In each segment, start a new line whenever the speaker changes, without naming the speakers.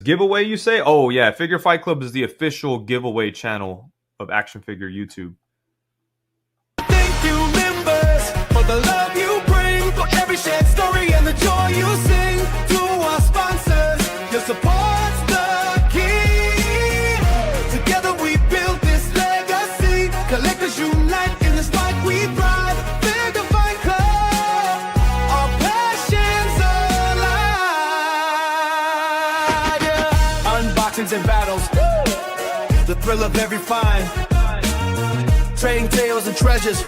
Giveaway, you say? Oh, yeah. Figure Fight Club is the official giveaway channel of Action Figure YouTube.
Thank you, members, for the love you bring, for every shared story and the joy you sing. To our sponsors, your support's the key. Together we build this legacy. Collectors unite in this fight we thrive. Figure Fight Club, our passions alive. Yeah. Unboxings and battles, the thrill of every find. Trading tales and treasures.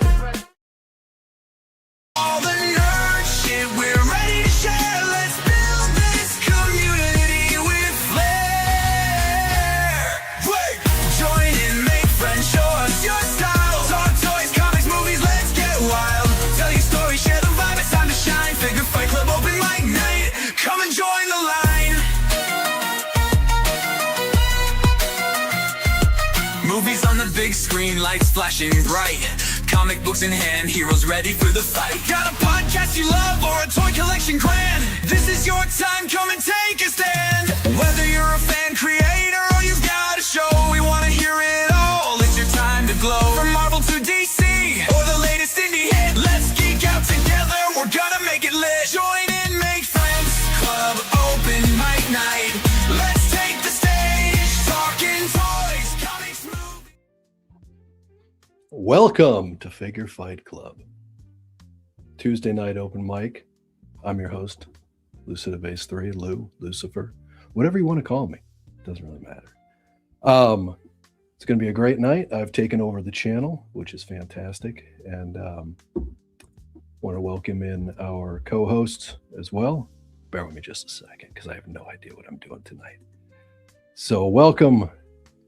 All the nerd shit we're ready to share. Let's build this community with flair. Wait, join in, make friends, show us your style. Talk toys, comics, movies, let's get wild. Tell your story, share the vibe, it's time to shine. Figure Fight Club open mic night. Come and join the line. Movies on the big screen, lights flashing bright. Comic books in hand, heroes ready for the fight. Got a podcast you love or a toy collection grand? This is your time, come and take a stand. Whether you're a fan, creator, or you've got a show, we want to hear it all. It's your time to glow. From Marvel to DC, or the latest indie hit. Let's geek out together, we're gonna make it lit. Join in, make friends, club open mic night. Let's take the stage, talking toys, comics, movies.
Welcome to Figure Fight Club. Tuesday night open mic. I'm your host, Lucida Base 3, Lou, Lucifer, whatever you want to call me. Doesn't really matter. It's going to be a great night. I've taken over the channel, which is fantastic. And want to welcome in our co-hosts as well. Bear with me just a second because I have no idea what I'm doing tonight. So welcome,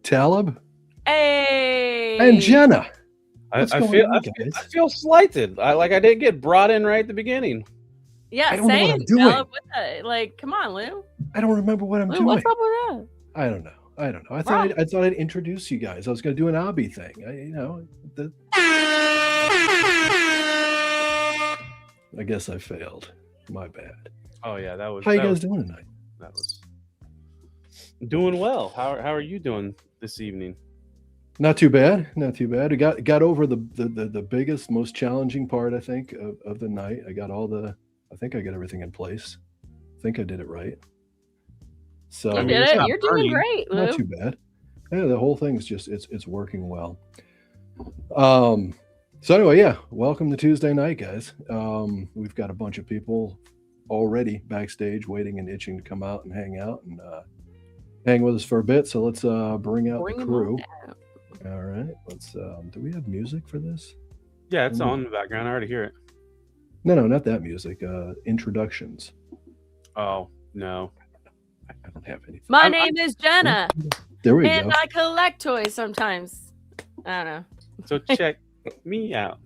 Talib.
Hey.
And Jenna.
I feel slighted. I didn't get brought in right at the beginning.
Yeah,
I don't know what
same.
I'm doing.
What like, come on, Lou.
I don't remember what I'm
Lou,
doing.
what's up with that?
I don't know. I thought I'd introduce you guys. I was going to do an obby thing. I guess I failed. My bad.
Oh yeah, that was.
How you guys doing tonight?
That was doing well. How are you doing this evening?
Not too bad. Not too bad. I got over the biggest, most challenging part, I think, of the night. I think I got everything in place. I think I did it right. So
You did it. You're doing great, Lou.
Not too bad. Yeah, the whole thing is just it's working well. So anyway, yeah, welcome to Tuesday night, guys. We've got a bunch of people already backstage waiting and itching to come out and hang out and hang with us for a bit. So let's bring out the crew. All right, let's do we have music for this?
Yeah, it's on in the background. I already hear it.
No, not that music. Introductions.
Oh, no.
I don't have anything.
My name is Jenna.
There we go.
And I collect toys sometimes. I don't know.
So check me out.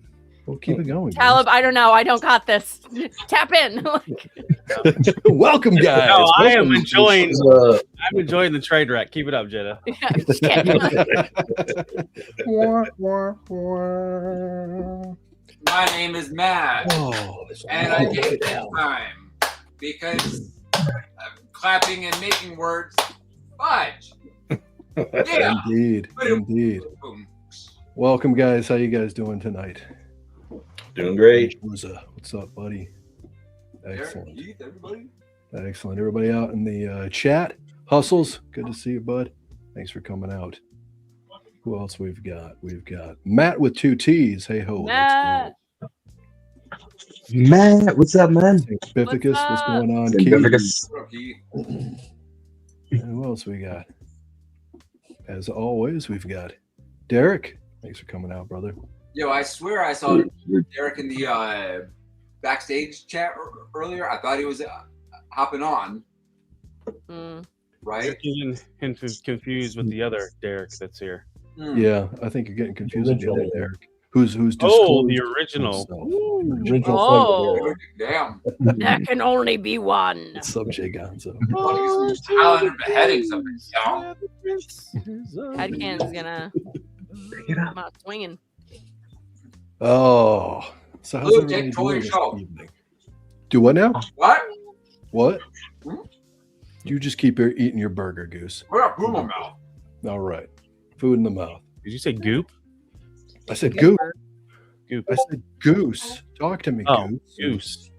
We'll keep it going.
Talib, I don't know. I don't got this. Tap in.
Welcome, guys.
No, I am
Welcome.
enjoying. I'm enjoying the trade rack. Keep it up, Jenna.
My name is Matt, and I take this time because I'm clapping and making words fudge. Yeah.
Indeed. Welcome, guys. How you guys doing tonight?
Doing great.
What's up, buddy? Excellent.
Everybody.
Excellent. Everybody out in the chat. Hustles. Good to see you, bud. Thanks for coming out. Who else we've got? We've got Matt with 2 T's. Hey ho.
Matt.
Matt, what's up, man?
Bificus, what's going on?
Bificus.
And who else we got? As always, we've got Derek. Thanks for coming out, brother.
Yo, I swear I saw Derek in the backstage chat earlier. I thought he was hopping on. Right?
Getting confused with the other Derek that's here.
Yeah, I think you're getting confused with the other Derek. Who's
the original.
Oh,
damn.
That can only be one.
Sub J Gonzo.
Talent beheading something.
Headcan's gonna come out swinging.
Oh, so how's everybody doing this evening? Do what now?
What?
What? You just keep eating your burger, Goose.
What up, boom my mouth?
All right. Food in the mouth.
Did you say goop?
I said goose.
Goop.
I said goose. Talk to me,
Oh,
Goose.
goose.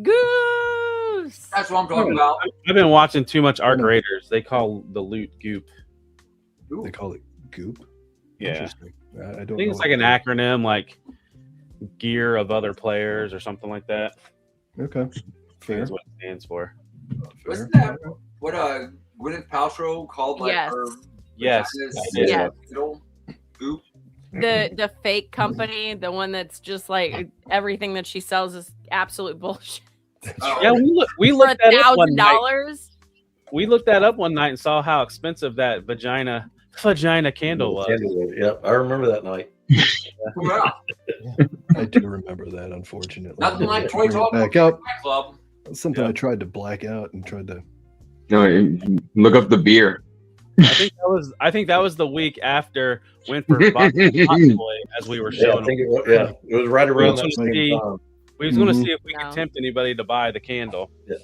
Goose.
That's what I'm talking about.
I've been watching too much Arc Raiders. They call the loot goop.
They call it goop.
Yeah.
Interesting. I don't
I think
know
it's like an acronym, like gear of other players or something like that.
Okay.
I think
Fair.
that's what it stands for.
Wasn't that what Gwyneth Paltrow called like
Yes.
her
Yes.
vagina's
Yes.
little goop?
The fake company, the one that's just like everything that she sells is absolute bullshit.
Oh,
Yeah, we
For
looked that up one night.
$1,000.
We looked that up one night and saw how expensive that vagina candle was.
Yep, I remember that night.
yeah.
I do remember that, unfortunately.
Nothing like
Bring
Toy
it
Talk
back up.
Club.
Something
Yeah.
I tried to black out and tried to.
No, you look up the beer.
I think that was the week after Winford bought the hot toy as we were
Yeah, I
showing.
think it was. Yeah, it was right around
Yeah,
that
so
same
see-
time.
We was going to
Mhm.
see if we
No.
could tempt anybody to buy the candle.
That's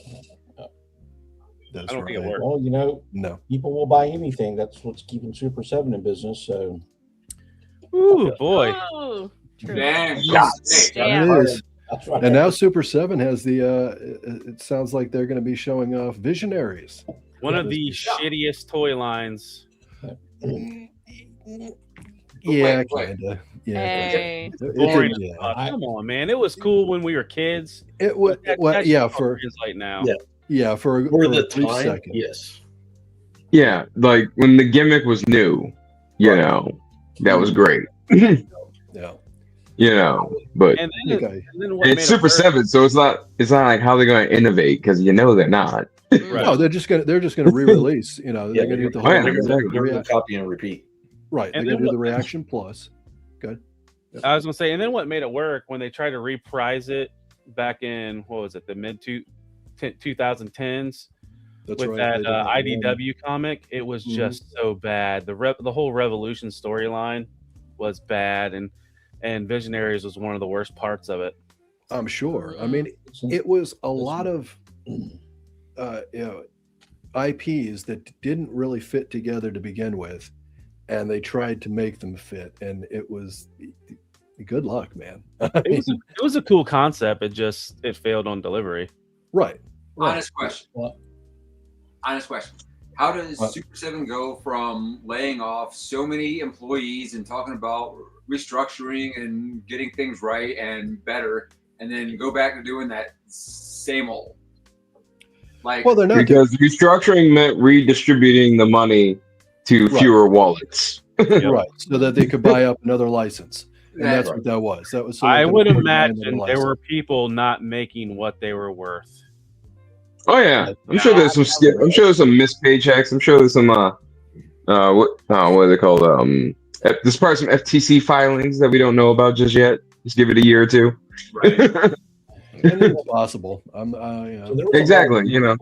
I don't think it
right.
worked.
Well, you know,
No.
people will buy anything. That's what's keeping Super 7 in business. So
Ooh, boy.
Oh, true.
Damn.
Yes.
Damn.
It is.
that's right.
And now Super 7 has the. It sounds like they're going to be showing off Visionaries.
One of the shittiest toy lines.
Yeah,
wait.
kind of. Yeah.
Hey.
Boring.
Yeah.
Come on, man. It was cool when we were kids.
It was. Well,
That
yeah,
shit
for
translate now.
yeah for
For
a
the
brief
time,
second.
yes.
Yeah, like when the gimmick was new, you know, that was great.
Yeah.
You know, but
And then,
Okay.
and then what
it's
made it
Super
worse-
7, so it's not like how they're going to innovate because you know they're not.
Right.
No, they're just gonna re-release. You know,
Yeah,
they're gonna do the
Oh, yeah,
whole
exactly.
They're going to copy and repeat.
right. They're
And
gonna
then
do the reaction plus.
I was gonna say, and then what made it work when they tried to reprise it back in what was it, the mid 2010s
That's
with
right.
that IDW comic? It was just so bad. The whole Revolution storyline was bad, and Visionaries was one of the worst parts of it.
I'm sure. I mean, it was a lot of IPs that didn't really fit together to begin with, and they tried to make them fit, and it was good luck, man.
It was a cool concept. It failed on delivery.
Right.
Honest question.
What?
Honest question. How does
What?
Super 7 go from laying off so many employees and talking about restructuring and getting things right and better, and then go back to doing that same old? Like,
Well, they're not.
Because restructuring meant redistributing the money to
Right.
fewer wallets.
right, so that they could buy up another license, and
That's
that's what that was. That was. So
I
they could
would
afford to buy another
imagine there
license.
were people not making what they were worth.
Oh yeah, I'm sure there's some skip. I'm sure there's some missed paychecks. I'm sure there's some what are they called? There's probably some FTC filings that we don't know about just yet. Just give it a year or two.
right.
And it's possible. I'm.
So there was a
Exactly,
lot of-
you know.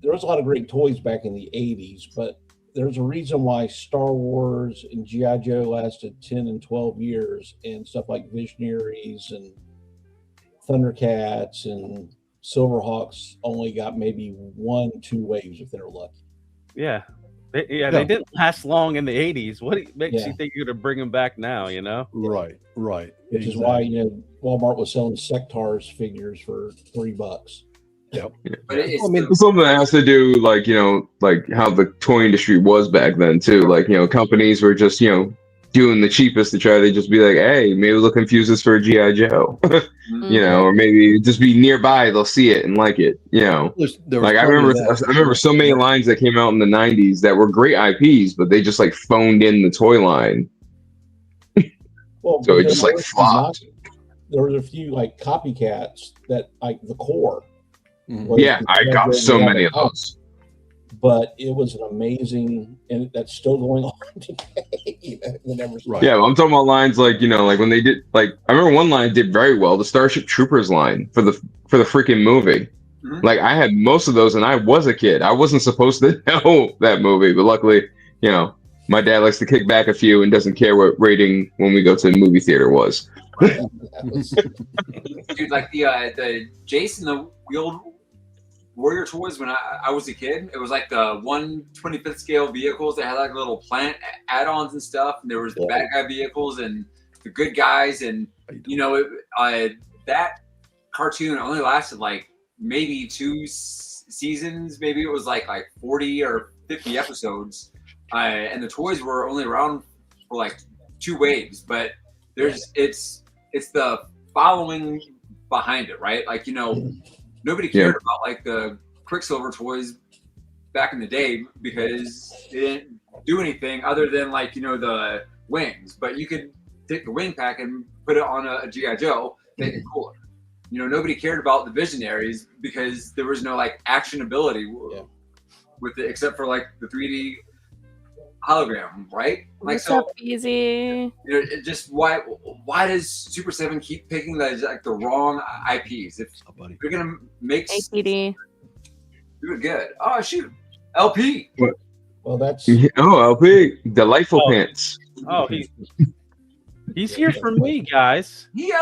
there was a lot of great toys back in the 80s, but there's a reason why Star Wars and G.I. Joe lasted 10 and 12 years, and stuff like Visionaries and Thundercats and Silverhawks only got maybe 1-2 waves if they're lucky.
Yeah. They
Yeah.
didn't last long in the 80s. What makes
Yeah.
you think you're going to bring them back now, you know?
Right.
Which is why, you know, Walmart was selling Sectars figures for $3.
Yep.
But it's
I mean,
It's something that has to do, like, you know, like how the toy industry was back then too. Like, you know, companies were just, you know, doing the cheapest to try to just be like, hey, maybe they'll confuse this for a G.I. Joe. You know, or maybe just be nearby, they'll see it and like it, you know.
there was
Like I
plenty of
remember
that.
I remember so many lines that came out in the 90s that were great IPs, but they just like phoned in the toy line.
Well,
So it
because
just like flopped.
there was a few like copycats that like the core.
Mhm.
was
Yeah, I
the-
got so
the-
many of those.
But it was an amazing, and that's still going on today. You know, it never stops.
Right.
Yeah, I'm talking about lines like, you know, like when they did, like I remember one line did very well, the Starship Troopers line for the freaking movie.
Mhm.
Like I had most of those, and I was a kid. I wasn't supposed to know that movie, but luckily, you know, my dad likes to kick back a few and doesn't care what rating when we go to the movie theater was.
That was-
dude, like the Jason the Warrior toys when I was a kid. It was like the 1/25th scale vehicles that had like little planet add-ons and stuff. And there was the bad guy vehicles and the good guys, and that cartoon only lasted like maybe 2 seasons. Maybe it was like 40 or 50 episodes, and the toys were only around for like 2 waves. But it's the following behind it, right? Like nobody cared about like the Quicksilver toys back in the day because they didn't do anything other than like the wings. But you could take the wing pack and put it on a G.I. Joe, make it cooler. Nobody cared about the Visionaries because there was no like actionability with it, except for like the 3D hologram, right? Like
What's up, Easy?
Just why does Super 7 keep picking the wrong IPs? If you're gonna make
APD,
do it good. Oh shoot, LP.
What?
Well, that's
LP, delightful pants.
Oh, he's here for me, guys.
He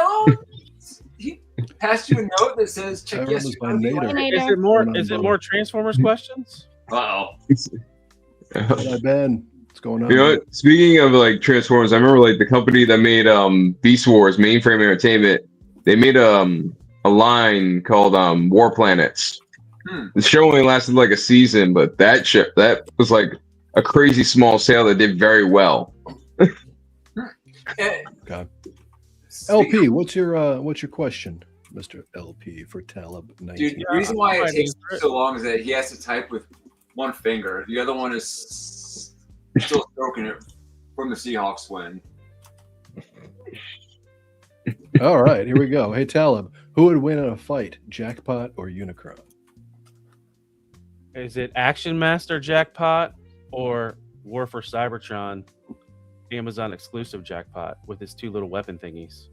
passed you a note that says check yes.
Is it more Transformers questions?
Uh-oh.
Hi, Ben. What's going on?
You know what? Speaking of like Transformers, I remember like the company that made Beast Wars, Mainframe Entertainment, they made a line called War Planets. The show only lasted like a season, but that was like a crazy small sale that did very well.
Okay. LP, what's your question, Mr. LP, for Talib 19?
Dude, the reason why it takes so long is that he has to type with one finger. The other one is still stroking it from the Seahawks win.
All right, here we go. Hey, Talib, who would win in a fight, Jackpot or Unicron?
Is it Action Master Jackpot or War for Cybertron, Amazon exclusive Jackpot with his 2 little weapon thingies?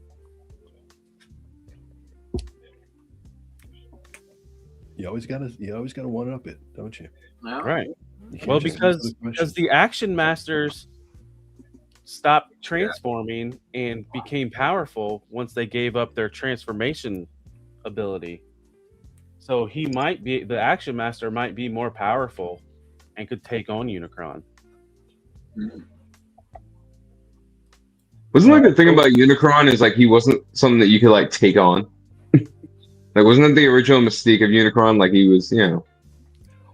You always gotta one up it, don't you?
No.
Right. Well, because the Action Masters stopped transforming and became powerful once they gave up their transformation ability. So the Action Master might be more powerful and could take on Unicron.
Wasn't like the thing about Unicron is like he wasn't something that you could like take on. Like, wasn't that the original mystique of Unicron? Like he was,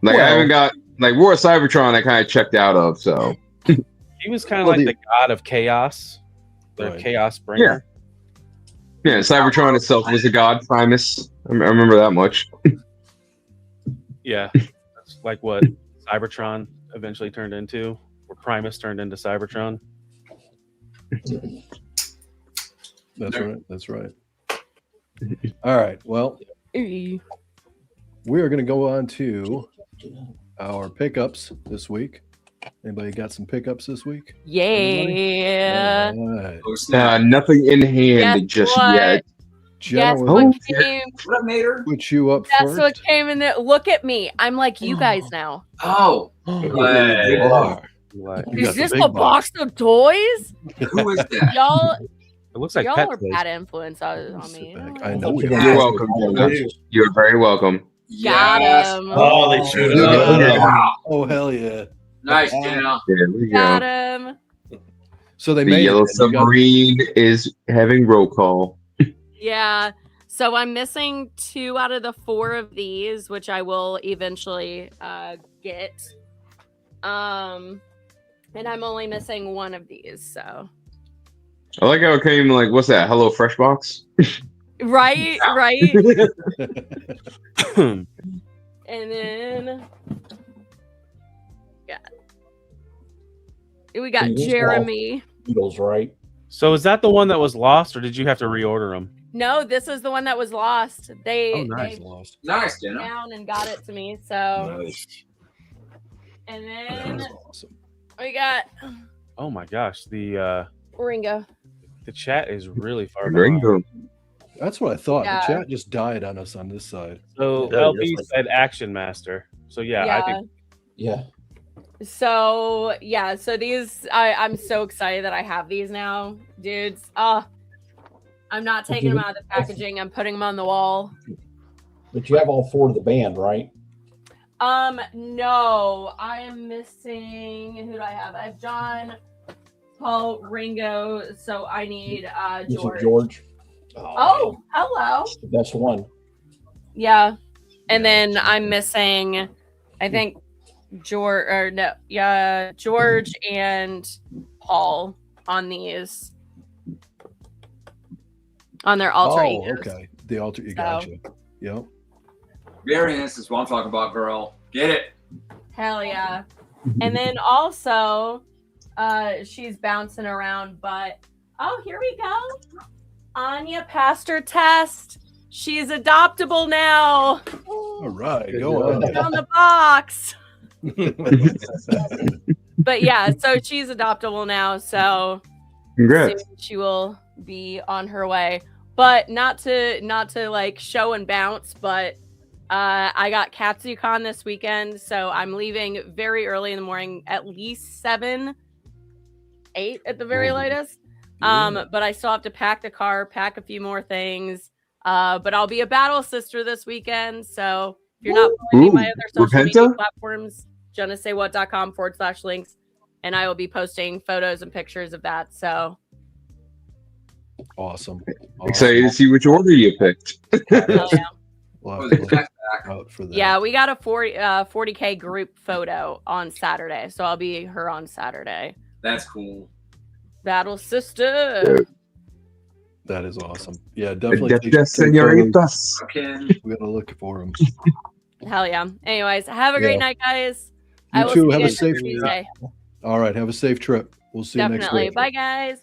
like I haven't got like War of Cybertron. I kind of checked out of. So
he was kind of like the god of chaos, the chaos bringer.
Yeah, Cybertron itself was a god, Primus. I remember that much.
Yeah, that's like what Cybertron eventually turned into, or Primus turned into Cybertron.
That's right. All right. Well, we are going to go on to our pickups this week. Anybody got some pickups this week?
Yeah.
Right.
Nothing in hand just yet.
Guess what came?
Put you up
That's
first.
what came in there. Look at me. I'm like you guys now.
Oh.
Is this a box of toys?
Who is that?
Y'all.
It looks like
y'all
pet
are
toys.
bad influence on me.
I know we
You're welcome. You're very welcome.
Got him.
Oh, they showed up.
Oh, hell yeah.
Nice, Jenna.
There we
Got
go.
him.
So they
The
made
Yellow
it. You got-
Submarine is having roll call.
Yeah. So I'm missing 2 out of the 4 of these, which I will eventually get. And I'm only missing 1 of these, so.
I like how it came like, what's that? Hello Fresh Box?
Right. And then we got Jeremy.
Beatles, right?
So is that the one that was lost, or did you have to reorder them?
No, this is the one that was lost. They
Lost.
Nice,
they
Jenna.
down and got it to me. So
Nice.
and
That
then
was awesome.
we got
Oh my gosh, the
Ringo.
chat is really far
Ringo.
behind.
That's what I thought.
Yeah.
The chat just died on us on this side.
So
Yeah,
LB
just
said Action Master. So yeah, I think
Yeah.
So yeah, so these I'm so excited that I have these now, dudes. I'm not taking them out of the packaging. I'm putting them on the wall.
But you have all 4 of the band, right?
No, I am missing. Who do I have? I have John, Paul, Ringo. So I need
This is
George.
George.
Oh, hello.
That's one.
Yeah, and then I'm missing. I think George George and Paul on these on their alter egos.
Okay. The alter. You gotcha. Yep.
Variance is what I'm talking about, girl. Get it?
Hell yeah. And then also, she's bouncing around, but oh, here we go. Anya passed her test. She's adoptable now.
All right. Go on.
Put on the box. But yeah, so she's adoptable now. So
Congrats.
soon she will be on her way. But not to like show and bounce, but I got KatsuCon this weekend, so I'm leaving very early in the morning, at least 7, 8 at the very latest. But I still have to pack the car, pack a few more things. But I'll be a battle sister this weekend. So if you're not following my other social media platforms, JohnnySayWhat.com/links, and I will be posting photos and pictures of that. So
awesome.
Excited to see which order you picked.
hell yeah.
We'll have to look out for that.
Yeah, we got a 40K group photo on Saturday, so I'll be her on Saturday.
That's cool.
Battle sister.
That is awesome. Yeah, definitely.
Senoritas.
We gotta look for them.
Hell yeah. Anyways, have a great night, guys.
You too. Have a
guys
safe
Tuesday.
All right. Have a safe trip. We'll see you next
Definitely.
week.
Bye, guys.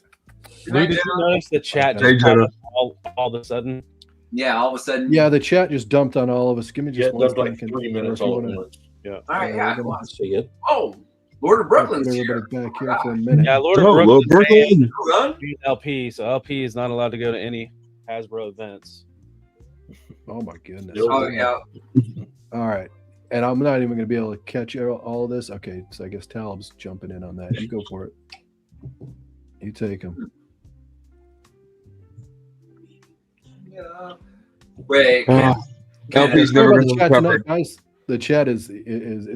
Did you notice the chat
Okay.
just popped up all of a sudden?
Yeah, all of a sudden.
Yeah, the chat just dumped on all of us. Give me just one
dumped like
second.
3
Or
minutes
if you
all at
wanna-
once. Yeah.
All right, yeah, come on.
See it.
Oh, Lord of Brooklyn's
Put
here.
everybody back here for a minute.
Yeah, Lord of
Oh,
Brooklyn
Lord Brooklyn.
banned LP, so LP is not allowed to go to any Hasbro events.
Oh my goodness.
Oh, yeah.
All right. And I'm not even going to be able to catch all of this. Okay, so I guess Talb's jumping in on that. You go for it. You take him.
Yeah. Wait.
LP's never
Sorry
been
about the chat
covered.
tonight, guys. The chat is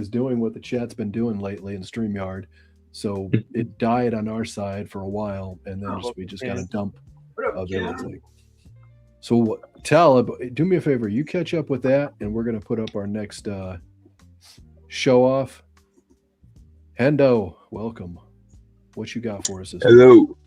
doing what the chat's been doing lately in Streamyard. So it died on our side for a while, and then we just got a dump of everything. So Tal, do me a favor. You catch up with that, and we're going to put up our next show off. Hendo, welcome. What you got for us this week?
Hello.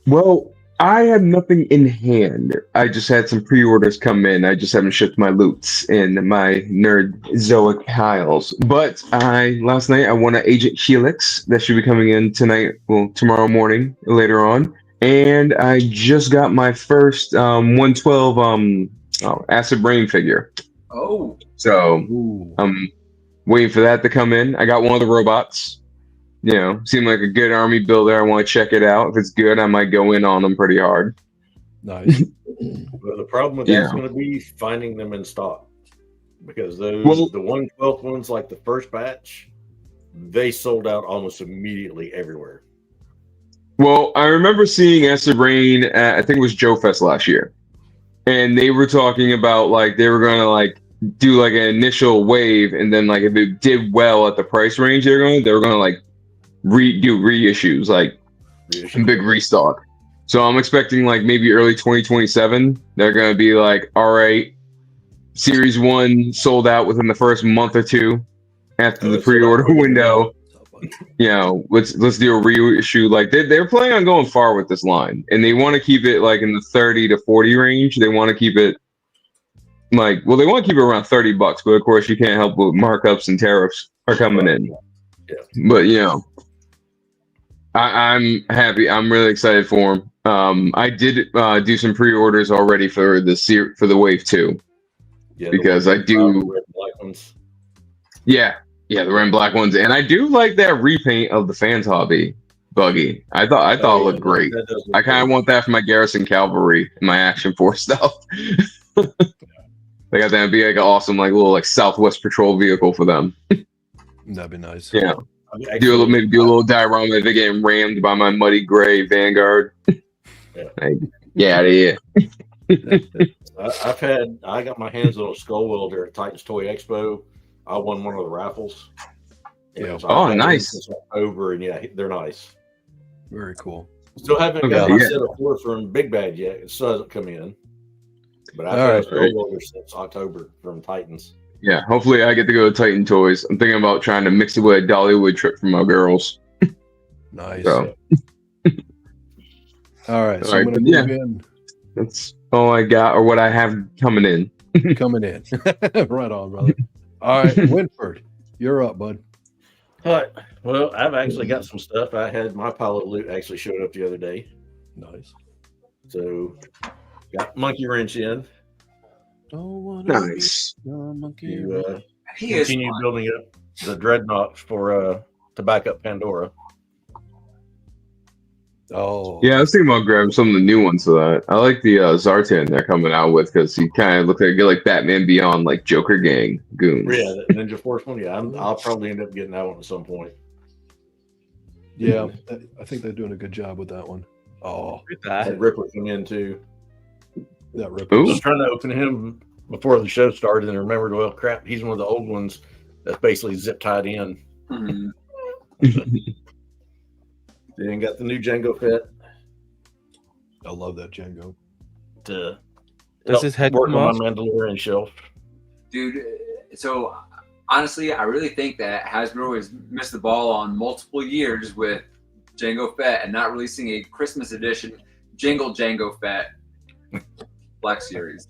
Well, I had nothing in hand. I just had some pre-orders come in. I just haven't shipped my loots in my nerd zoic piles. But last night I won an Agent Helix that should be coming in tonight, well, tomorrow morning, later on. And I just got my first 112 Acid Rain figure.
Oh.
So
Ooh.
I'm waiting for that to come in. I got one of the robots. You know, seemed like a good army builder. I want to check it out. If it's good, I might go in on them pretty hard.
Nice.
Well, the problem with that's going to be finding them in stock, because the 112th ones, like the first batch, they sold out almost immediately everywhere.
Well, I remember seeing Acid Rain at, I think it was Joe Fest last year, and they were talking about like they were going to like do like an initial wave, and then like if it did well at the price range they were going to like do reissues, like big restock. So I'm expecting like maybe early 2027 they're going to be like, all right, series 1 sold out within the first month or two after the pre-order window. You know, let's do a reissue. Like they're planning on going far with this line, and they want to keep it like in the 30 to 40 range. They want to keep it like, well, they want to keep it around $30, but of course you can't help with markups and tariffs are coming in.
Yeah.
But you know, I'm happy. I'm really excited for them. I did do some pre-orders already for the Wave 2.
Yeah,
because I do.
Red black ones.
Yeah, the red and black ones, and I do like that repaint of the Fans Hobby buggy. I thought it looked great. I kind of want that for my Garrison Cavalry and my Action Force stuff. They got that, be like an awesome like little like Southwest Patrol vehicle for them.
That'd be nice.
Yeah. Do a little diorama if they're getting rammed by my muddy gray Vanguard. Like, get out of here.
I got my hands on a Skull Welder at Titans Toy Expo. I won one of the raffles.
Yeah.
So
Oh,
I've had them
nice.
since October, and yeah, they're nice.
Very cool.
Still haven't
Okay,
got my
yeah.
set of 4 from Big Bad yet. It still hasn't come in. But I've
All
had
right.
a spillover since October from Titans.
Yeah, hopefully I get to go to Titan Toys. I'm thinking about trying to mix it with a Dollywood trip for my girls.
Nice.
So
All right. So
All
I'm
right,
going to
yeah.
move in.
that's all I got, or what I have coming in.
Coming in. Right on, brother. All right. Winford, you're up, bud.
All right. Well, I've actually got some stuff. I had my pilot loot actually showed up the other day.
Nice.
So got Monkey Wrench in
Don't want
Nice.
monkey.
to
He is
continue
fun.
building up the Dreadnought for to back up Pandora.
Oh.
Yeah, I was thinking about grabbing some of the new ones of that. I like the Zartan they're coming out with because he kind of looks like Batman Beyond, like Joker Gang goons.
Yeah, the Ninja Force one. Yeah, I'll probably end up getting that one at some point.
Yeah. I think they're doing a good job with that one. Oh,
Had Ripper come in too.
that Ripper.
I
Ooh.
was trying to open him before the show started and remembered, well, crap, he's one of the old ones that's basically zip tied in.
Mhm.
Then got the new Django Fett
I love that Django.
to
Does his head
work
come
on
off?
my Mandalorian shelf.
Dude, so honestly, I really think that Hasbro has missed the ball on multiple years with Jango Fett and not releasing a Christmas edition Jango Fett Black Series.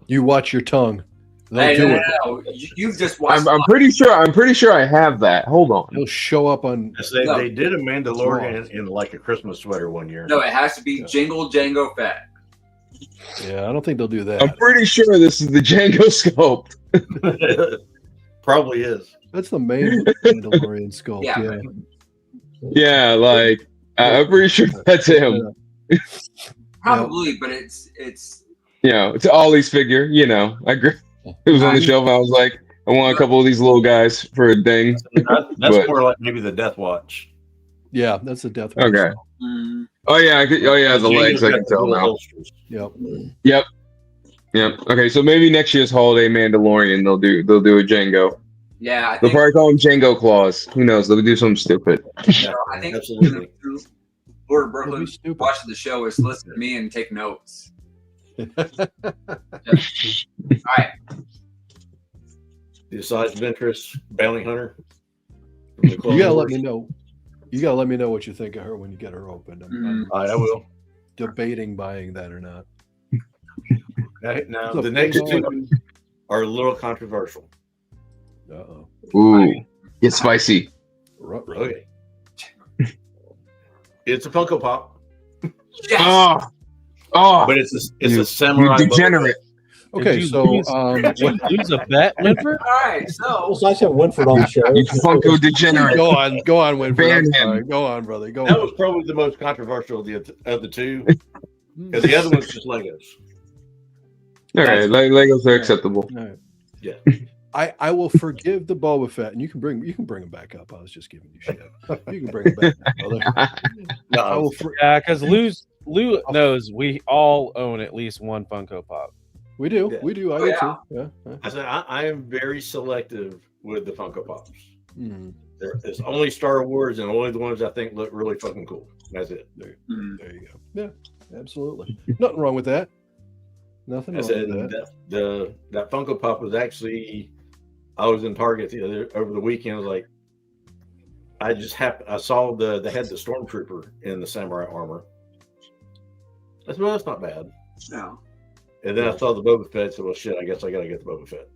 You watch your tongue. They'll
Hey,
do
no,
it.
no, no. You've just watched.
I'm pretty sure I have that. Hold on.
He'll show up on.
Yes, they,
No.
they did a Mandalorian in like a Christmas sweater one year.
No, it has to be Jango Fett.
Yeah, I don't think they'll do that.
I'm pretty sure this is the Django sculpt.
Probably is.
That's the main Mandalorian sculpt.
Yeah.
Yeah.
Yeah, like I'm pretty sure that's him.
Probably, but it's
You know, it's Ollie's figure. You know, I agree. It was on the shelf. I was like, I want a couple of these little guys for a ding.
That's
But-
more like maybe the Death Watch.
Yeah, that's the Death Watch.
Okay.
mm,
Oh yeah, oh yeah, the
Jango's
legs. I
got
can
the
tell
little
now.
holsters.
Yep.
Yep. Okay, so maybe next year's holiday Mandalorian they'll do a Django.
yeah. I
They'll
think,
probably call him Django Claws. Who knows? They'll do something stupid.
Yeah,
I think
absolutely.
Lord
It'll
Brooklyn
be stupid.
watching the show is listen to me and take notes. All right.
The size of interest, Bounty Hunter.
You gotta let me know. You gotta let me know what you think of her when you get her opened. I'm
All right, I will.
debating buying that or not.
Now,
It's a
the next
big
two are a little controversial.
Uh-oh.
Ooh, get spicy.
Okay. It's a Funko Pop,
Oh, oh,
but it's a
you
samurai.
degenerate.
Okay,
Did you
so
lose- Did you lose a bet, Winford?
All right. So
It's nice to have Winford on the show.
You Funko degenerate.
go on, Winford.
Ban
I'm
him.
sorry. Go on, brother. Go
That
on.
was probably the most controversial of the two, because the other one's just Legos.
All right, Legos are acceptable.
All right.
Yeah.
I will forgive the Boba Fett, and you can bring him back up. I was just giving you shit. You can bring him back up, brother. I will
Yeah, because Lou knows we all own at least one Funko Pop.
we do.
Yeah.
We do. I
Oh,
do
yeah.
too. Yeah.
I said I am very selective with the Funko Pops.
Mhm.
It's only Star Wars and only the ones I think look really fucking cool. That's it.
There you go. Yeah, absolutely. Nothing wrong with that. Nothing
I
wrong
said
with that.
that Funko Pop was actually, I was in Target over the weekend. I was like, I saw they had the Stormtrooper in the samurai armor. I said, well, that's not bad.
no.
And then I saw the Boba Fett. So, well, shit, I guess I got to get the Boba Fett.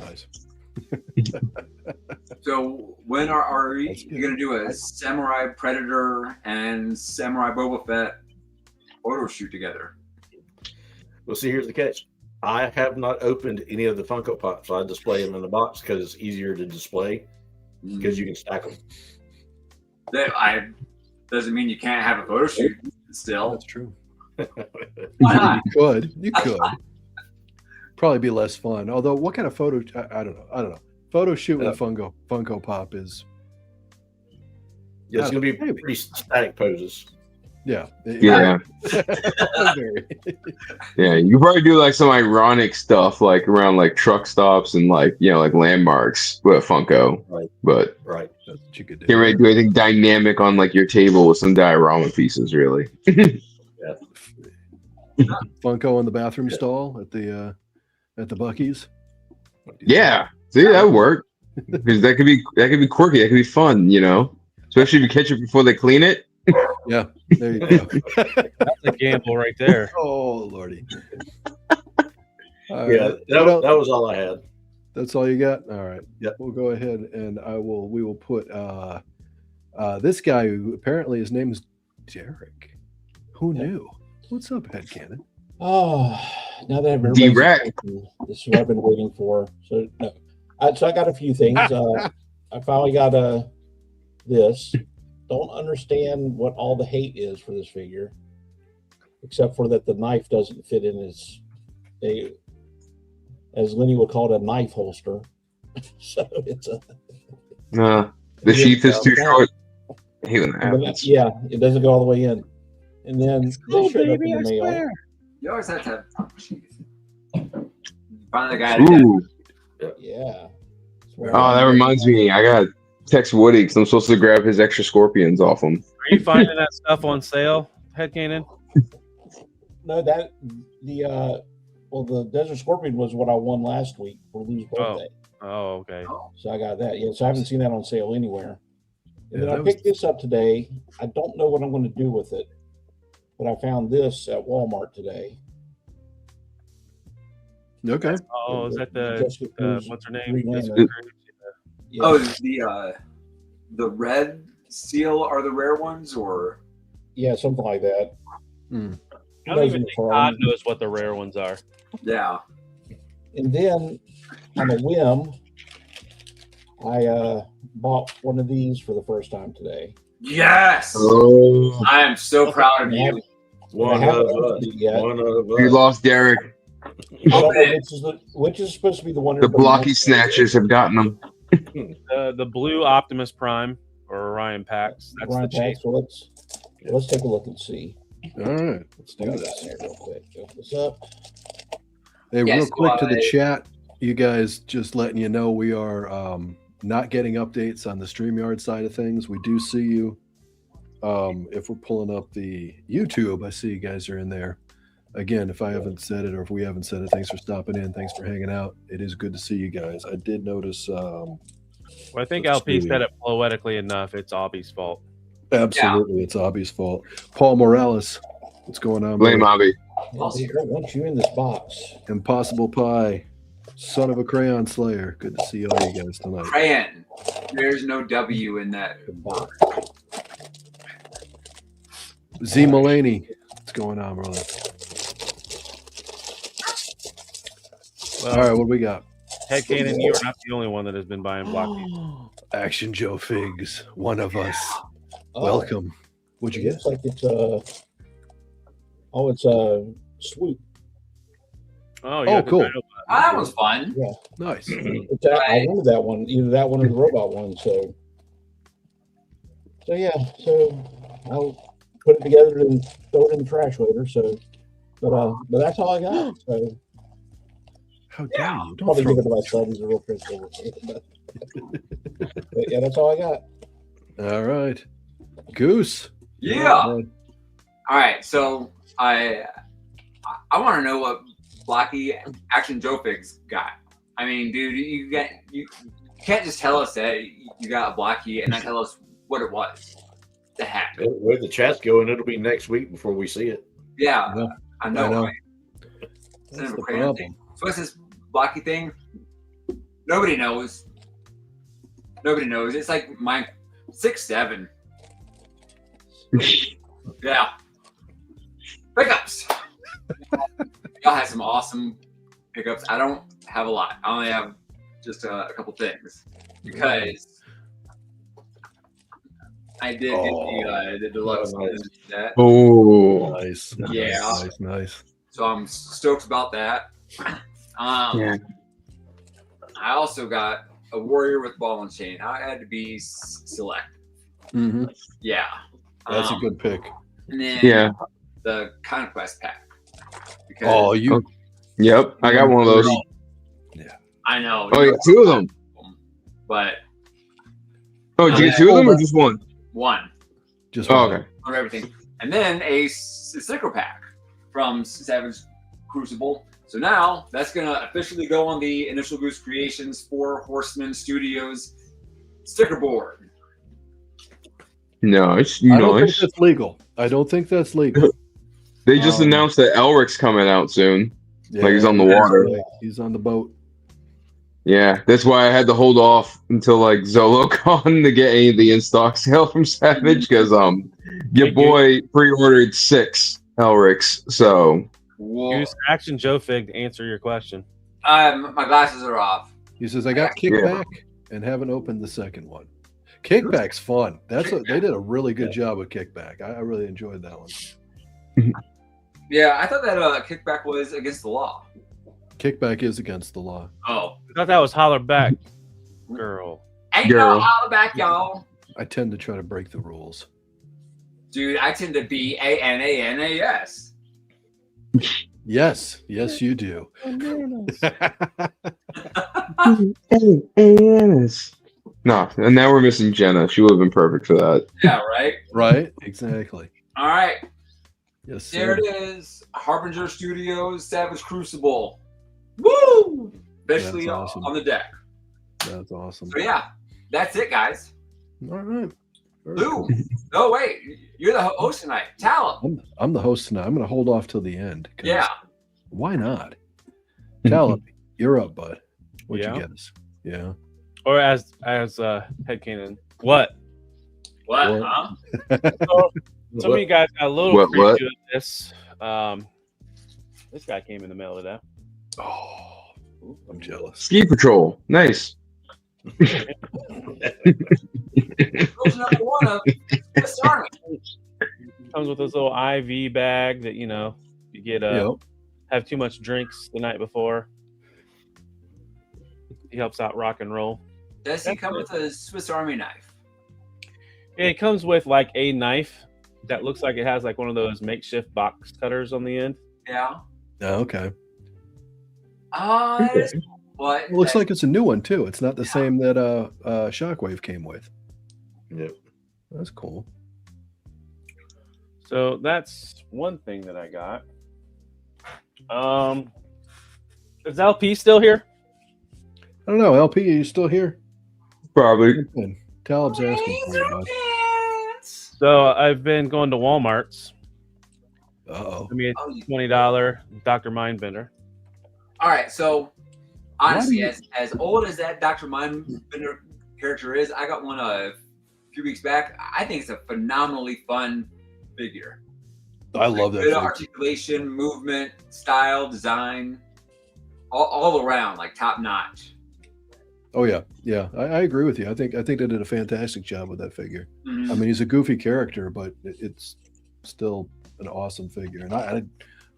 Nice.
So when are you
That's good.
going to do a Samurai Predator and Samurai Boba Fett photo shoot together?
Well, see, here's the catch. I have not opened any of the Funko Pops. I display them in the box because it's easier to display because you can stack them.
That doesn't mean you can't have a photo shoot still.
That's true.
Why not?
You could. Probably be less fun. Although, what kind of photo? I don't know. Photo shoot with Funko Pop is.
Yeah, it's going to be
Maybe.
pretty static poses.
Yeah.
Yeah.
Very.
Yeah, you could probably do like some ironic stuff like around like truck stops and like like landmarks with Funko.
Right.
But
Right.
That's what you could do.
can't really do anything dynamic on like your table with some diorama pieces, really.
Funko in the bathroom stall at the Buc-ee's.
Yeah, see, that would work because that could be quirky. That could be fun, especially if you catch it before they clean it.
Yeah, there you go.
That's a gamble right there.
Oh lordy.
Yeah, that was all I had.
That's all you got? All right.
Yep.
We'll go ahead and we will put this guy who apparently his name is Derek. Who knew? What's up, Headcanon?
Oh, now that I've
D-Rack.
this is what I've been waiting for. So no. So I got a few things. I finally got this. Don't understand what all the hate is for this figure, except for that the knife doesn't fit in as Lenny would call it, a knife holster. So it's
The sheath is too short. I hate when that happens.
Yeah, it doesn't go all the way in. And then this showed up in the mail.
You always have to have a sheath. Find the guy.
Ooh.
Yeah.
Oh, that reminds me. I got to text Woody because I'm supposed to grab his extra scorpions off him.
Are you finding that stuff on sale, Headcanon?
No, the Desert Scorpion was what I won last week for Lou's birthday.
Oh, okay.
So I got that. Yeah, so I haven't seen that on sale anywhere. And
Yeah,
then I picked this up today. I don't know what I'm going to do with it, but I found this at Walmart today.
Okay.
Oh, is that the what's her name?
Green Lantern. Yeah.
Oh, the red seal are the rare ones, or
Yeah, something like that.
I don't even think God knows what the rare ones are.
yeah.
And then on a whim, I bought one of these for the first time today.
Yes.
Oh,
I am so proud of you.
One
I
of
haven't
us.
opened it yet.
One of
we
us.
lost Derek.
I don't know which is supposed to be the one.
The
everybody
blocky
wants.
snatchers have gotten him.
The blue Optimus Prime or Orion Pax. That's
Ryan
the chain.
Pax. So let's take a look and see.
All right.
Let's do this here real quick. Open this up.
Hey,
Yes,
real quick to the
why-
chat, you guys, just letting you know we are not getting updates on the StreamYard side of things. We do see you. If we're pulling up the YouTube, I see you guys are in there. Again, if I haven't said it or if we haven't said it, thanks for stopping in. Thanks for hanging out. It is good to see you guys. I did notice.
Well, I think
Let's
LP
see.
said it poetically enough. It's Obby's fault.
Absolutely, it's Obby's fault. Paul Morales, what's going on?
Blame
buddy?
Obby.
They don't want you in this box.
Impossible Pie, son of a crayon slayer. Good to see all you guys tonight.
Crayon. There's no W in that.
Box.
Z Mulaney, what's going on, brother?
Well,
All right, what do we got?
Headcanon, you are not the only one that has been buying blocky.
Action Joe Figs, one of us.
Oh,
Welcome. What'd you
it
get?
looks like it's Swoop.
Oh,
Oh,
yeah.
cool.
That was fun.
Nice.
I wanted that one, either that one or the robot one. So yeah, so I'll put it together and throw it in the trash later. So, but that's all I got. So
How dare you? Don't
probably
throw
give it to my son. He's a real principal. But yeah, that's all I got.
All right. Goose.
Yeah. All right. So I want to know what Blocky Action Joe Figs got. I mean, dude, you can't just tell us that you got a Blocky and not tell us what it was. The heck.
The way the chat's going, it'll be next week before we see it.
Yeah,
Yeah,
I know. Right?
That's
Kind of a
the
crazy
problem.
thing. So what's this Blocky thing? Nobody knows. Nobody knows. It's like my 6'7". Yeah. Pickups. Y'all have some awesome pickups. I don't have a lot. I only have just a couple things because I did get the deluxe set.
Oh,
Nice.
Yeah.
Nice.
So I'm stoked about that.
yeah.
I also got a warrior with ball and chain. I had to be select.
Mm-hmm.
Yeah.
That's a good pick.
And then the Conquest pack.
Oh, you.
Yep, I got one of those.
Yeah.
I know.
Oh, yeah, 2 of them.
But.
Oh, did you get 2 of them or just one?
One.
Just
one.
Okay.
Of everything. And then a sticker pack from Savage Crucible. So now that's going to officially go on the Initial Goose Creations 4 Horsemen Studios sticker board.
Nice.
I don't think that's legal. I don't think that's legal.
They just announced that Elric's coming out soon.
Yeah,
like he's on the water.
He's on the boat.
Yeah, that's why I had to hold off until like ZoloCon to get any of the in-stock sale from Savage because your boy pre-ordered 6 Elrics. So
use Action Joe Fig to answer your question.
My glasses are off.
He says I got Kickback and haven't opened the second one. Kickback's fun. They did a really good job with Kickback. I really enjoyed that one.
Yeah, I thought that Kickback was against the law.
Kickback is against the law.
Oh,
I thought that was Holler Back, girl.
Ain't no holler back, y'all.
I tend to try to break the rules.
Dude, I tend to be ANANAS.
Yes, you do.
No, and now we're missing Jenna. She would have been perfect for that.
Yeah, right?
Right, exactly.
All right.
Yes, sir.
There it is. Harbinger Studios, Savage Crucible. Woo! Officially
awesome.
on the deck.
That's awesome.
So yeah, that's it, guys.
All right.
Lou, no wait, you're the host tonight. Talib.
I'm the host tonight. I'm going to hold off till the end.
Yeah.
Why not? Talib, you're up, bud. What'd you get us? Yeah.
Or as Headcanon. What?
What? Huh?
So, some of you guys got a little preview of this. This guy came in the mail today.
Oh, I'm jealous.
Ski Patrol. Nice.
Comes with this little IV bag that you get have too much drinks the night before. He helps out rock and roll.
Does he come with a Swiss Army knife?
Yeah, it comes with like a knife that looks like it has like one of those makeshift box cutters on the end.
Yeah.
Oh, okay.
That is what?
It looks like it's a new one too. It's not the same that Shockwave came with.
Yep.
That's cool.
So that's one thing that I got. Is LP still here?
I don't know. LP, are you still here?
Probably.
Talib's asking for you, bud.
So I've been going to Walmart's.
Uh-oh.
I mean, $20 Dr. Mindbender.
All right, so honestly, as old as that Dr. Mindbender character is, I got one a few weeks back. I think it's a phenomenally fun figure.
I love that.
Good articulation, movement, style, design, all around, like top notch.
Oh yeah, yeah. I agree with you. I think they did a fantastic job with that figure.
Mm-hmm.
I mean, he's a goofy character, but it's still an awesome figure, and I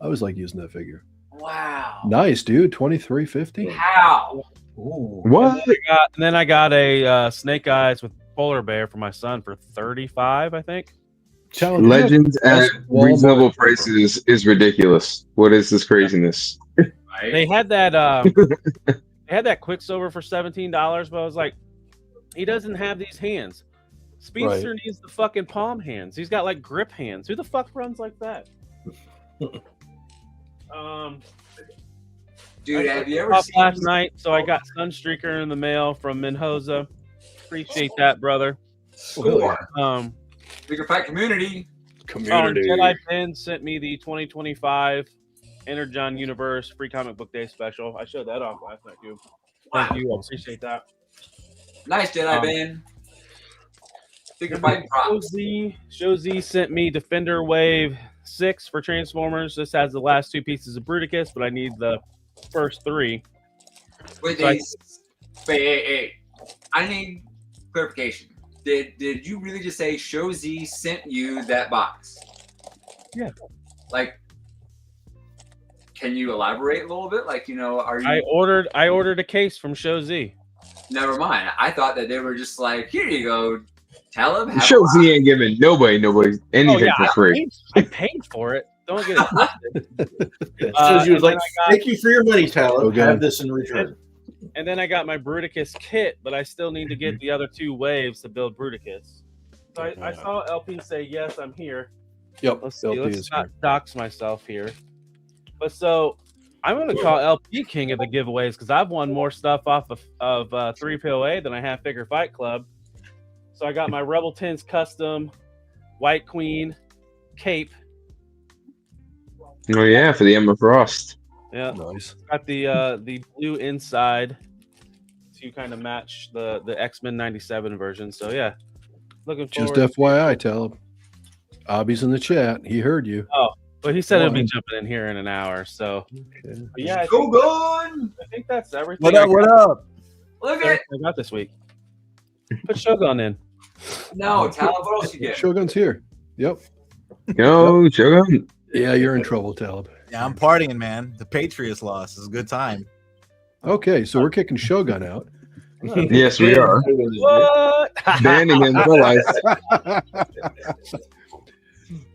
always like using that figure.
Wow.
Nice, dude. $23.50.
How?
Ooh.
What?
And then I got a Snake Eyes with Polar Bear for my son for $35, I think.
Legends at reasonable prices is ridiculous. What is this craziness?
Right?
They had that they had that Quicksilver for $17, but I was like, he doesn't have these hands. Speedster needs the fucking palm hands. He's got like grip hands. Who the fuck runs like that?
Dude, have you ever seen
last night? So I got Sunstreaker in the mail from Minhoza. Appreciate that, brother.
Score. Figure Fight Community.
Jedi Ben sent me the 2025 Energon Universe Free Comic Book Day special. I showed that off last night, too. Thank you. I appreciate that.
Nice, Jedi Ben. Figure Fight props.
Show Z sent me Defender Wave 6 for Transformers. This has the last 2 pieces of Bruticus, but I need the first 3.
Wait. I need clarification. Did you really just say Show Z sent you that box?
Yeah.
Like, can you elaborate a little bit? Like, are you?
I ordered a case from Show Z.
Never mind. I thought that they were just like, here you go, Talib,
It shows he ain't giving nobody anything for free.
I paid for it. Don't get it twisted.
It shows you was like, thank you for your money, Talib. Have this in return.
And then I got my Bruticus kit, but I still need to get the other 2 waves to build Bruticus. So I saw LP say, yes, I'm here.
Yep.
Let's see. Let's not dox myself here. But so I'm going to call LP king of the giveaways because I've won more stuff off of 3POA than I have Figure Fight Club. So I got my Rebel Tints custom White Queen cape.
Oh yeah, for the Emma Frost.
Yeah,
nice.
Got the blue inside to kind of match the X-Men '97 version. So yeah, looking forward.
Just FYI, tell him. Abby's in the chat. He heard you.
Oh, but he said he'll be jumping in here in an hour. So yeah,
I
think that's everything.
What up? What up?
Look at it.
I got this week. Put Shogun in.
No, Talib, what else you get?
Shogun's here. Yep.
Yo, Shogun.
Yeah, you're in trouble, Talib.
Yeah, I'm partying, man. The Patriots lost. It's a good time.
Okay, so we're kicking Shogun out.
Yes, we are.
What?
Banning him for life.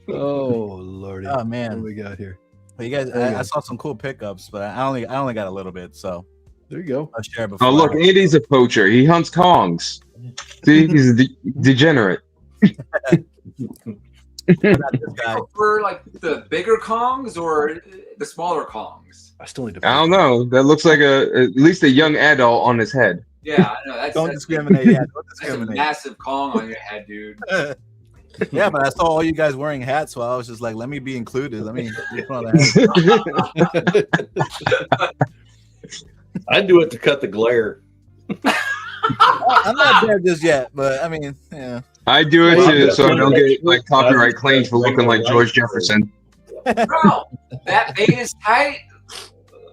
Oh lordy!
Oh man,
what do we got here?
Well, you guys, I saw some cool pickups, but I only got a little bit, so
there you go.
I'll share before.
Oh look, Andy's a poacher. He hunts Kongs. See, he's a degenerate.
For like the bigger Kongs or the smaller Kongs?
I still need to.
I don't know. That looks like at least a young adult on his head.
Yeah, I know.
Don't discriminate. Yeah, don't
That's a
discriminate.
massive Kong on your head, dude.
Yeah, but I saw all you guys wearing hats, so I was just like, let me be included. Let me.
I'd do it to cut the glare.
I'm not there just yet, but I mean, yeah.
I do it too, so I don't get like copyright claims for looking like George Jefferson.
Bro, that bait is tight.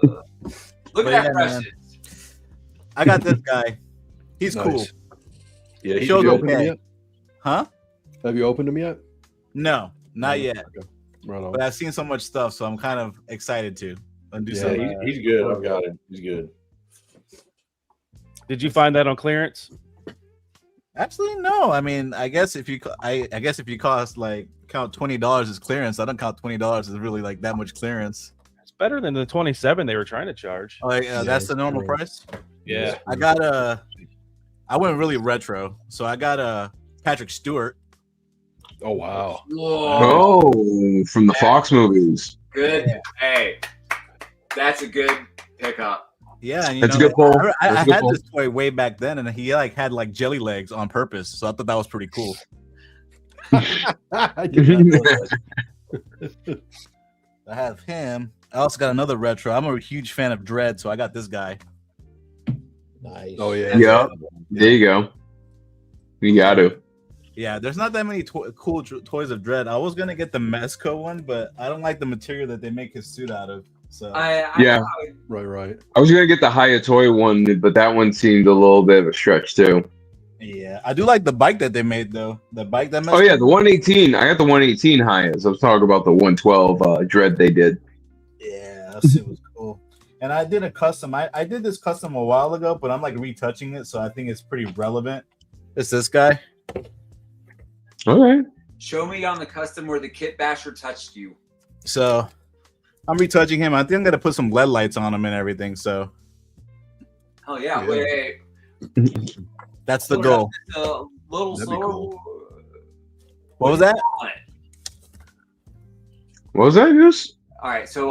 Look at that precious.
I got this guy. He's
Nice.
cool.
Yeah,
Have you opened him yet?
Huh?
Have you opened him yet?
No, not yet.
Okay. Right on.
But I've seen so much stuff, so I'm kind of excited to do
Yeah,
something.
he's good. I've got him. He's good.
Did you find that on clearance?
Absolutely no. I mean, I guess if you cost like count $20 as clearance, I don't count $20 as really like that much clearance.
It's better than the 27 they were trying to charge.
Oh, that's the normal price.
Yeah,
I went really retro, so I got a Patrick Stewart.
Oh wow!
Whoa.
Oh, from the Fox movies.
Good. Hey, that's a good pickup.
Yeah, and
That's a good pull.
I
That's a good
had
pull.
this toy way back then, and he like had like jelly legs on purpose, so I thought that was pretty cool.
I did not know that.
I have him. I also got another retro. I'm a huge fan of Dread, so I got this guy.
Nice.
Oh yeah.
Yep. There you go. You got to.
Yeah, there's not that many cool toys of Dread. I was gonna get the Mezco one, but I don't like the material that they make his suit out of. So
Yeah.
Right.
I was gonna get the Hayatoy one, but that one seemed a little bit of a stretch too.
yeah, I do like the bike that they made though. The bike that.
Oh yeah, the 118. I got the 118 Hayas. I was talking about the 112 Dread they did.
Yeah, that shit was cool. And I did a custom. I did this custom a while ago, but I'm like retouching it, so I think it's pretty relevant. It's this guy.
All right.
Show me on the custom where the Kit Basher touched you.
So I'm retouching him. I think I'm gonna put some LED lights on him and everything. So
Oh yeah.
Yeah.
Wait.
that's the goal.
A little
That'd be
slower.
cool.
What was that?
On it.
What was that, Goose?
All right. So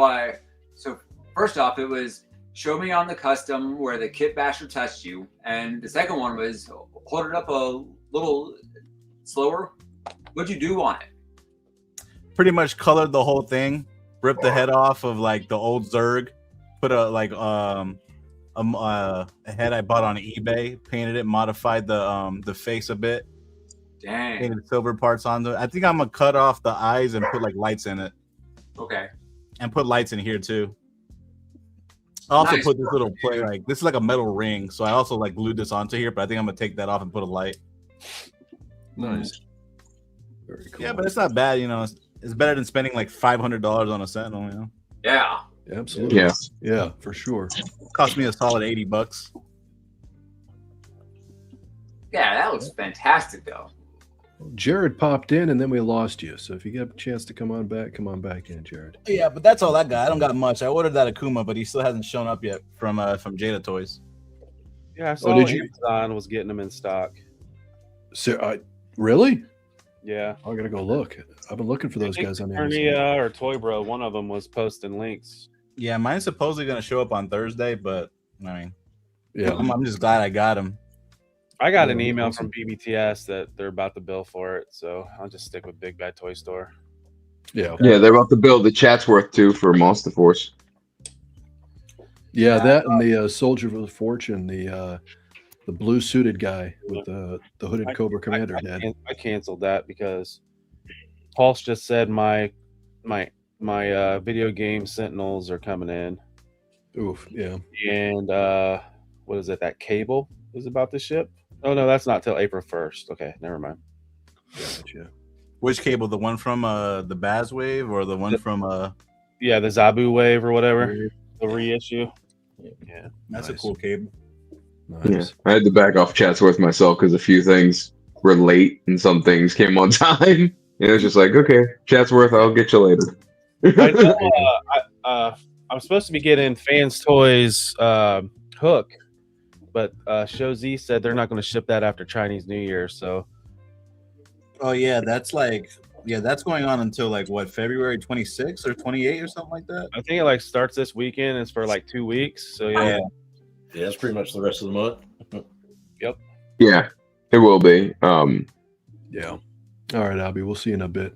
first off, it was show me on the custom where the Kit Basher touched you, and the second one was hold it up a little slower. What'd you do on it?
Pretty much colored the whole thing. Ripped the head off of like the old Zerg. Put a head I bought on eBay. Painted it. Modified the face a bit.
Dang.
Painted silver parts onto it. I think I'm gonna cut off the eyes and put like lights in it.
Okay.
And put lights in here too. I also
Nice.
put this little play like this is like a metal ring, so I also like glued this onto here, but I think I'm gonna take that off and put a light.
Nice. Very cool.
Yeah, but it's not bad, you know. It's better than spending like $500 on a Sentinel, you know.
Yeah.
Absolutely.
Yeah.
Yeah, for sure.
Cost me a solid $80.
Yeah, that looks fantastic though.
Jared popped in and then we lost you. So if you get a chance to come on back in, Jared.
Yeah, but that's all I got. I don't got much. I ordered that Akuma, but he still hasn't shown up yet from Jada Toys.
Yeah, I saw Amazon was getting them in stock.
So, really?
Yeah.
I gotta go look. I've been looking for those guys on Amazon.
Or Toy Bro, one of them was posting links.
Yeah, mine's supposedly going to show up on Thursday, but I mean,
yeah,
I'm just glad I got him.
I got an email from BBTS that they're about to bill for it, so I'll just stick with Big Bad Toy Store.
Yeah.
Yeah, they're about to build the Chatsworth too for Monster Force.
Yeah, that and the Soldier of Fortune, the blue suited guy with the hooded Cobra Commander head.
I canceled that because Pulse just said my video game Sentinels are coming in.
Oof, yeah.
And what is it? That cable is about to ship. Oh no, that's not till April 1st. Okay, never mind.
Gotcha.
Which cable? The one from the Baz Wave or the one from
the Zabu Wave or whatever, the reissue. Yeah,
that's a cool cable.
Nice.
Yeah, I had to back off Chatsworth myself because a few things were late and some things came on time. And it was just like, okay, Chatsworth, I'll get you later.
I know, I'm supposed to be getting Fans Toys Hook, but Show Z said they're not going to ship that after Chinese New Year. So,
oh yeah, that's going on until like what, February 26th or 28th or something like that.
I think it like starts this weekend. It's for like 2 weeks. So yeah,
it's pretty much the rest of the month.
Yep.
Yeah, it will be.
Yeah. All right, Abby, we'll see you in a bit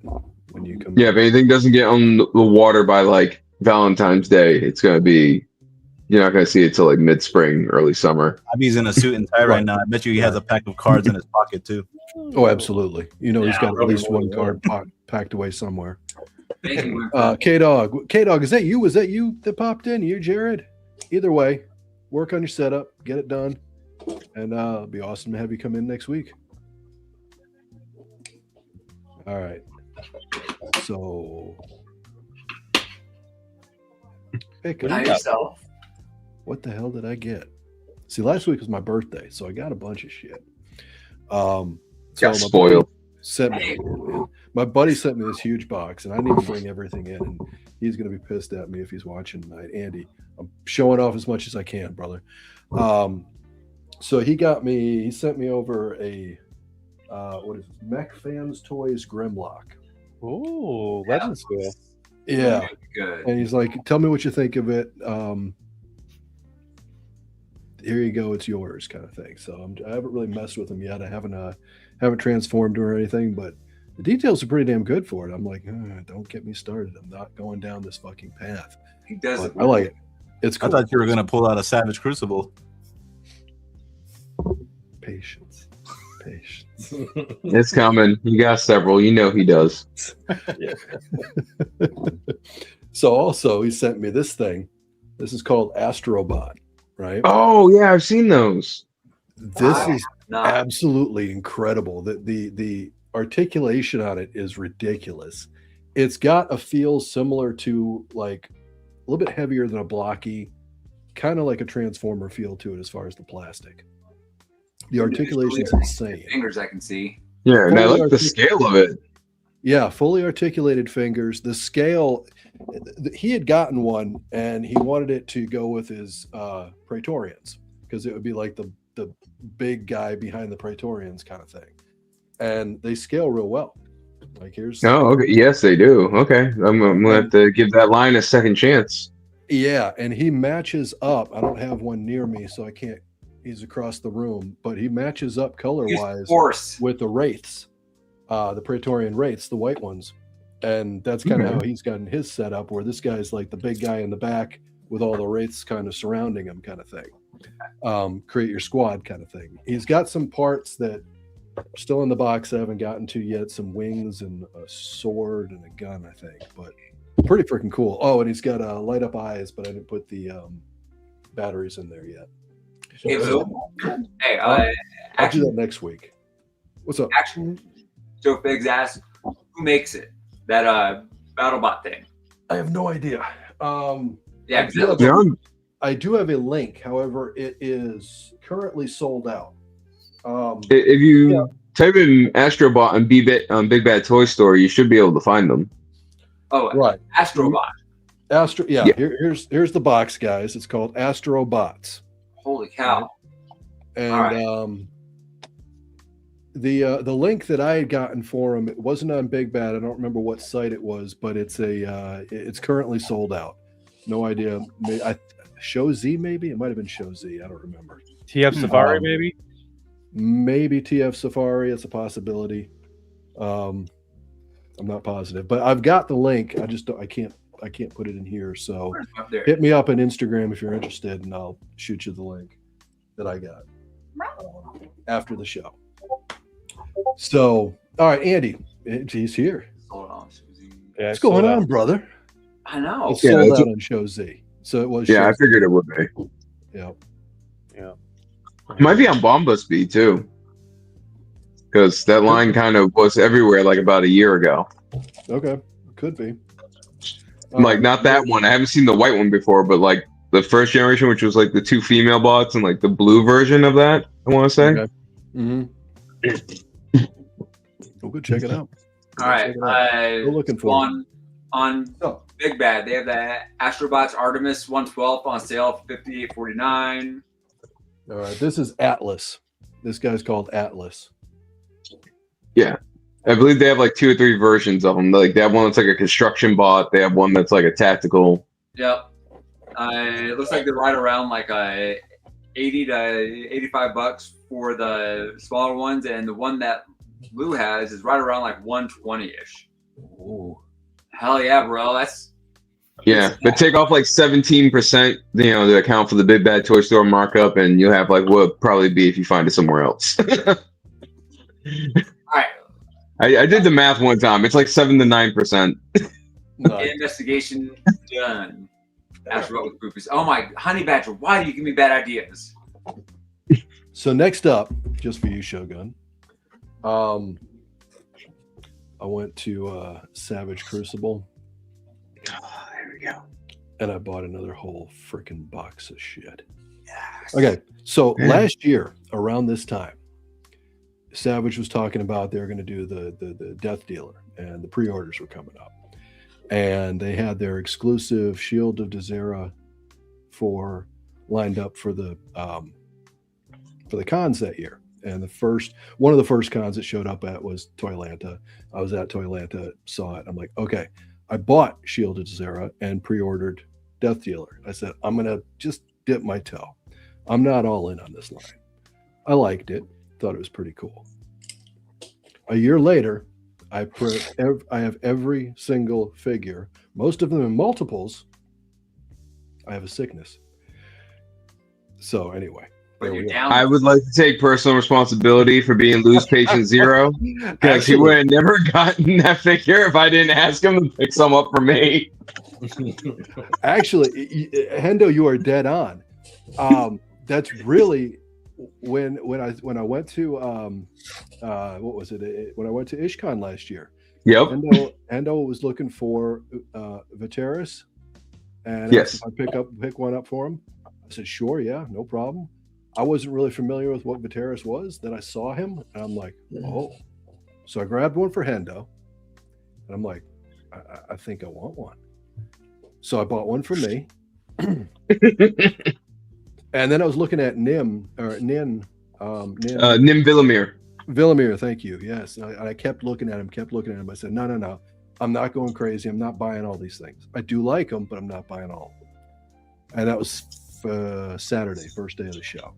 when you come.
Yeah, if anything doesn't get on the water by like Valentine's Day, it's gonna be. You're not gonna see it till like mid-spring, early summer.
Abby's in a suit and tie right now. I bet you he has a pack of cards in his pocket too.
Oh, absolutely. You know, he's got at least one card packed away somewhere. K-Dog, is that you? Was that you that popped in? You, Jared? Either way, work on your setup, get it done, and it'll be awesome to have you come in next week. All right. So, pick it up.
Yourself.
What the hell did I get? See, last week was my birthday, so I got a bunch of shit.
Got spoiled.
My buddy sent me this huge box, and I need to bring everything in. And he's going to be pissed at me if he's watching tonight. Andy, I'm showing off as much as I can, brother. So he sent me over a what is this? Mech Fans Toys Grimlock.
Oh, Legends cool.
Yeah,
good.
And he's like, "Tell me what you think of it." Here you go, it's yours, kind of thing. So I haven't really messed with them yet. I haven't transformed or anything, but the details are pretty damn good for it. I'm like, don't get me started. I'm not going down this fucking path.
He does it.
I like it. It's cool.
I thought you were gonna pull out a Savage Crucible.
Patience.
It's coming. You got several. You know he does.
Yeah. So also he sent me this thing. This is called Astrobot, right?
Oh yeah, I've seen those.
This is absolutely incredible. The articulation on it is ridiculous. It's got a feel similar to like a little bit heavier than a blocky, kind of like a Transformer feel to it as far as the plastic. The articulation is insane.
Fingers I can see.
Yeah, and I like the scale of it.
Yeah, fully articulated fingers. The scale, he had gotten one and he wanted it to go with his Praetorians because it would be like the big guy behind the Praetorians kind of thing. And they scale real well. Like here's.
Oh, okay. Yes, they do. Okay. I'm gonna have to give that line a second chance.
Yeah, and he matches up. I don't have one near me, so I can't. He's across the room, but he matches up color-wise with the Wraiths, the Praetorian Wraiths, the white ones. And that's kind of how he's gotten his setup, where this guy's like the big guy in the back with all the Wraiths kind of surrounding him kind of thing. Create your squad kind of thing. He's got some parts that are still in the box I haven't gotten to yet, some wings and a sword and a gun, I think. But pretty freaking cool. Oh, and he's got light up eyes, but I didn't put the batteries in there yet.
Hey,
I'll do that next week. What's up?
Action Joe Figs asked, who makes it? That BattleBot thing.
I have no idea.
Yeah,
I do have a link. However, it is currently sold out.
If you type in Astrobot on Big Bad Toy Store. You should be able to find them.
Oh,
Right.
Astrobot.
Yeah. Here's the box, guys. It's called Astrobots.
Holy cow!
And the link that I had gotten for them, it wasn't on Big Bad. I don't remember what site it was, but it's currently sold out. No idea. Show Z maybe? It might have been Show Z. I don't remember.
TF Safari maybe?
Maybe TF Safari. It's a possibility. I'm not positive, but I've got the link. I can't put it in here. So hit me up on Instagram if you're interested, and I'll shoot you the link that I got after the show. So, all right, Andy, he's here.
Hold on.
What's going on, brother?
I know.
It's sold out on Show Z. So it was.
Yeah, I
Show
figured it would be.
Yeah.
It might be on Bombasby too, because that line kind of was everywhere like about a year ago.
Okay, could be.
Like not that one. I haven't seen the white one before, but like the first generation, which was like the 2 female bots and like the blue version of that. I want to say.
Okay. Mm-hmm. We'll go check it out.
All right.
We're looking for
on Big Bad. They have the Astrobots Artemis 112 on sale for $58.49.
All right. This is Atlas. This guy's called Atlas.
Yeah. I believe they have like 2 or 3 versions of them. Like they have one that's like a construction bot. They have one that's like a tactical.
Yep. It looks like they're right around like 80 to $85 for the smaller ones, and the one that Lou has is right around like 120-ish.
Ooh.
Hell yeah, bro! That's
but take off like 17%, to account for the Big Bad Toy Store markup, and you'll have like what would probably be if you find it somewhere else.
All right.
I did the math one time. It's like 7 to 9%.
Investigation done. Astro with groupies. Oh my, Honey Badger! Why do you give me bad ideas?
So next up, just for you, Shogun. I went to Savage Crucible.
Oh, there we go.
And I bought another whole freaking box of shit. Yes. Okay, so last year around this time, Savage was talking about they were going to do the Death Dealer, and the pre-orders were coming up, and they had their exclusive Shield of Dazera lined up for the cons that year. And one of the first cons it showed up at was Toylanta. I was at Toylanta, saw it. I'm like, okay, I bought Shield of Dazera and pre-ordered Death Dealer. I said, I'm gonna just dip my toe. I'm not all in on this line. I liked it, thought it was pretty cool. A year later, I have every single figure, most of them in multiples. I have a sickness. So anyway.
I would like to take personal responsibility for being Lou's patient zero, because he would have never gotten that figure if I didn't ask him to pick some up for me.
Actually, Hendo, you are dead on. That's really when I went to what was it? When I went to IshCon last year.
Yep.
Hendo was looking for Viteris, and
yes,
asked if I pick one up for him. I said, sure, yeah, no problem. I wasn't really familiar with what Viteris was. Then I saw him, and I'm like, oh. So I grabbed one for Hendo, and I'm like, I think I want one. So I bought one for me. And then I was looking at Nim
Villamir.
Villamir, thank you. Yes. I kept looking at him. I said, no. I'm not going crazy. I'm not buying all these things. I do like them, but I'm not buying all of them. And that was Saturday, first day of the show.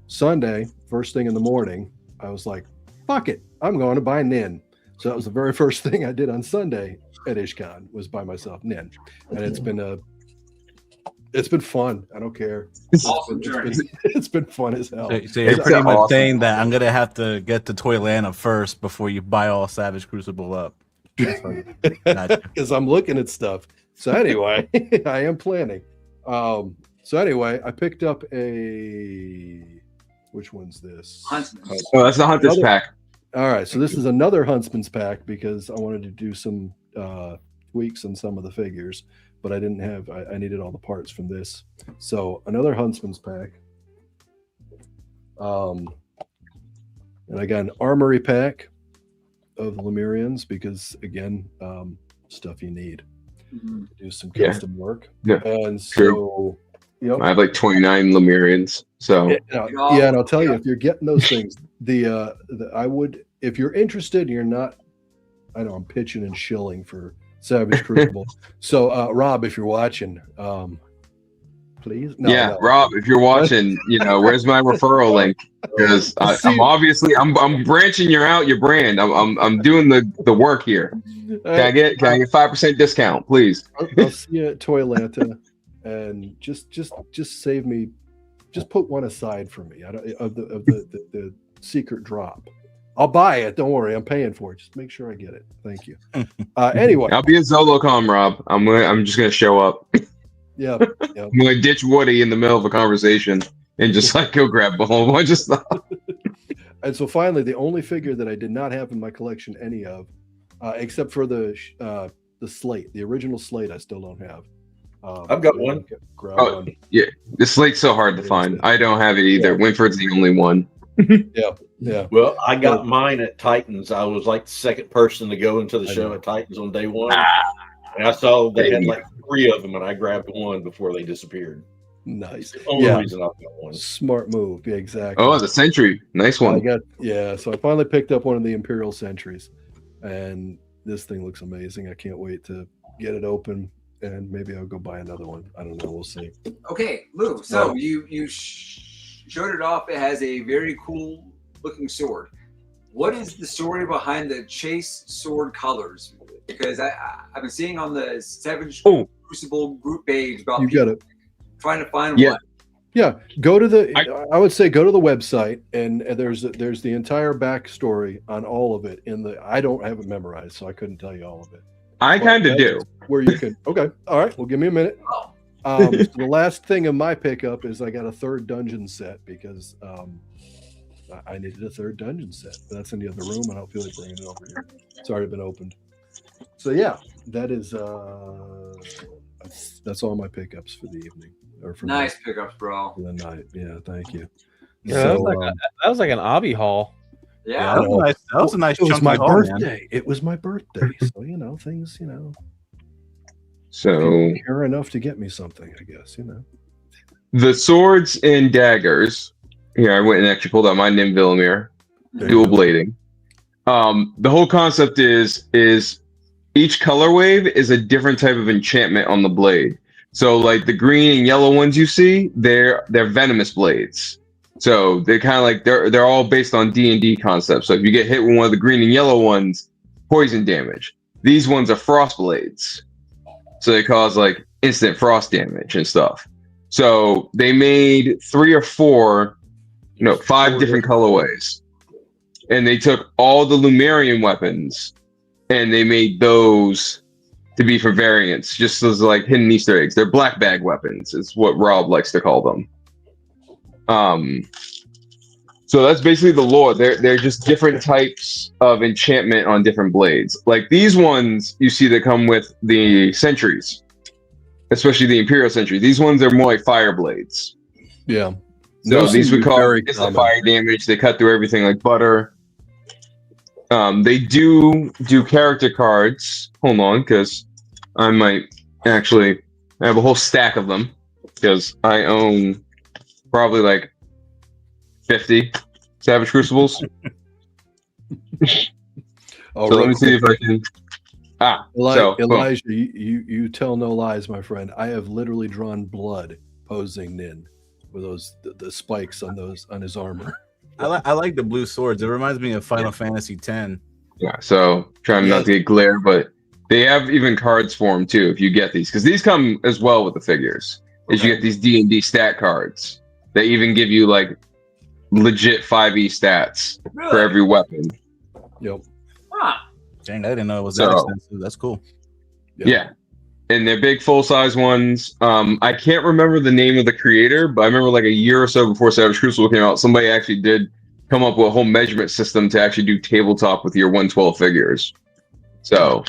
Sunday, first thing in the morning, I was like, fuck it, I'm going to buy Nin. So that was the very first thing I did on Sunday at IshCon, was buy myself Nin. And it's been fun. I don't care. It's been fun as hell.
So you're pretty much saying that I'm gonna have to get to Toylanta first before you buy all Savage Crucible up.
Because I'm looking at stuff. So anyway, I am planning. So anyway, I picked up which one's this?
Huntsman.
Oh, that's the Hunter's pack.
All right, so this is another Huntsman's pack because I wanted to do some tweaks on some of the figures, but I didn't have. I needed all the parts from this, so another Huntsman's pack. And I got an armory pack of Lemurians because, again, stuff you need to do some custom work.
Yeah.
And so,
I have like 29 Lemurians. So
yeah, and I'll tell you, if you're getting those things, I would, if you're interested and you're not, I know I'm pitching and shilling for Savage Crucible. So Rob, if you're watching, please. No.
Rob, if you're watching, where's my referral link? Because I'm obviously I'm branching your brand. I'm doing the work here. Can I get 5% discount, please?
I'll see you at Toylanta, and just save me. Just put one aside for me of the secret drop. I'll buy it. Don't worry, I'm paying for it. Just make sure I get it. Thank you. Anyway,
I'll be at Zolocom, Rob. I'm just gonna show up.
Yeah.
I'm gonna ditch Woody in the middle of a conversation and just go grab a whole bunch of stuff.
And so finally, the only figure that I did not have in my collection any of, except for the slate, the original slate, I still don't have.
I've got one.
One.
Yeah, the slate's so hard to find. I don't have it either. Winford's the only one.
Yeah.
Well, I got mine at Titans. I was like the second person to go into the show at Titans on day one. And I saw they had like 3 of them, and I grabbed one before they disappeared.
Nice.
That's the only reason I got one.
Smart move. Yeah, exactly.
Oh, the Sentry. Nice one.
So I finally picked up one of the Imperial Sentries, and this thing looks amazing. I can't wait to get it open, and maybe I'll go buy another one. I don't know. We'll see.
Okay, Lou. So you showed it off. It has a very cool looking sword. What is the story behind the chase sword colors? Because I've been seeing on the Savage Crucible group page about trying to find one.
Yeah, go to I would say go to the website, and there's the entire backstory on all of it. I don't have it memorized, so I couldn't tell you all of it.
I kind of do.
Where you can. Okay, all right. Well, give me a minute. So the last thing in my pickup is I got a 3rd dungeon set because I needed a 3rd dungeon set. But that's in the other room. I don't feel like bringing it over here. It's already been opened. So yeah, that is that's all my pickups for the evening. Or for
nice pickups, bro.
For the night. Yeah, thank you.
Yeah, that was like an obby haul.
Yeah,
that was a nice
It was
chunk
my
of haul,
birthday.
man.
It was my birthday. So things,
So
care enough to get me something, I guess,
the swords and daggers. Here, I went and actually pulled out my Nim Villamir, dual blading. The whole concept is each color wave is a different type of enchantment on the blade. So like the green and yellow ones you see, they're venomous blades. So they're kind of like they're all based on D&D concepts. So if you get hit with one of the green and yellow ones, poison damage. These ones are frost blades. So they cause like instant frost damage and stuff. So they made 3 or 4, 5 different colorways. And they took all the Lumerian weapons and they made those to be for variants, just as like hidden Easter eggs. They're black bag weapons, is what Rob likes to call them. So that's basically the lore. They're just different types of enchantment on different blades. Like these ones you see that come with the sentries, especially the Imperial Sentry. These ones are more like fire blades.
Yeah.
So these would cause instant fire damage. They cut through everything like butter. They do character cards. Hold on, because I might actually have a whole stack of them because I own probably like 50 Savage Crucibles.
Oh,
so let me see if I can.
Elijah, you tell no lies, my friend. I have literally drawn blood posing Nin with the spikes on his armor.
I like the blue swords. It reminds me of Final Fantasy X.
Yeah, so trying not to get glare, but they have even cards for them too if you get these, because these come as well with the figures. Is you get these D&D stat cards. They even give you like legit 5e stats for every weapon.
Yep.
Dang, I didn't know it was that expensive. That's cool.
Yeah. And they're big full-size ones. I can't remember the name of the creator, but I remember like a year or so before Savage Crucible came out, somebody actually did come up with a whole measurement system to actually do tabletop with your 112 figures. So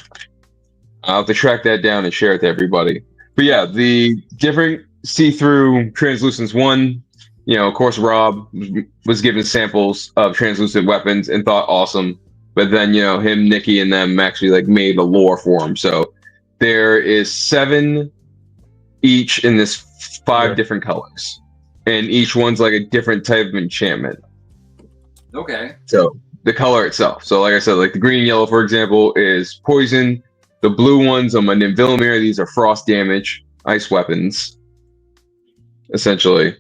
I'll have to track that down and share it to everybody. But yeah, the different see-through translucence 1, Of course, Rob was given samples of translucent weapons and thought awesome. But then, him, Nikki, and them actually like made a lore for him. So there is 7 each in this 5 different colors, and each one's like a different type of enchantment.
Okay.
So the color itself. So like I said, like the green and yellow, for example, is poison. The blue ones on my Nymvillimir, these are frost damage, ice weapons, essentially.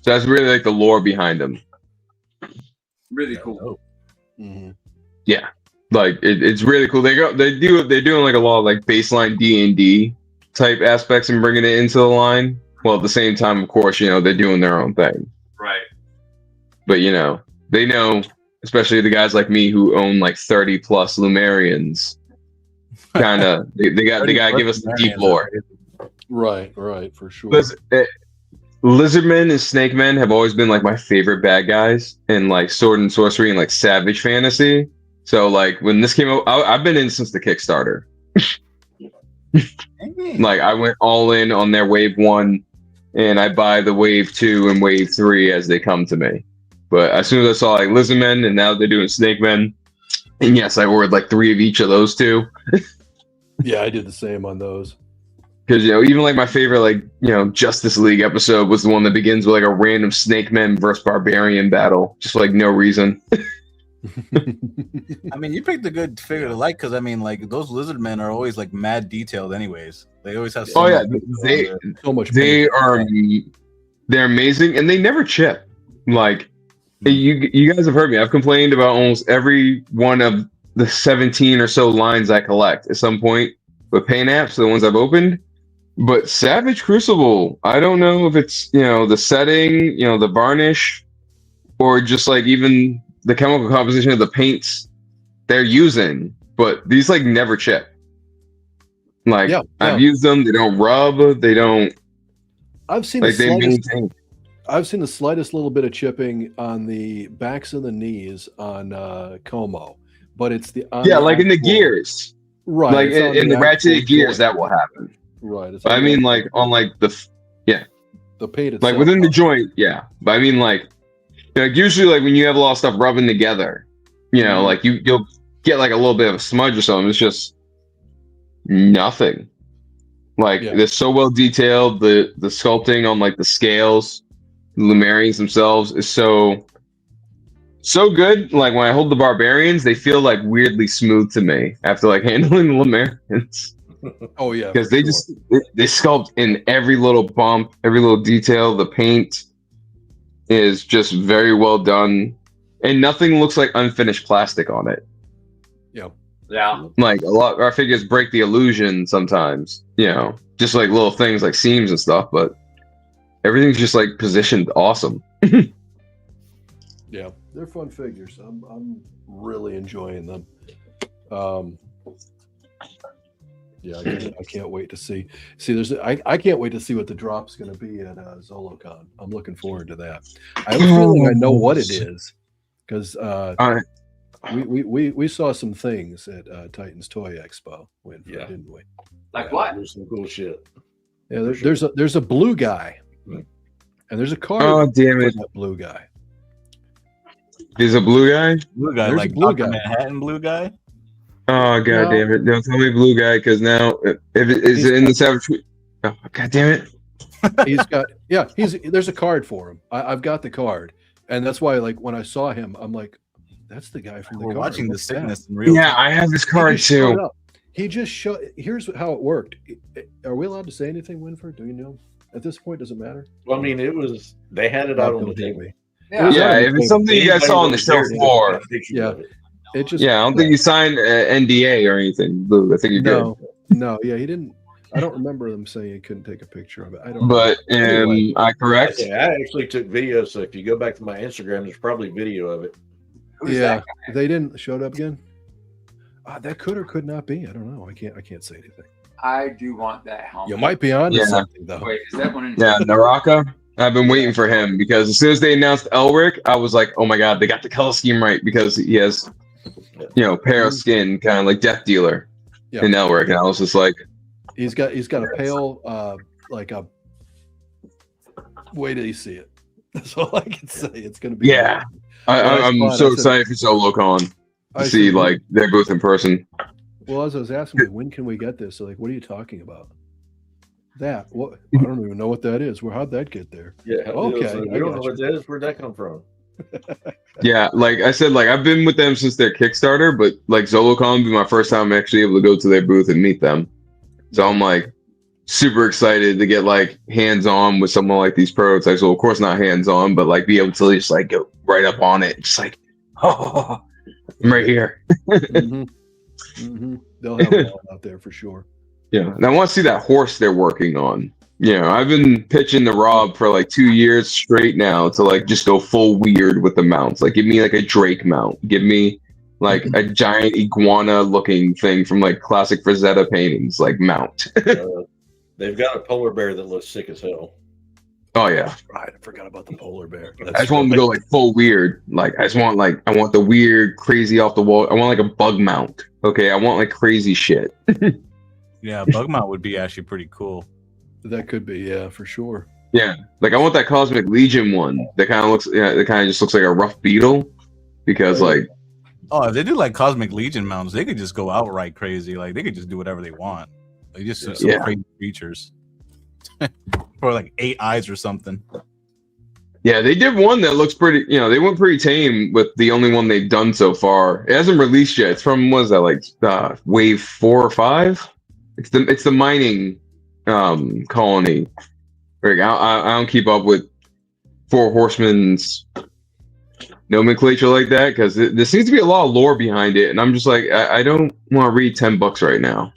So that's really like the lore behind them.
Really cool.
Mm-hmm.
Yeah, like it's really cool. They're doing like a lot of like baseline D&D type aspects and bringing it into the line. Well, at the same time, of course, they're doing their own thing.
Right.
But they know, especially the guys like me who own like 30 plus Lumerians. Kind of, they got to give us the deep lore.
Right, for sure.
Lizardmen and Snake Men have always been like my favorite bad guys in like sword and sorcery and like savage fantasy. So like when this came out, I've been in since the Kickstarter. Like I went all in on their wave 1, and I buy the wave 2 and wave 3 as they come to me. But as soon as I saw like Lizardmen, and now they're doing Snake Men, and yes, I ordered like 3 of each of those 2.
Yeah, I did the same on those.
Because even like my favorite like Justice League episode was the one that begins with like a random Snake Men versus Barbarian battle, just for, like no reason.
I mean, you picked a good figure to like, because I mean, like those lizard men are always like mad detailed, anyways. They always have. So
much.
They're amazing, and they never chip. Like you guys have heard me. I've complained about almost every one of the 17 or so lines I collect at some point with paint apps, the ones I've opened. But Savage Crucible, I don't know if it's the setting, the varnish, or just like even the chemical composition of the paints they're using. But these like never chip. Like I've used them, they don't rub, they don't.
I've seen
like they maintain.
I've seen the slightest little bit of chipping on the backs of the knees on Como, but it's
like in the gears,
right?
Like in the ratcheted gears, that will happen.
Right.
I mean, like on like the
paint itself,
like within the joint, yeah. But I mean, like usually, like when you have a lot of stuff rubbing together, like you'll get like a little bit of a smudge or something. It's just nothing. Like they're so well detailed. The sculpting on like the scales, the Lumerians themselves is so good. Like when I hold the Barbarians, they feel like weirdly smooth to me after like handling the Lumerians.
Oh yeah,
because they sculpt in every little bump, every little detail. The paint is just very well done, and nothing looks like unfinished plastic on it.
Yeah.
Like a lot of our figures break the illusion sometimes, just like little things like seams and stuff, but everything's just like positioned awesome.
Yeah, they're fun figures. I'm really enjoying them. Yeah, I can't wait to see. I can't wait to see what the drop's going to be at ZoloCon. I'm looking forward to that. I have a feeling I know what it is, because we saw some things at Titan's Toy Expo, didn't we?
Like what?
There's some cool shit.
Yeah, there's a blue guy, and there's a card.
Oh damn it!
That blue guy.
There's a blue guy.
Blue guy,
There's
like
a blue
Dr.
guy.
Manhattan blue guy.
Oh god damn it! Don't tell me blue guy, because now if it is in the Savage. Oh god damn it!
He's got there's a card for him. I've got the card, and that's why like when I saw him, I'm like, that's the guy from the
We're
card.
watching the
What's that?
sickness in real
Yeah,
time.
I have this card too.
He just showed. Here's how it worked. Are we allowed to say anything, Winford? Do you know? At this point, does it matter?
Well, I mean, they had it out on the table.
Yeah, if it's something you guys saw on the show floor.
Yeah, it just.
Yeah, I don't think you signed NDA or anything, Blue. I think you did.
No, yeah, he didn't. I don't remember them saying he couldn't take a picture of it. I don't.
But
anyway.
I correct?
Yeah, I actually took video, so if you go back to my Instagram, there's probably video of it.
Yeah, they didn't show it up again. That could or could not be. I don't know. I can't say anything.
I do want that helmet.
You might be on to something though.
Wait, is that one in
Naraka. I've been waiting for him because as soon as they announced Elric, I was like, oh my god, they got the color scheme right, because he has, pale skin, kind of like Death Dealer in Elric, and I was just like,
he's got a pale like a. Wait till you see it. That's all I can say. It's going to be.
Yeah, I'm so excited for SoloCon to see like their booth in person.
Well, as I was asking, when can we get this? So, like, what are you talking about? That what? I don't even know what that is. How'd that get there?
Yeah.
Okay.
I don't know what that is. Where'd that come from?
Yeah, like I said, like I've been with them since their Kickstarter, but like ZoloCon will be my first time actually able to go to their booth and meet them. So I'm like super excited to get like hands-on with someone like these prototypes. Well, of course not hands-on, but like be able to just like go right up on it, just like, oh, I'm right here.
Mm-hmm. Mm-hmm. They'll have it all out there for sure.
Yeah, and I want to see that horse they're working on. You know, I've been pitching to Rob for like 2 years straight now to like just go full weird with the mounts. Like, give me like a Drake mount. Give me like a giant iguana looking thing from like classic Frazetta paintings, like mount.
They've got a polar bear that looks sick as hell.
Oh yeah,
right. I forgot about the polar bear.
I just want them to go like full weird. Like I want the weird, crazy off the wall. I want like a bug mount. Okay, I want like crazy shit.
Yeah, bug mount would be actually pretty cool.
That could be, yeah, for sure.
Yeah, like I want that Cosmic Legion one. That kind of looks, that kind of just looks like a rough beetle, because like,
if they do like Cosmic Legion mounts, they could just go outright crazy. Like they could just do whatever they want. They just some crazy creatures, or like 8 eyes or something.
Yeah, they did one that looks pretty. You know, they went pretty tame with the only one they've done so far. It hasn't released yet. It's from what is that, like wave 4 or 5? It's the mining colony. Like, I don't keep up with Four Horsemen's nomenclature like that, because there seems to be a lot of lore behind it, and I'm just like, I don't want to read $10 right now.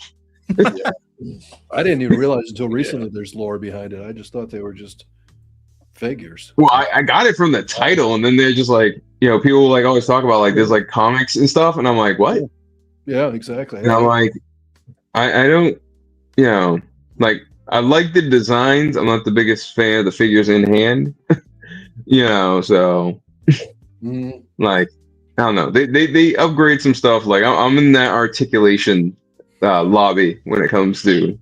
I didn't even realize until recently there's lore behind it. I just thought they were just figures.
Well, I got it from the title, and then they're just like, you know, people like always talk about like there's like comics and stuff, and I'm like, what?
Yeah, exactly.
And I'm like, I don't, you know, like I like the designs. I'm not the biggest fan of the figures in hand, you know. So, like, I don't know. They upgrade some stuff. Like I'm in that articulation lobby when it comes to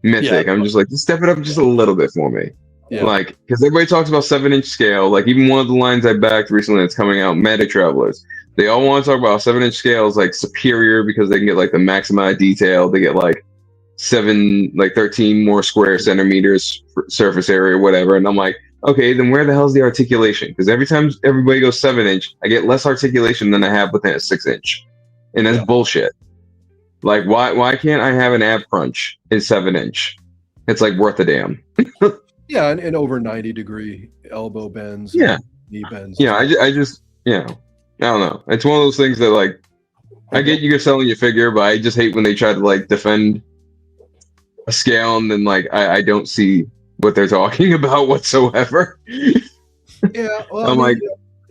Mythic. I'm just like, just step it up just a little bit for me.
Yeah.
Like, because everybody talks about 7-inch scale. Like, even one of the lines I backed recently that's coming out, Meta Travelers, they all want to talk about 7-inch scales like superior because they can get like the max amount of detail. They get like 13 more square centimeters for surface area, whatever. And I'm like, okay, then where the hell's the articulation? Because every time everybody goes 7-inch, I get less articulation than I have within a 6-inch, and that's bullshit. Like, why can't I have an ab crunch in 7-inch? It's like worth a damn.
Yeah, and over 90-degree elbow bends.
Yeah,
knee bends.
Yeah, I just, you know, I don't know. It's one of those things that, like, I get you're selling your figure, but I just hate when they try to like defend a scale and then like I don't see what they're talking about whatsoever.
Yeah, well,
I'm like,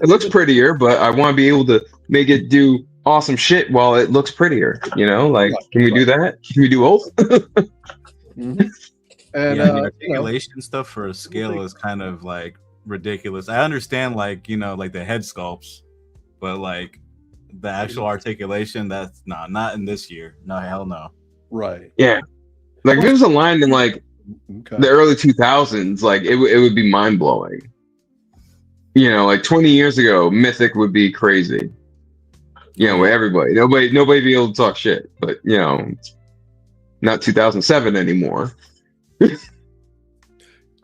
it looks prettier, but I want to be able to make it do awesome shit while it looks prettier. You know, like, can we do that? Can we do both?
And
the articulation stuff for a scale is kind of like ridiculous. I understand, like, you know, like the head sculpts, but like the actual articulation, that's not in this year. No, hell no.
Right.
Yeah. Like if it was a line in like the early 2000s, like it would be mind blowing. You know, like 20 years ago, Mythic would be crazy. You know, with everybody, nobody be able to talk shit. But you know, it's not 2007 anymore.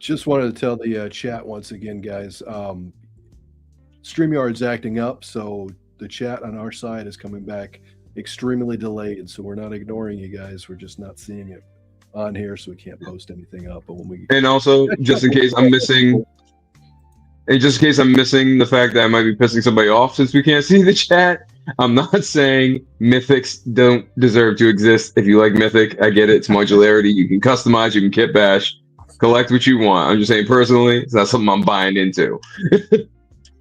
Just wanted to tell the chat once again, guys. StreamYard's acting up, so the chat on our side is coming back extremely delayed. So we're not ignoring you guys. We're just not seeing it on here, so we can't post anything up. But when we
and also, just in case I'm missing the fact that I might be pissing somebody off since we can't see the chat, I'm not saying Mythics don't deserve to exist. If you like Mythic, I get it. It's modularity. You can customize, you can kit bash, collect what you want. I'm just saying personally, it's not something I'm buying into.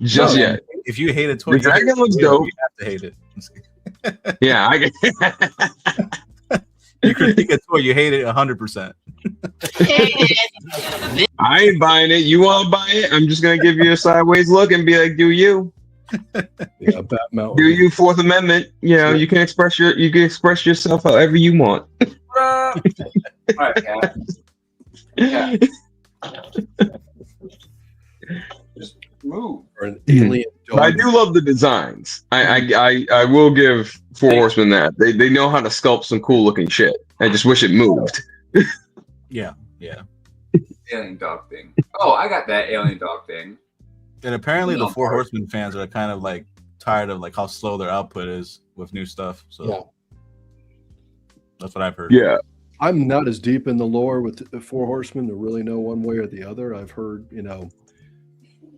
Just yet.
If you hate a toy,
the dragon looks dope.
You have to hate it.
Yeah, I get
you critique a toy, you hate it 100%.
I ain't buying it. You want to buy it? I'm just gonna give you a sideways look and be like, "Do you?
Yeah, Batman.
Do you? Fourth Amendment? You know, you can express yourself however you want."
All right, Cat. move.
Or an alien dog.
But I do love the designs. I will give Four Horsemen that they know how to sculpt some cool looking shit. I just wish it moved.
Yeah.
Alien dog thing. Oh, I got that alien dog thing.
And apparently the Four Horsemen fans are kind of like tired of like how slow their output is with new stuff. So that's what I've heard.
Yeah.
I'm not as deep in the lore with the Four Horsemen to really know one way or the other. I've heard,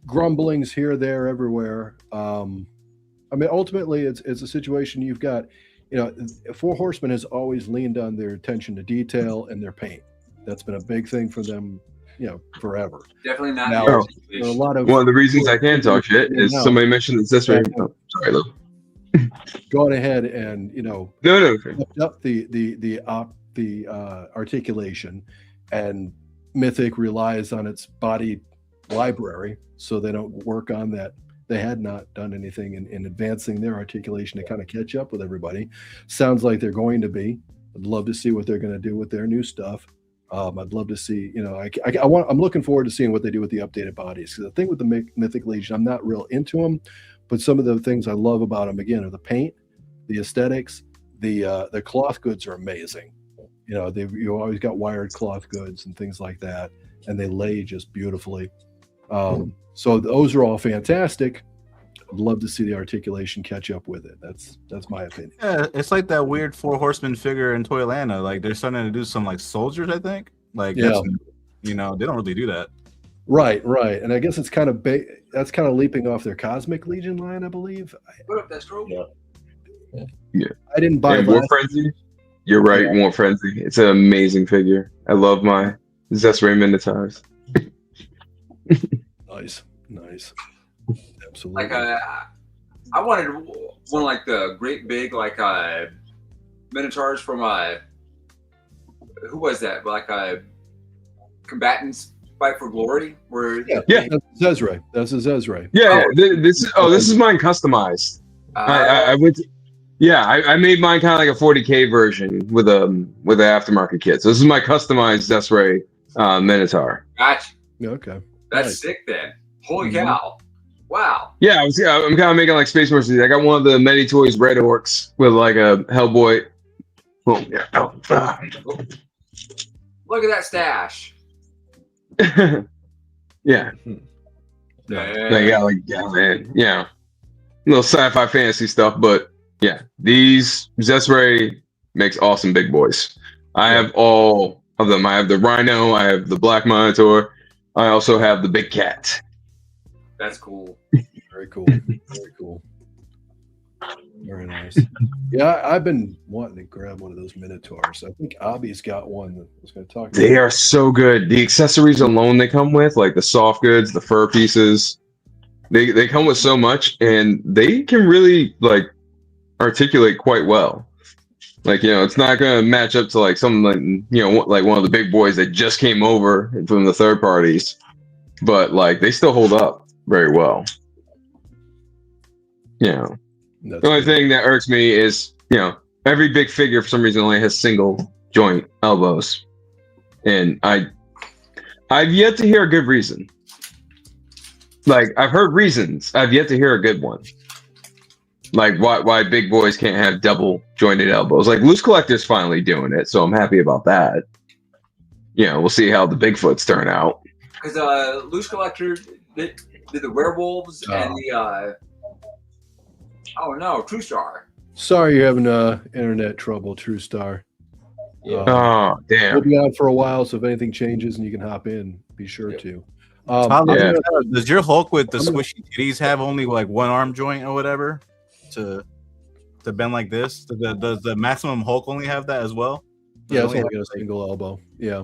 grumblings here, there, everywhere. I mean, ultimately, it's a situation you've got. Four Horsemen has always leaned on their attention to detail and their paint. That's been a big thing for them, forever.
Definitely not.
Now, there are a lot of
one of the reasons I can talk shit is somebody mentioned that this way. Oh, sorry, Lou.
Gone ahead and
no.
stepped up the articulation, and Mythic relies on its body library, so they don't work on that. They had not done anything in advancing their articulation to kind of catch up with everybody. Sounds like they're going to be. I'd love to see what they're going to do with their new stuff. I'd love to see, I'm looking forward to seeing what they do with the updated bodies. Because the thing with the Mythic Legion, I'm not real into them, but some of the things I love about them, again, are the paint, the aesthetics, the cloth goods are amazing. You always got wired cloth goods and things like that, and they lay just beautifully. So those are all fantastic. I'd love to see the articulation catch up with it. That's my opinion.
Yeah, it's like that weird Four Horsemen figure in Toylanta. Like they're starting to do some like soldiers, I think. Like they don't really do that.
Right. And I guess it's kind of that's kind of leaping off their Cosmic Legion line, I believe.
What up, Destro?
Yeah.
I didn't buy
War Frenzy. You're right, War Frenzy. It's an amazing figure. I love my Zesray Minotaurs.
Nice. Absolutely.
Like I wanted one like the great big Minotaurs from who was that? Like Combatants Fight for Glory. Where
that's Zezray. That's a Zezray.
Yeah. This is mine customized. I went. I made mine kind of like a 40K version with an aftermarket kit. So this is my customized Zesray Minotaur.
Gotcha.
Okay.
That's sick then. Holy cow. Wow.
Yeah, I'm kind of making like Space Marines. I got one of the Many Toys Red Orcs with like a Hellboy. Boom. Yeah.
Look at that stash.
Yeah. Man. Little sci-fi fantasy stuff, but yeah, these Zesray makes awesome big boys. I have all of them. I have the Rhino, I have the Black Monitor, I also have the Big Cat.
That's cool.
Very cool. Very nice. Yeah, I've been wanting to grab one of those Minotaurs. I think Abby's got one that I was going to talk about.
They are so good. The accessories alone they come with, like the soft goods, the fur pieces, they come with so much, and they can really like articulate quite well. Like, it's not going to match up to like something like, like one of the big boys that just came over from the third parties, but like they still hold up very well. The only thing that irks me is, every big figure for some reason only has single joint elbows, and I've yet to hear a good reason. Like, I've heard reasons, I've yet to hear a good one. Like why big boys can't have double jointed elbows. Like Loose Collector's finally doing it, so I'm happy about that. We'll see how the Bigfoots turn out.
Because Loose Collector did the werewolves and the True Star.
Sorry you're having internet trouble, True Star.
Oh, damn.
We'll be on for a while, so if anything changes and you can hop in, be sure to.
Does your Hulk with the squishy titties have only like one arm joint or whatever to bend like this? Does the Maximum Hulk only have that as well?
Yeah, it's only got a single elbow. Yeah.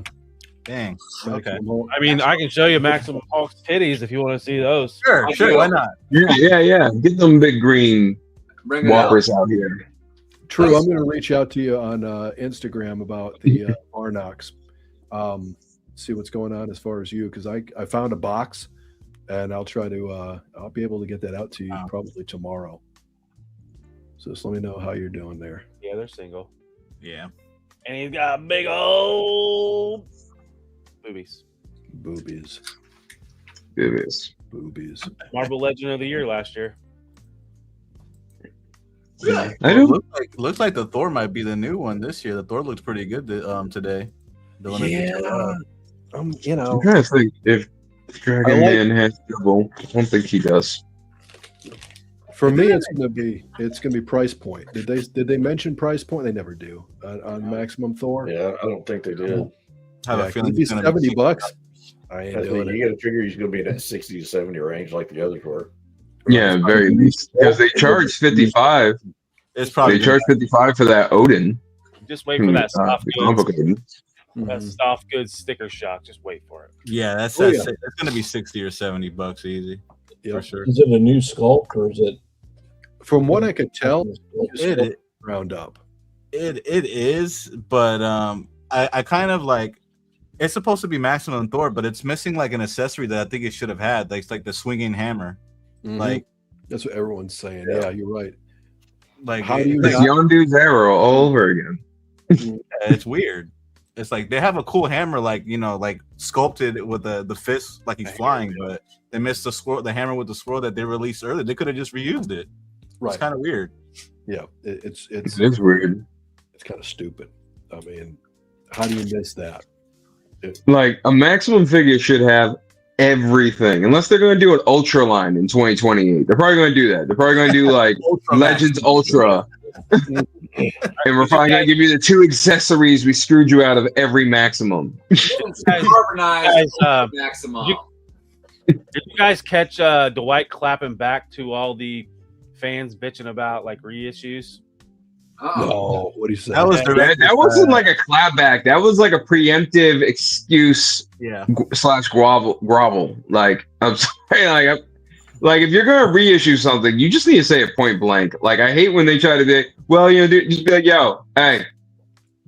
Dang. Okay.
I mean, I can show you Maximum Hulk's titties if you want to see those.
Sure. Why not?
Yeah. Get them big green whoppers out here.
True. I'm going to reach out to you on Instagram about the Varnox. See what's going on as far as you, because I found a box, and I'll try to I'll be able to get that out to you probably tomorrow. So just let me know how you're doing there.
Yeah, they're single.
Yeah.
And he's got big old boobies.
Boobies.
Marvel Legend of the Year last year.
Yeah,
I know.
Looks like the Thor might be the new one this year. The Thor looks pretty good today. The one that they showed up.
I'm trying to think if Dragon Man has double. I don't think he does.
For me, it's gonna be price point. Did they mention price point? They never do on Maximum Thor.
Yeah, I don't think they did.
I have a feeling
If he's
it's gonna be
$70, I
I
ain't
think
doing it.
you got to figure he's going to be in that 60 to 70 range like the others were.
Yeah, very least because they charge 55.
It's probably
They charge 55 for that Odin.
Just wait for that soft
the comic book Odin.
That soft goods sticker shock. Just wait for it.
Yeah, that's
Oh,
it's gonna be $60 or $70 easy for sure.
Is it a new sculpt or is it?
From what I could tell,
It
round up.
it is, but I kind of like. It's supposed to be Maximum Thor, but it's missing like an accessory that I think it should have had. Like it's like the swinging hammer. Like
That's what everyone's saying. Yeah, you're right.
Like
how do you?
It's Young Dude's arrow all over again.
It's weird. It's like they have a cool hammer, like like sculpted with the fist, like he's flying, but they missed the hammer with the swirl that they released earlier. They could have just reused it.
Right.
It's kind of weird.
Yeah,
It is weird.
It's kind of stupid. I mean, how do you miss that?
Like a Maximum figure should have everything, unless they're going to do an Ultra line in 2028. They're probably going to do that. They're probably going to do like Legends Ultra. And we're probably going to give you the 2 accessories we screwed you out of every Maximum.
Carbonized Maximum.
Did you guys catch Dwight clapping back to all the fans bitching about like reissues?
No, what do you say?
That wasn't like a clapback. That was like a preemptive excuse.
Yeah.
/ grovel. Like I'm sorry. Like if you're gonna reissue something, you just need to say it point blank. Like I hate when they try to be, well, just be like, yo, hey,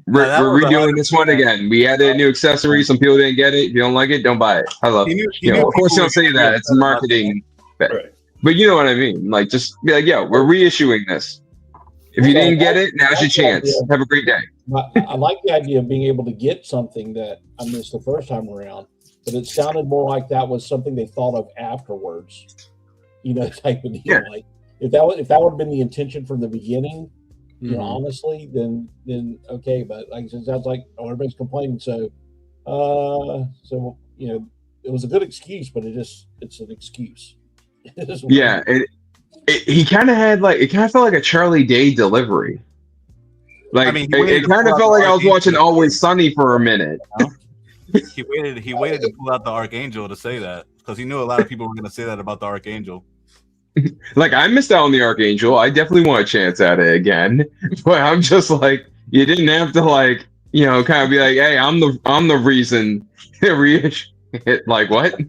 we're redoing this one again. We added a new accessory. Some people didn't get it. If you don't like it, don't buy it. I love it. Of course, you don't say that. It's marketing. But you know what I mean. Like just be like, yo, we're reissuing this. If you didn't get it, now's your chance. Have a great day.
I like the idea of being able to get something that I missed the first time around, but it sounded more like that was something they thought of afterwards. Type of deal.
Yeah.
Like if that would have been the intention from the beginning, honestly, then okay. But like it sounds like everybody's complaining. So it was a good excuse, but it's an excuse.
Yeah. He kind of had it kind of felt like a Charlie Day delivery. Like, I mean, it kind of felt like I was watching Always Sunny for a minute.
He waited to pull out the Archangel to say that because he knew a lot of people were going to say that about the Archangel.
Like, I missed out on the Archangel. I definitely want a chance at it again. But I'm just like, you didn't have to kind of be like, hey, I'm the reason to reissue it. Like, what?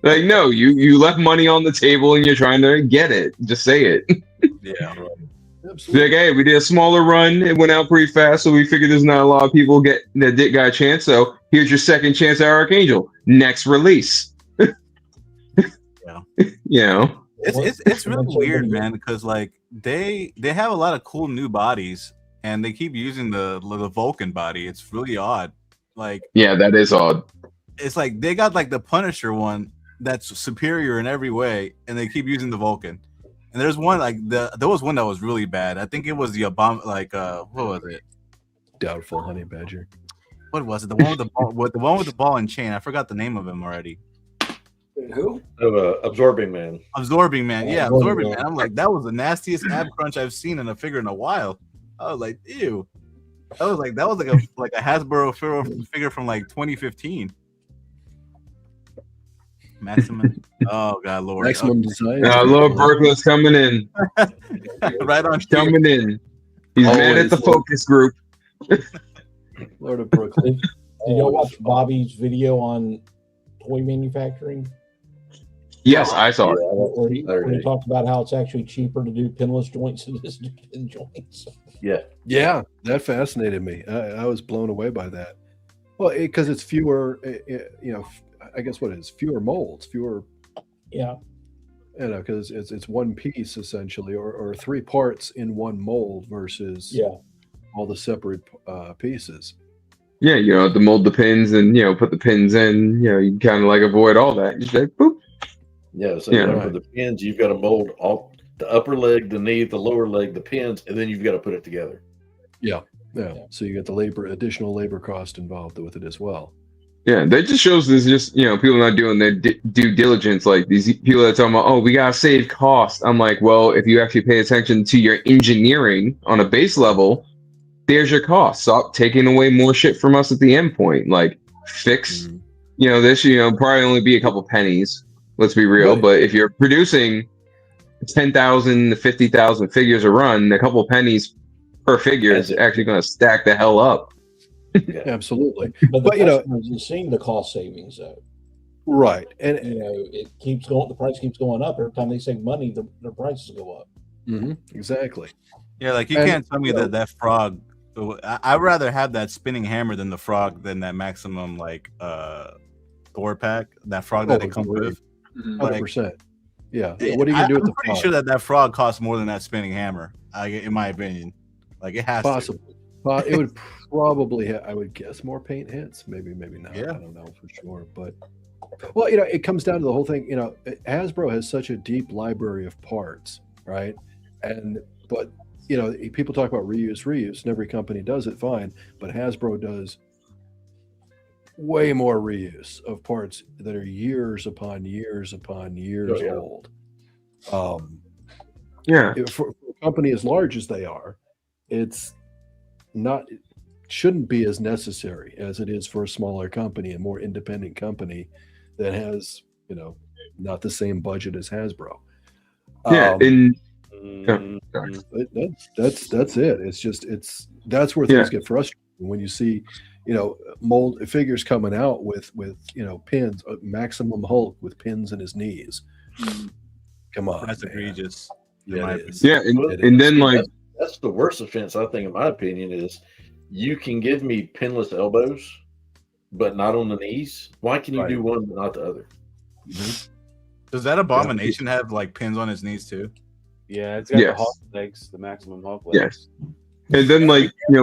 Like, no, you left money on the table and you're trying to get it. Just say it.
Yeah.
Like, hey, we did a smaller run. It went out pretty fast, so we figured there's not a lot of people got a chance. So here's your second chance at Archangel. Next release.
Yeah. It's really weird, man, because like they have a lot of cool new bodies and they keep using the Vulcan body. It's really odd. Like,
yeah, that is odd.
It's like they got like the Punisher one that's superior in every way, and they keep using the Vulcan. And there's one there was one that was really bad. I think it was the Obama, what was it?
Doubtful Honey Badger.
What was it? The one with the ball, the one with the ball and chain. I forgot the name of him already.
Who?
Absorbing Man.
Absorbing Man. Yeah, Absorbing Man. I'm like, that was the nastiest ab crunch I've seen in a figure in a while. I was like, ew. That was like a Hasbro figure from like 2015. Maximum. Oh God, Lord.
Maximum Design.
Lord Berkeley's coming in.
Right on.
Coming in. He's mad at the focus group.
Lord of Brooklyn.
Did y'all watch Bobby's video on toy manufacturing?
Yes, I saw it.
Where he talked about how it's actually cheaper to do pinless joints than it is to do pin joints.
Yeah, that fascinated me. I was blown away by that. Well, because it's fewer, I guess what it is, fewer molds, fewer.
Yeah.
Because it's one piece essentially, or 3 parts in one mold versus all the separate pieces.
Yeah, to mold the pins and put the pins in. You kind of like avoid all that. You just like boop.
Yeah, so
Yeah.
for the pins, you've got to mold all the upper leg, the knee, the lower leg, the pins, and then you've got to put it together.
Yeah. So you get the additional labor cost involved with it as well.
Yeah, that just shows there's just, people not doing their due diligence. Like these people that are talking about, oh, we gotta save cost. I'm like, well, if you actually pay attention to your engineering on a base level, there's your cost. Stop taking away more shit from us at the end point. Like fix, this, probably only be a couple pennies. Let's be real.
Right.
But if you're producing 10,000 to 50,000 figures a run, a couple pennies per figure is actually going to stack the hell up.
Yeah.
Absolutely.
But the customers are seeing the cost savings though.
Right. And
it keeps going. The price keeps going up every time they save money. Their prices go up.
Exactly.
Yeah, like you can't tell me that frog. I'd rather have that spinning hammer than the frog than that maximum Thor pack. That frog that it comes with.
100%. Yeah. What are you gonna do with the frog?
I'm pretty sure that frog costs more than that spinning hammer. In my opinion, like it has
possibly. It would probably, I would guess, more paint hits. Maybe not.
Yeah.
I don't know for sure. But, well, it comes down to the whole thing. Hasbro has such a deep library of parts, right? But people talk about reuse, and every company does it fine. But Hasbro does way more reuse of parts that are years upon years upon years old. For a company as large as they are, it shouldn't be as necessary as it is for a smaller company, a more independent company that has, not the same budget as Hasbro. That's it. It's just that's where things get frustrating when you see, mold figures coming out with pins, maximum Hulk with pins in his knees. Come on,
that's egregious.
And then
that's the worst offense, I think, in my opinion, is you can give me pinless elbows, but not on the knees. Why can you do one but not the other?
Does that abomination have pins on his knees too?
Yeah, it's got the Hulk legs, the maximum Hulk legs.
Yes. And then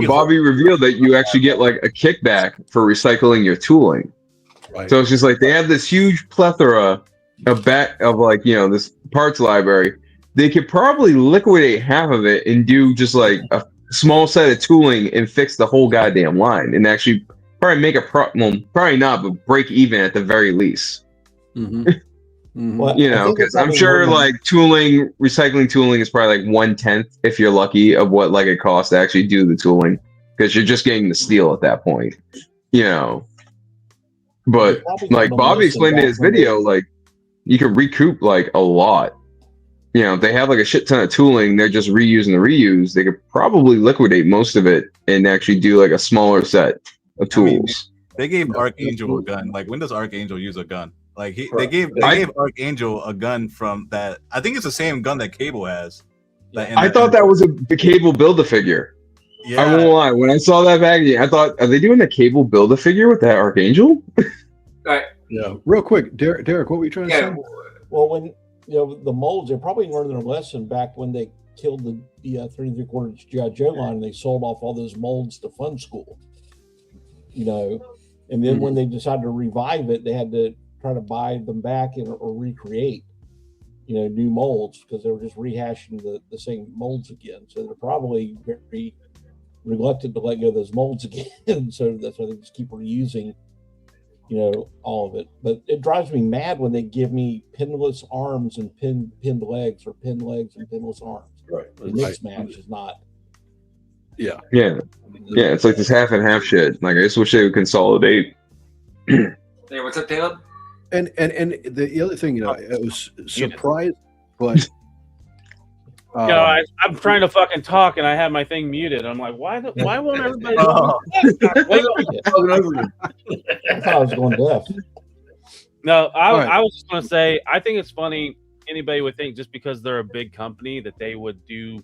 Bobby revealed that you actually get a kickback for recycling your tooling.
Right.
So it's just they have this huge plethora of this parts library. They could probably liquidate half of it and do just a small set of tooling and fix the whole goddamn line and actually probably make probably not, but break even at the very least.
Well,
because I'm sure recycling tooling is probably 1/10 if you're lucky of what it costs to actually do the tooling, because you're just getting the steel at that point. But Bobby explained in his video, you can recoup a lot. They have a shit ton of tooling. They're just reusing the reuse. They could probably liquidate most of it and actually do a smaller set of tools.
They gave Archangel a gun. When does Archangel use a gun? They gave Archangel a gun from that. I think it's the same gun that Cable has.
I thought that was the Cable Build-A-Figure.
Yeah.
I won't lie. When I saw that packaging, I thought, are they doing the Cable Build-A-Figure with that Archangel?
Right.
Yeah. Real quick, Derek, what were you trying to say?
Well, when the molds, they probably learned their lesson back when they killed the 3 3/4 G.I. Joe line, and they sold off all those molds to Fun School. And then when they decided to revive it, they had to try to buy them back or recreate, new molds, because they were just rehashing the same molds again. So they're probably very reluctant to let go of those molds again. So that's why they just keep reusing, all of it. But it drives me mad when they give me pinless arms and pinned legs, or pinned legs and pinless arms.
Right.
The mixed match is not.
Yeah.
It's this half and half shit. I just wish they would consolidate.
Hey, what's up, Caleb?
And the other thing, I was surprised, but
I'm trying to fucking talk and I have my thing muted. I'm like, why won't everybody?
I thought I was going deaf.
No, I was just going to say, I think it's funny. Anybody would think just because they're a big company that they would do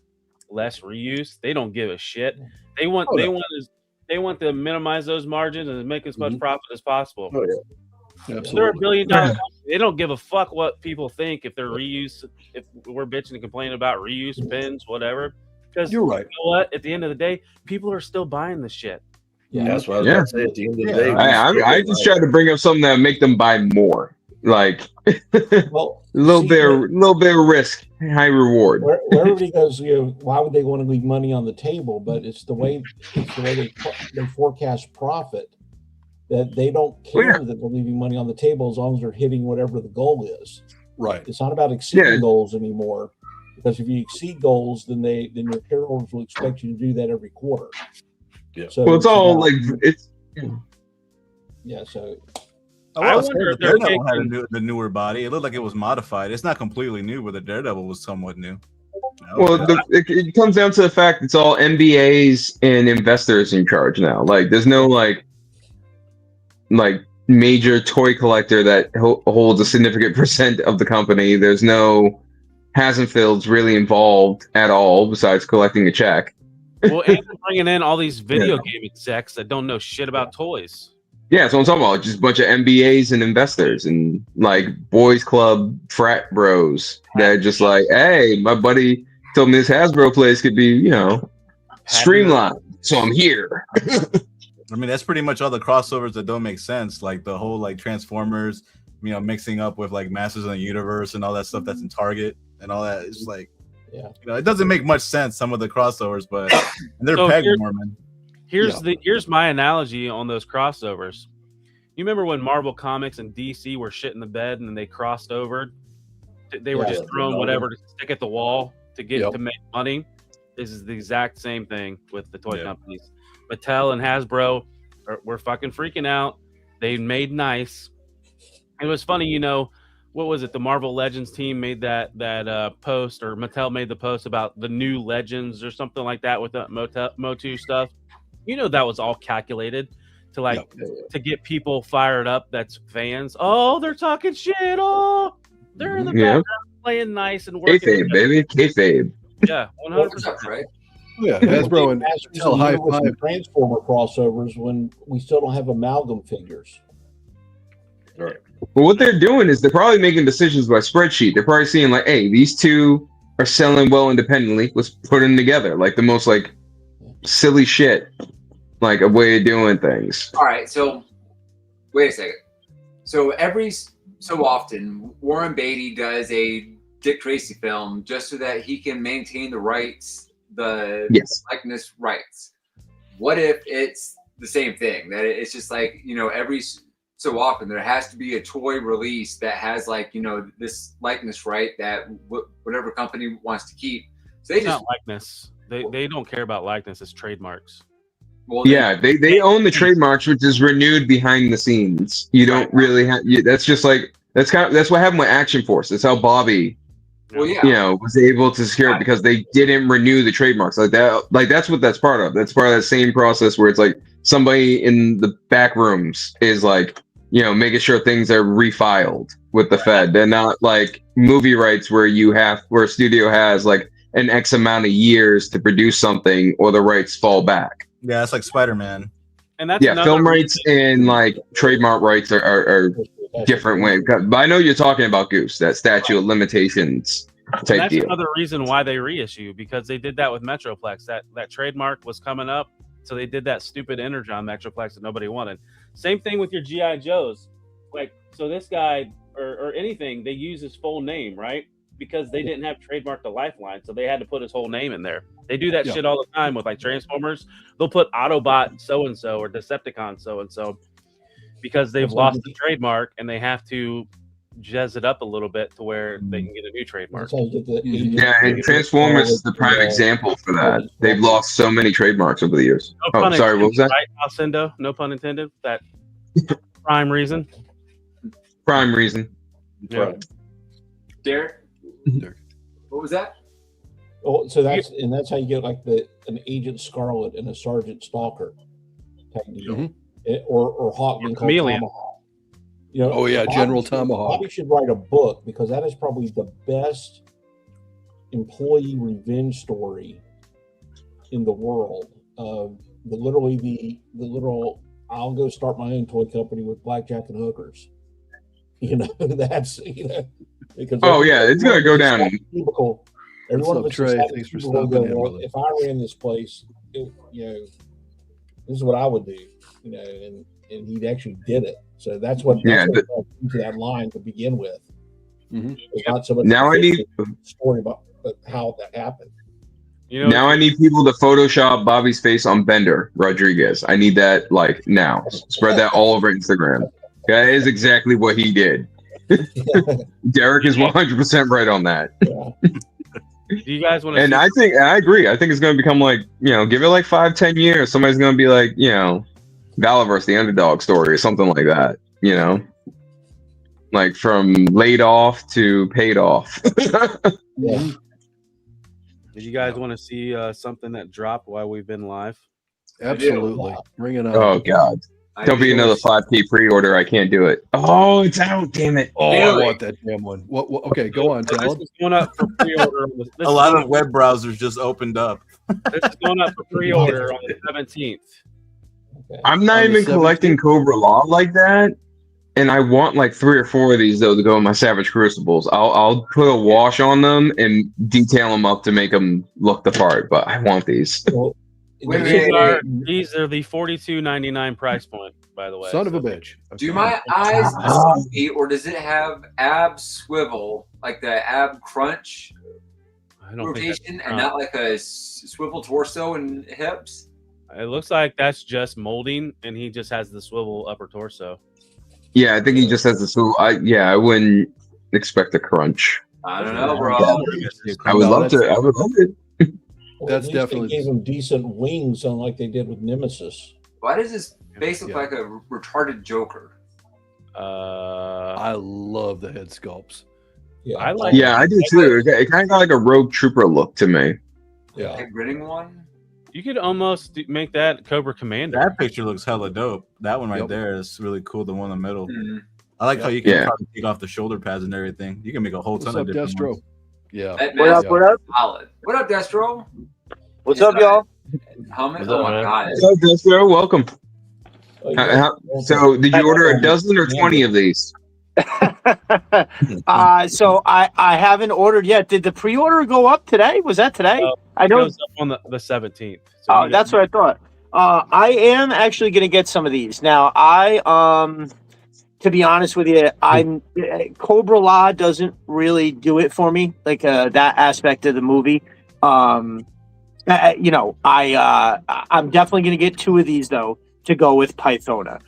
less reuse. They don't give a shit. They want to minimize those margins and make as much profit as possible.
Oh, yeah.
Absolutely.
They're $1 billion company. They don't give a fuck what people think if they're reuse. If we're bitching and complaining about reuse pins, whatever. Because
you're right.
You know what? At the end of the day, people are still buying this shit.
Yeah, that's what I was going to say. At the end of the day,
I just tried to bring up something that would make them buy more. Like
Well,
a little
see,
bit of risk, high reward.
where everybody goes, why would they want to leave money on the table? But it's the way they forecast profit, that they don't care that they're leaving money on the table as long as they're hitting whatever the goal is.
Right.
It's not about exceeding goals anymore, because if you exceed goals, then your shareholders will expect you to do that every quarter.
Yeah.
So
Well, it's all like it's.
Yeah. So
I wonder if
Daredevil had the newer body. It looked like it was modified. It's not completely new, but the Daredevil was somewhat new.
Well, it comes down to the fact it's all MBAs and investors in charge now. Like, there's no like major toy collector that holds a significant percent of the company. There's no Hasenfelds really involved at all, besides collecting a check.
Well, and bringing in all these video game execs that don't know shit about toys.
Yeah, that's what I'm talking about. Just a bunch of MBAs and investors and like boys club frat bros that are just like, hey, my buddy told me this Hasbro place could be, streamlined, so I'm here.
I mean, that's pretty much all the crossovers that don't make sense. Like the whole like Transformers, mixing up with like Masters of the Universe and all that stuff that's in Target and all that. It's like, it doesn't make much sense, some of the crossovers, but they're peg warming.
Here's my analogy on those crossovers. You remember when Marvel Comics and DC were shit in the bed and then they crossed over? They were just throwing whatever to stick at the wall to make money. This is the exact same thing with the toy companies. Mattel and Hasbro were fucking freaking out. They made nice. It was funny, what was it? The Marvel Legends team made that post, or Mattel made the post about the new Legends or something like that with the Motu stuff. That was all calculated to to get people fired up. That's fans. Oh, they're talking shit. Oh, they're in the background playing nice and working.
Kayfabe, baby. Kayfabe.
Yeah, 100%.
Right.
Yeah, Hasbro and Mattel high five.
Transformer crossovers when we still don't have amalgam figures.
Right.
But what they're doing is they're probably making decisions by spreadsheet. They're probably seeing like, hey, these two are selling well independently. Let's put them together. Like the most silly shit, like a way of doing things.
All right, so wait a second. So every so often, Warren Beatty does a Dick Tracy film just so that he can maintain the rights, the likeness rights. What if it's the same thing? That it's just like, every so often there has to be a toy release that has this likeness right that whatever company wants to keep. So they
it's not likeness. They don't care about likeness. It's trademarks.
Well, they own the trademarks, which is renewed behind the scenes. You don't really have. That's just that's what happened with Action Force. That's how Bobby, was able to secure it, because they didn't renew the trademarks like that. Like that's what that's part of. That's part of that same process where it's like somebody in the back rooms is making sure things are refiled with the Fed. They're not like movie rights where a studio has an X amount of years to produce something or the rights fall back.
Yeah, it's like Spider-Man.
And that's
film rights and trademark rights are different ways. But I know you're talking about Goose, that statute of limitations type
that's
deal.
Another reason why they reissue, because they did that with Metroplex. That trademark was coming up, so they did that stupid Energon Metroplex that nobody wanted. Same thing with your G.I. Joes. So this guy or anything, they use his full name, right? Because they didn't have trademarked the Lifeline, so they had to put his whole name in there. They do that shit all the time with Transformers. They'll put Autobot so-and-so or Decepticon so-and-so because they've lost the trademark and they have to jazz it up a little bit to where they can get a new trademark.
And Transformers is the prime example for that. They've lost so many trademarks over the years. Sorry, what was that?
Right, Alcindor, no pun intended. That prime reason.
Prime reason.
Yeah.
Right.
Derek? What was that?
Oh, so that's how you get an Agent Scarlet and a Sergeant Stalker type deal, or Hawk being called
Chameleon.
Tomahawk.
General Tomahawk.
Bobby should write a book, because that is probably the best employee revenge story in the world. The literal I'll go start my own toy company with blackjack and hookers. That's because
it's gonna go down.
Everyone
What's up, Trey? Thanks for stopping in, brother.
If I ran this place, this is what I would do. And and he actually did it. So that's what brought into that line to begin with. It's not so much
now I need
story about how that happened.
Now I need people to Photoshop Bobby's face on Bender Rodriguez. I need that like now. Spread that all over Instagram. That is exactly what he did. Derek is 100% right on that.
Do you guys want to?
And I agree. I think it's going to become like, give it like 5-10 years. Somebody's going to be like, Valiverse, the underdog story, or something like that. Like from laid off to paid off.
Yeah.
Do you guys want to see something that dropped while we've been live?
Absolutely. Bring it on.
Oh God. Don't be another 5K pre-order. I can't do it. Oh, it's out. Damn it.
Oh, I want that damn one. What okay, go on, tell him.
This is going up for pre-order.
A lot of web browsers just opened up.
This is going up for pre-order on the 17th.
Okay.
I'm not even collecting Cobra Law like that. And I want like 3 or 4 of these though to go in my Savage Crucibles. I'll put a wash on them and detail them up to make them look the part. But I want these.
Well,
These are the $42.99 price point, by the way.
Son of a bitch.
Do my eyes see, or does it have ab swivel, like the ab crunch rotation, and not like a swivel torso and hips?
It looks like that's just molding, and he just has the swivel upper torso.
Yeah, I think he just has the swivel. I wouldn't expect a crunch.
I don't know, bro.
I would love to. I would love it.
Well,
That's
at least
definitely
they gave him decent wings, unlike they did with Nemesis.
Why does this face look like a retarded Joker?
I love the head sculpts.
Yeah,
I do too. It kind of got like a Rogue Trooper look to me.
Yeah,
a grinning one.
You could almost make that Cobra Commander.
That picture looks hella dope. That one right there is really cool. The one in the middle.
Mm-hmm.
I like how you can probably take off the shoulder pads and everything. You can make a whole ton of different ones.
Yeah.
What up? What up? Solid. What up, Destro?
What's up, y'all?
Helmet. Oh my God.
What's up, Destro? Welcome. So, did you order a dozen or 20 of these?
So I haven't ordered yet. Did the pre-order go up today? Was that today? I know
it goes up on the 17th. So
oh, that's what I thought. I am actually going to get some of these now. To be honest with you, Cobra Law doesn't really do it for me, like that aspect of the movie. I'm definitely going to get 2 of these though to go with Pythona.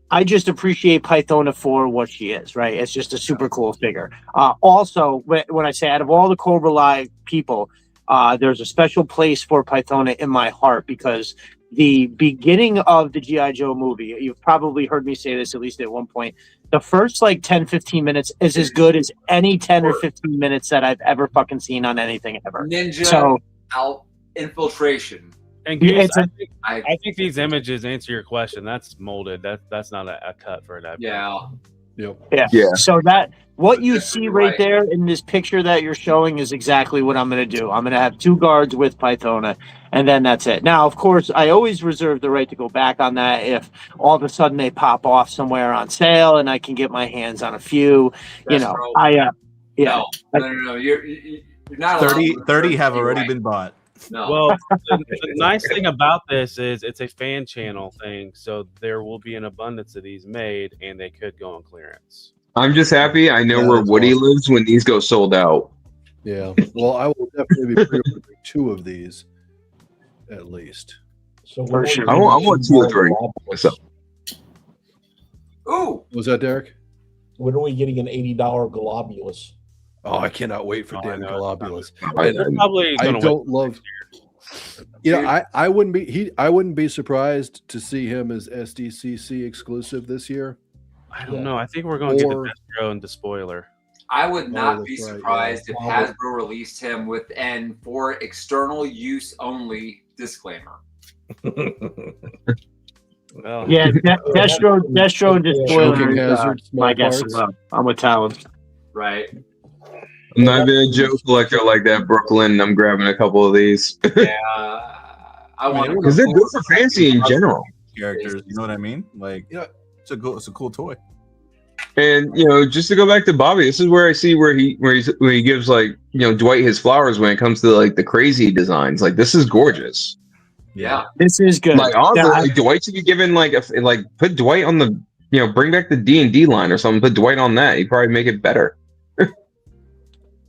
I just appreciate Pythona for what she is, right? It's just a super cool figure. Also, when I say out of all the Cobra Law people, there's a special place for Pythona in my heart because the beginning of the G.I. Joe movie, you've probably heard me say this at least at one point, the first like 10-15 minutes is as good as any 10 or 15 minutes that I've ever fucking seen on anything ever.
Ninja out infiltration.
And Goose, I think these images answer your question. That's molded. That's not a cut for that.
Yeah.
Yep.
Yeah. So what you see right there in this picture that you're showing is exactly what I'm going to do. I'm going to have 2 guards with Pythona, and then that's it. Now, of course, I always reserve the right to go back on that if all of a sudden they pop off somewhere on sale and I can get my hands on a few. No.
You're not
30 have already been bought.
No.
Well, the nice thing about this is it's a fan channel thing, so there will be an abundance of these made, and they could go on clearance.
I'm just happy I know where Woody lives when these go sold out.
Yeah. Well, I will definitely be pre-ordering 2 of these, at least.
So
for sure. I want 2 or 3 myself.
Ooh.
Was that Derek?
When are we getting an $80 Globulus?
Oh, I cannot wait for damn Globulus.
I
don't love. I wouldn't be surprised to see him as SDCC exclusive this year.
I don't know. I think we're going to get the Destro and the spoiler.
I would not be surprised if Hasbro released him with an for external use only disclaimer.
Well, yeah, Destro and the spoiler. My guess. I'm with Talon.
Right.
I'm not even a Joe collector like that, Brooklyn. I'm grabbing a couple of these.
Yeah, I want
because they're good for fancy in general.
Characters, you know what I mean? Like, it's a cool toy.
And just to go back to Bobby, this is where I see where he gives like Dwight his flowers when it comes to like the crazy designs. Like this is gorgeous.
Yeah.
This is good.
Like honestly,
Yeah,
like Dwight should be given like put Dwight on the bring back the D&D line or something. Put Dwight on that. He'd probably make it better.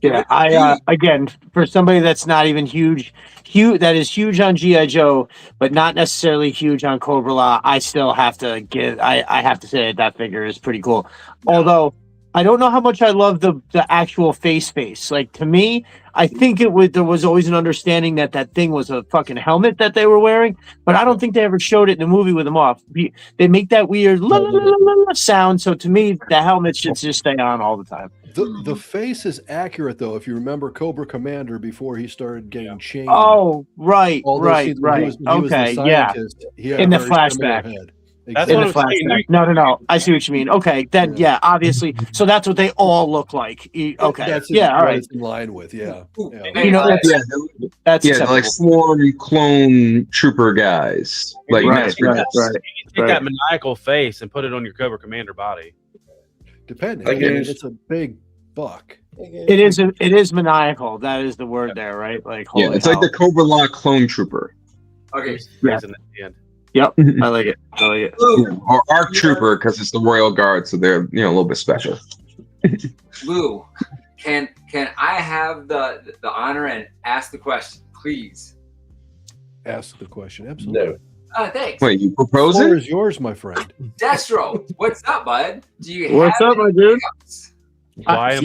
Yeah, I again, for somebody that's not even huge, that is huge on GI Joe, but not necessarily huge on Cobra La. I still have to I have to say that figure is pretty cool. Yeah. Although I don't know how much I love the actual face. Like, to me, I think there was always an understanding that thing was a fucking helmet that they were wearing, but I don't think they ever showed it in the movie with them off. They make that weird la, la, la, la, la sound, so to me, the helmet should just stay on all the time.
The face is accurate, though, if you remember Cobra Commander before he started getting changed.
Oh, right. Okay, yeah. In the flashback.
That's
in the flashback. No. I see what you mean. Okay, then yeah, obviously. So that's what they all look like. Okay, all right.
It's in line with, yeah.
You know, that's
like Swarm clone trooper guys. Like
right.
You take that maniacal face and put it on your Cobra Commander body.
Depending, it's a big buck.
It is maniacal. That is the word there, right? Like,
it's like the Cobra La clone trooper.
Okay.
Yeah. Yep, I like it.
Or ARC Trooper, because it's the Royal Guard, so they're a little bit special.
Lou, can I have the honor and ask the question, please?
Ask the question, absolutely.
No. Thanks.
Wait, you propose
The floor
it?
is yours, my friend.
Destro, what's up, bud? Do you
what's
have
up, my dude?
I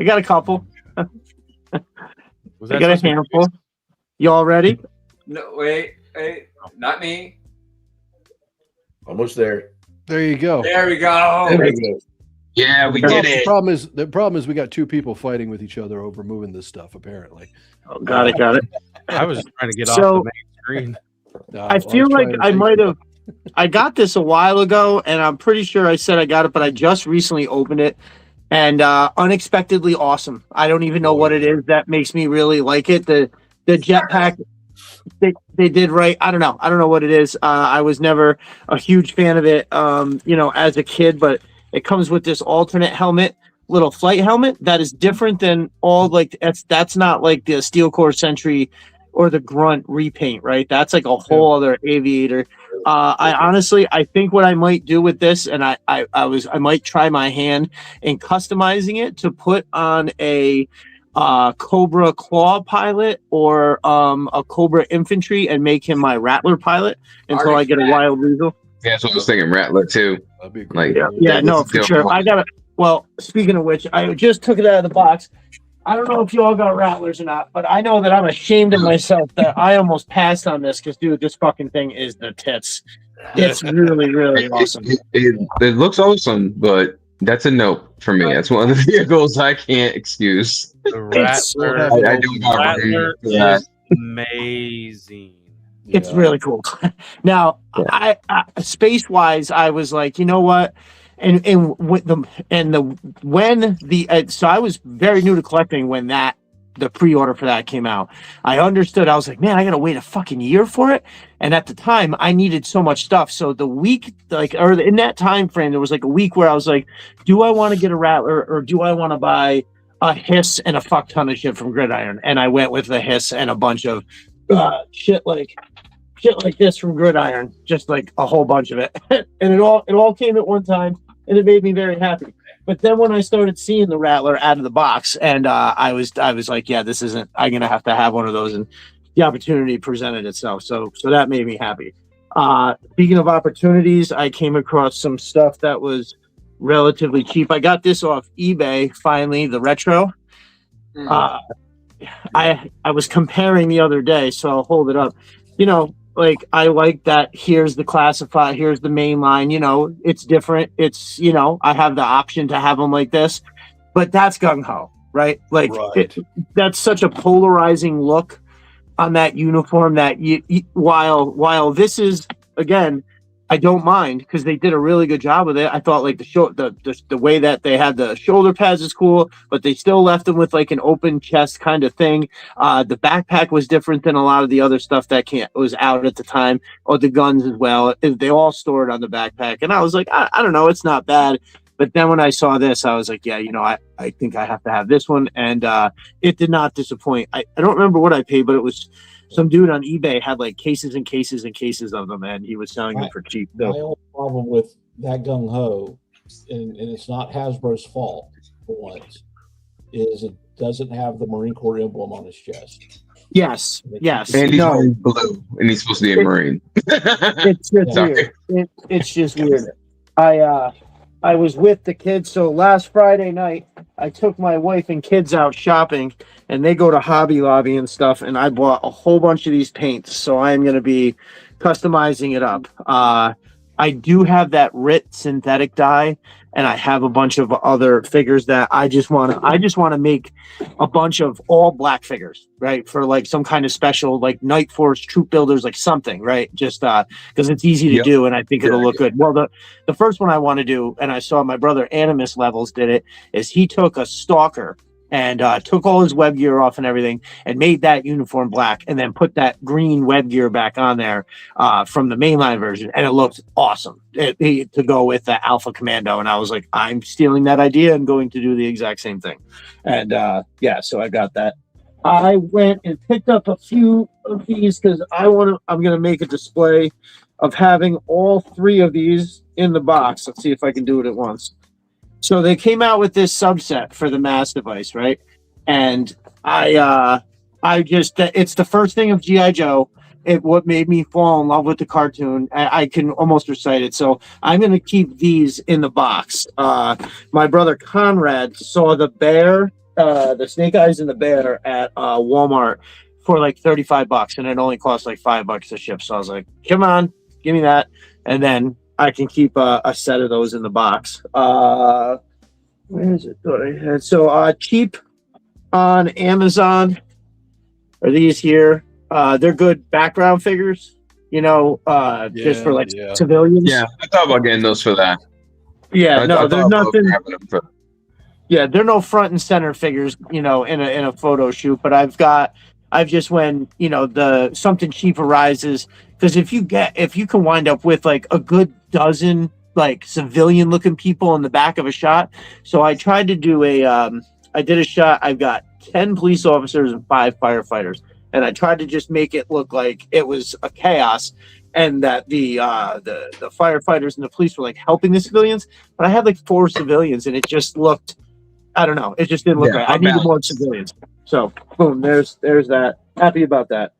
got a couple. I got a handful. Y'all ready?
No, wait, not me.
Almost there.
There you go.
There we go.
Yeah, we did it.
The problem is we got two people fighting with each other over moving this stuff, apparently.
Oh, got it.
I was trying to get off the main screen.
I feel like I might have. I got this a while ago, and I'm pretty sure I said I got it, but I just recently opened it, and unexpectedly awesome. I don't even know what it is that makes me really like it. The jetpack they did right. I don't know what it is. I was never a huge fan of it, as a kid, but it comes with this alternate helmet, little flight helmet that is different than all that's not like the Steel Core Sentry or the Grunt repaint, right? That's like a whole other aviator. I think what I might do with this, and I might try my hand in customizing it to put on a Cobra Claw pilot or a Cobra Infantry and make him my Rattler pilot until I get a Wild Weasel.
Yeah, that's what I was thinking, Rattler too.
That'd be
like,
no, for sure. I got it. Well, speaking of which, I just took it out of the box. I don't know if you all got Rattlers or not, but I know that I'm ashamed of myself that I almost passed on this because, dude, this fucking thing is the tits. It's really, really awesome.
It looks awesome, but that's a nope for me. That's one of the vehicles I can't excuse.
The Rattler, Rattler is amazing.
It's really cool. Now, I space-wise, I was like, you know what? So I was very new to collecting when the pre-order for that came out. I understood. I was like, man, I gotta wait a fucking year for it. And at the time, I needed so much stuff. So the week, in that time frame, there was like a week where I was like, do I want to get a Rattler or do I want to buy a Hiss and a fuck ton of shit from Gridiron? And I went with the Hiss and a bunch of shit like this from Gridiron, just like a whole bunch of it. And it all came at one time. And it made me very happy. But then when I started seeing the Rattler out of the box, and I was like, yeah, this isn't. I'm gonna have to have one of those, and the opportunity presented itself. So that made me happy. Speaking of opportunities, I came across some stuff that was relatively cheap. I got this off eBay finally, the retro. I was comparing the other day, so I'll hold it up. Like, I like that here's the classified, here's the main line, it's different. It's, I have the option to have them like this, but that's gung-ho, right? Like, that's such a polarizing look on that uniform that while this is, again, I don't mind because they did a really good job with it. I thought like the way that they had the shoulder pads is cool, but they still left them with like an open chest kind of thing. The backpack was different than a lot of the other stuff that was out at the time, or the guns as well. They all stored on the backpack, and I was like, I don't know, it's not bad. But then when I saw this, I was like, yeah, I think I have to have this one. And it did not disappoint. I don't remember what I paid, but it was some dude on eBay had like cases and cases and cases of them, and he was selling them for cheap.
My only problem with that gung ho, and it's not Hasbro's fault for once, is it doesn't have the Marine Corps emblem on his chest.
Yes.
And he's wearing blue, and he's supposed to be a Marine.
It's just weird. It's just weird. I was with the kids, so last Friday night I took my wife and kids out shopping, and they go to Hobby Lobby and stuff, and I bought a whole bunch of these paints, so I am going to be customizing it up. I do have that RIT synthetic dye, and I have a bunch of other figures that I just want to make a bunch of all black figures, right? For like some kind of special, like Night Force Troop Builders, like something, right? Just because it's easy to do, and I think it'll look good. Well, the first one I want to do, and I saw my brother Animus Levels did it, is he took a Stalker and took all his web gear off and everything and made that uniform black, and then put that green web gear back on there from the mainline version, and it looked awesome to go with the Alpha Commando. And I was like, I'm stealing that idea and going to do the exact same thing. And so I got that. I went and picked up a few of these because I'm going to make a display of having all 3 of these in the box. Let's see if I can do it at once. So they came out with this subset for the mass device, right? And it's the first thing of G.I. Joe. What made me fall in love with the cartoon. I can almost recite it. So I'm going to keep these in the box. My brother Conrad saw the bear, the Snake Eyes and the bear at Walmart for like $35, and it only cost like $5 to ship. So I was like, come on, give me that. And then I can keep a set of those in the box. Where is it? So cheap on Amazon are these here. They're good background figures, just for like civilians.
Yeah, I thought about getting those for that.
Yeah, there's nothing. They're no front and center figures, in a photo shoot. But I've just when the something cheap arises, because if you can wind up with like a good dozen like civilian looking people in the back of a shot. So I tried to do I did a shot. I've got 10 police officers and 5 firefighters, and I tried to just make it look like it was a chaos, and that the firefighters and the police were like helping the civilians. But I had like 4 civilians, and it just looked, I don't know, it just didn't look right. I needed more civilians. So boom, there's that. Happy about that.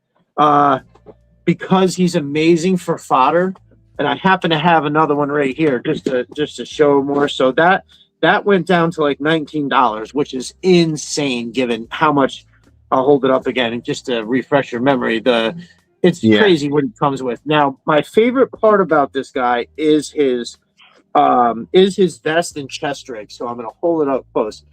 Because he's amazing for fodder, and I happen to have another one right here just to show more. So that went down to like $19, which is insane given how much. I'll hold it up again, and just to refresh your memory, it's crazy what he comes with. Now, my favorite part about this guy is his vest and chest rig. So I'm going to hold it up close.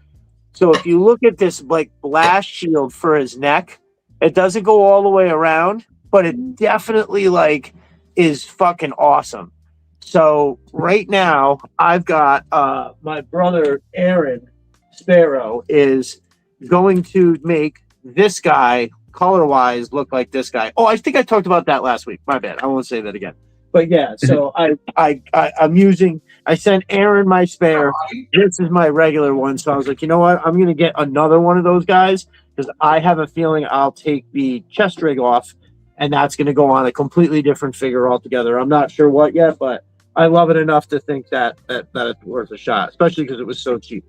So if you look at this like blast shield for his neck, it doesn't go all the way around, but it definitely like is fucking awesome. So right now I've got my brother Aaron Sparrow is going to make this guy color wise look like this guy. Oh, I think I talked about that last week. My bad. I won't say that again. But yeah, so I sent Aaron my spare. This is my regular one. So I was like, you know what? I'm gonna get another one of those guys because I have a feeling I'll take the chest rig off, and that's gonna go on a completely different figure altogether. I'm not sure what yet, but I love it enough to think that it's worth a shot, especially because it was so cheap.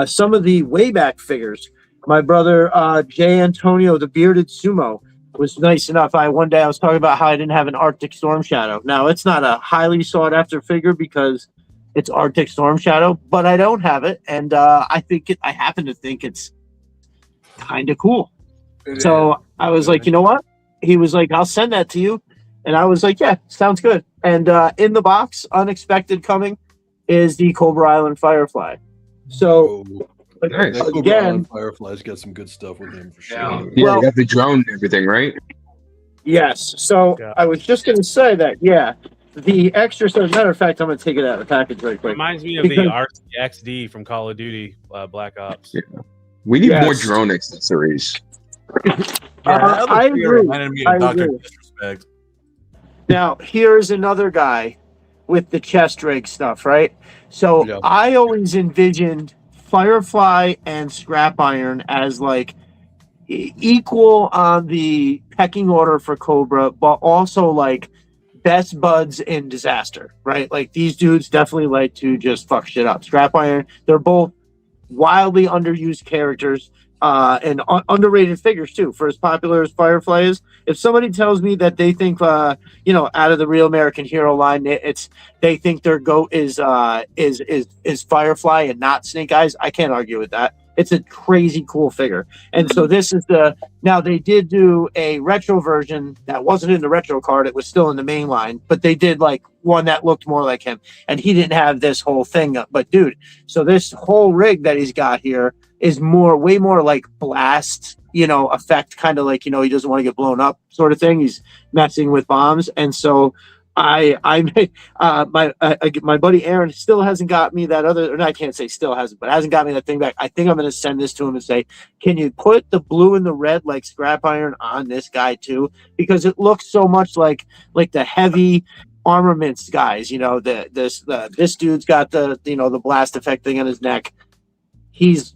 Some of the way back figures. My brother Jay Antonio, the bearded sumo, was nice enough. One day I was talking about how I didn't have an Arctic Storm Shadow. Now, it's not a highly sought after figure because it's Arctic Storm Shadow, but I don't have it, and I happen to think it's kind of cool. So I was like, you know what? He was like, I'll send that to you, and I was like, yeah, sounds good. And in the box, unexpected coming, is the Cobra Island Firefly. So.
Nice. Again, Firefly's got some good stuff with him for sure.
Yeah, you got the drone and everything, right?
Yes. So I was just going to say that, the extra. So as a matter of fact, I'm going to take it out of the package very quick.
Reminds me of the RCXD from Call of Duty Black Ops.
Yeah. We need more drone accessories.
I agree. Now, here's another guy with the chest rig stuff, right? So
Yeah.
I always envisioned Firefly and Scrap Iron as like equal on the pecking order for Cobra, but also like best buds in disaster, right? Like these dudes definitely like to just fuck shit up. Scrap Iron, they're both wildly underused characters and underrated figures too. For as popular as Firefly is, if somebody tells me that they think out of the Real American Hero line, they think their goat is Firefly and not Snake Eyes, I can't argue with that. It's a crazy cool figure. And so this is now they did do a retro version that wasn't in the retro card. It was still in the main line, but they did like one that looked more like him, and he didn't have this whole thing up. But dude, so this whole rig that he's got here is way more like blast, effect, kind of like, he doesn't want to get blown up sort of thing. He's messing with bombs. And so my buddy Aaron still hasn't got me that other, or I can't say still hasn't, but hasn't got me that thing back. I think I'm going to send this to him and say, can you put the blue and the red like Scrap Iron on this guy too? Because it looks so much like the heavy armaments guys. This dude's got the blast effect thing on his neck. He's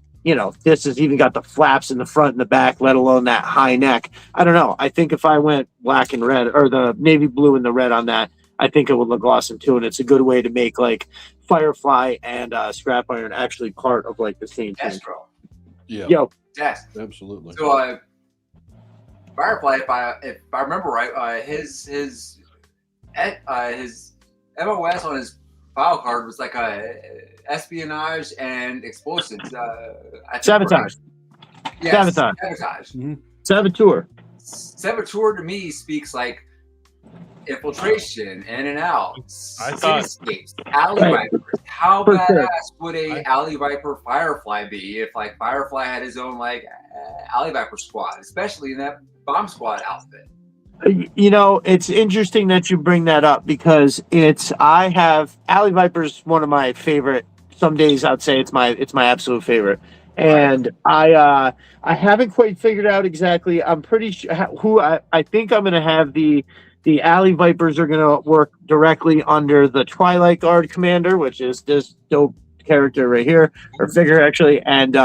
this has even got the flaps in the front and the back, let alone that high neck. I don't know. I think if I went black and red, or the navy blue and the red on that, I think it would look awesome too. And it's a good way to make like Firefly and Scrap Iron actually part of like the same thing.
Destro.
Yeah.
Yo.
Yes.
Absolutely.
So Firefly, if I remember right, his MOS on his file card was like espionage and explosives.
Sabotage.
Yes,
Sabotage.
Sabotage.
Mm-hmm.
Saboteur.
Saboteur to me speaks like infiltration, in and out, cityscapes, alley vipers. How
For
badass
sure.
would a alley viper Firefly be if like Firefly had his own like alley viper squad, especially in that bomb squad outfit?
It's interesting that you bring that up because I have Alley Viper's one of my favorite. Some days I'd say it's my absolute favorite. And I haven't quite figured out exactly. I'm pretty sure who I think I'm going to have the Alley Vipers are going to work directly under the Twilight Guard commander, which is this dope character right here, or figure actually, and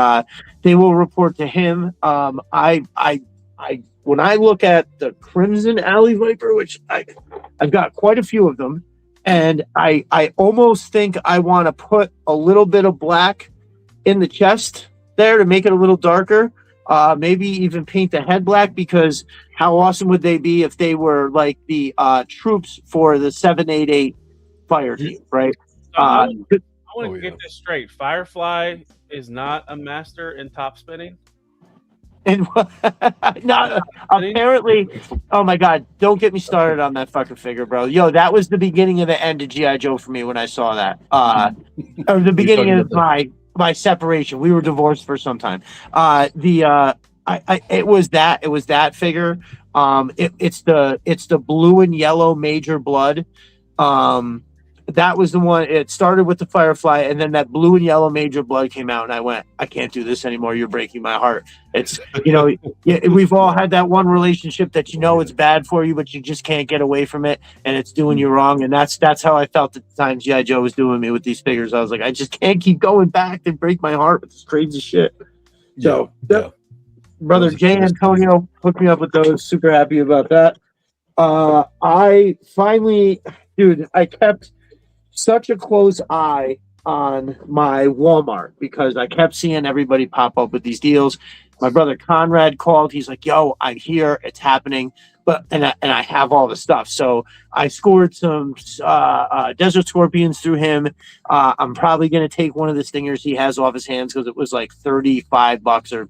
they will report to him. When I look at the Crimson Alley Viper, which I've got quite a few of them, and I almost think I want to put a little bit of black in the chest there to make it a little darker. Maybe even paint the head black, because how awesome would they be if they were like the troops for the 788 fire team, right?
I want to get this straight. Firefly is not a master in top spinning.
And not apparently, oh my god, don't get me started on that fucking figure, bro. Yo, that was the beginning of the end of G.I. Joe for me when I saw that. Or the beginning of my separation. We were divorced for some time. It was that figure. It's the blue and yellow Major Blood. That was the one. It started with the Firefly, and then that blue and yellow Major Blood came out, and I went, I can't do this anymore. You're breaking my heart. It's, we've all had that one relationship that it's bad for you, but you just can't get away from it, and it's doing you wrong. And that's how I felt at the time G.I. Joe was doing me with these figures. I was like, I just can't keep going back and break my heart with this crazy shit. So, brother Jay Antonio hooked me up with those. Super happy about that. I finally, dude, I kept such a close eye on my Walmart because I kept seeing everybody pop up with these deals. My brother Conrad called. He's like, yo, I'm here. It's happening. And I have all the stuff. So I scored some Desert Scorpions through him. I'm probably going to take one of the stingers he has off his hands because it was like $35 or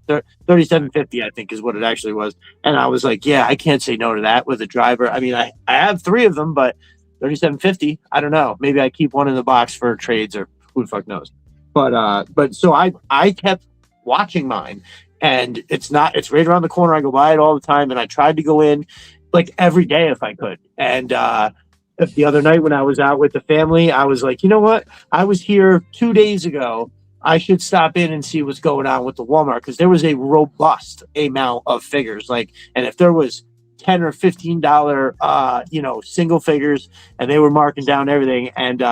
$37.50, I think is what it actually was. And I was like, yeah, I can't say no to that with a driver. I mean, I have 3 of them, but $37.50. I don't know. Maybe I keep one in the box for trades, or who the fuck knows. But so I kept watching mine, and it's right around the corner. I go by it all the time, and I tried to go in like every day if I could. And the other night when I was out with the family, I was like, you know what? I was here 2 days ago. I should stop in and see what's going on with the Walmart, because there was a robust amount of figures. And if there was $10 or $15 single figures, and they were marking down everything, and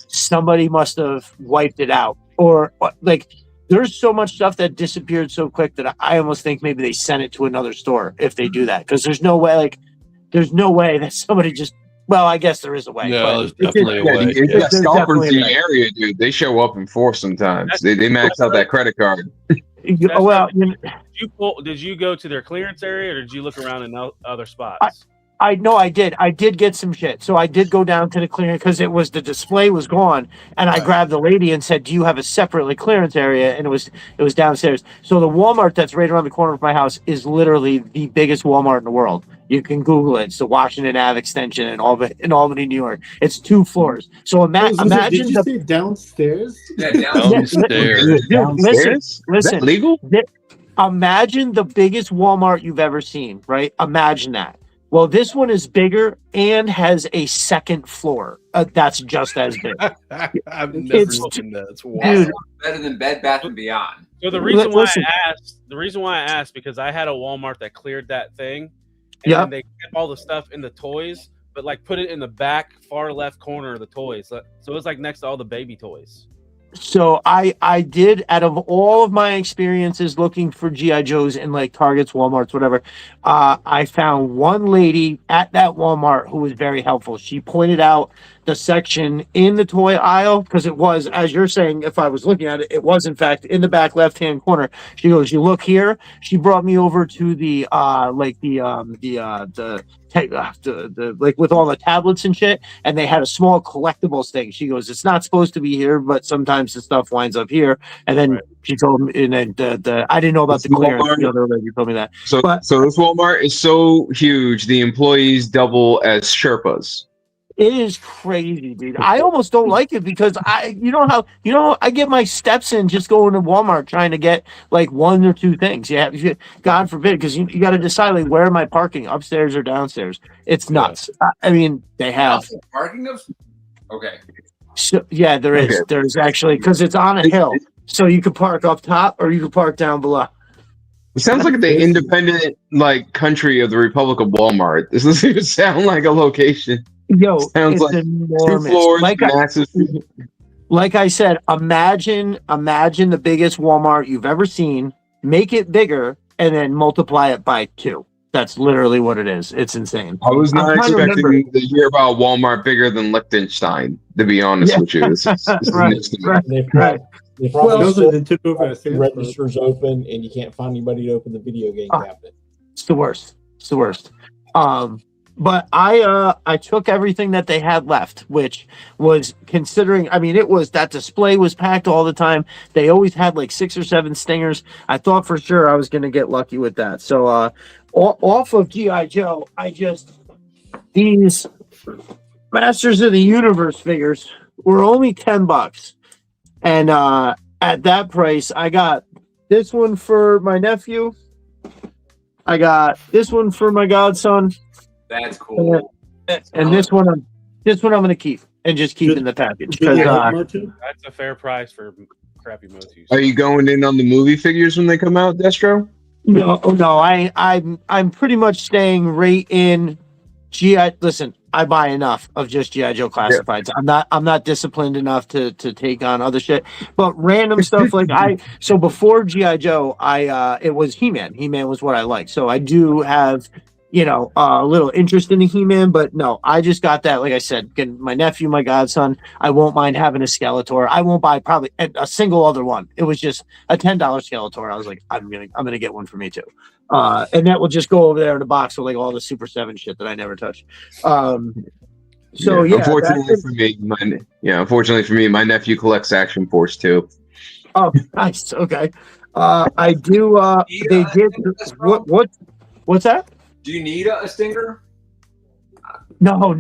somebody must have wiped it out, or like there's so much stuff that disappeared so quick that I almost think maybe they sent it to another store if they do that, because there's no way that somebody just. Well, I guess there is a way.
No, there's definitely a way.
If got scalpers in the area, dude, they show up in force sometimes. They max out that credit card.
Well,
did you go to their clearance area, or did you look around in other spots?
I did get some shit. So I did go down to the clearance because the display was gone, and I grabbed the lady and said, "Do you have a separately clearance area?" And it was downstairs. So the Walmart that's right around the corner of my house is literally the biggest Walmart in the world. You can Google it. It's the Washington Ave extension in Albany, New York. It's 2 floors. So imagine.
Did you say downstairs?
Yeah, downstairs.
Listen.
Legal?
Imagine the biggest Walmart you've ever seen, right? Imagine that. Well, this one is bigger and has a second floor. That's just as big.
I've never seen that. It's wild.
Dude, better than Bed Bath and Beyond.
So the reason why I asked, because I had a Walmart that cleared that thing, and then they kept all the stuff in the toys, but like put it in the back far left corner of the toys. So it was like next to all the baby toys.
So I did, out of all of my experiences looking for G.I. Joes in like Targets, Walmarts, whatever, I found one lady at that Walmart who was very helpful. She pointed out the section in the toy aisle, because it was, as you're saying, if I was looking at it, it was in fact in the back left-hand corner. She goes, "You look here." She brought me over to the like with all the tablets and shit, and they had a small collectibles thing. She goes, "It's not supposed to be here, but sometimes the stuff winds up here." And then she told me, and then I didn't know about the clearance. The other lady told me that.
So this Walmart is so huge, the employees double as Sherpas.
It is crazy, dude. I almost don't like it because I get my steps in just going to Walmart trying to get like 1 or 2 things. God forbid, because you got to decide like where am I parking, upstairs or downstairs. It's nuts. I mean, they have
parking of. Okay.
So yeah, there is. There's actually, because it's on a hill, so you could park up top or you could park down below.
It sounds like the independent like country of the Republic of Walmart. This doesn't even sound like a location.
Yo,
sounds
it's
like
enormous.
2 floors,
massive. Like I said, imagine the biggest Walmart you've ever seen. Make it bigger and then multiply it by 2. That's literally what it is. It's insane.
I was not expecting to hear about Walmart bigger than Liechtenstein, to be honest with you. This is news to me.
Right.
They probably still registers open, and you can't find anybody to open the video game cabinet.
It's the worst. But I took everything that they had left, which was, considering, I mean, that display was packed all the time. They always had like 6 or 7 stingers. I thought for sure I was going to get lucky with that. So off of G.I. Joe, these Masters of the Universe figures were only $10. And at that price, I got this one for my nephew. I got this one for my godson.
That's cool.
And this one I'm going to keep and just keep in the package.
That's a fair price for crappy Motus.
Are you going in on the movie figures when they come out, Destro?
No. I'm pretty much staying right in G.I. Listen, I buy enough of just G.I. Joe classifieds. Yeah. I'm not disciplined enough to take on other shit. But random stuff like so before G.I. Joe, it was He-Man. He-Man was what I liked. So I do have a little interest in the He-Man, but no, I just got that. Like I said, my nephew, my godson, I won't mind having a Skeletor. I won't buy probably a single other one. It was just a $10 Skeletor. I was like, I'm gonna get one for me too. And that will just go over there in a box with like all the Super 7 shit that I never touch.
Unfortunately for me, my nephew collects Action Force too.
Oh, nice. Okay. I do. They did. What's that?
Do you need a stinger?
No.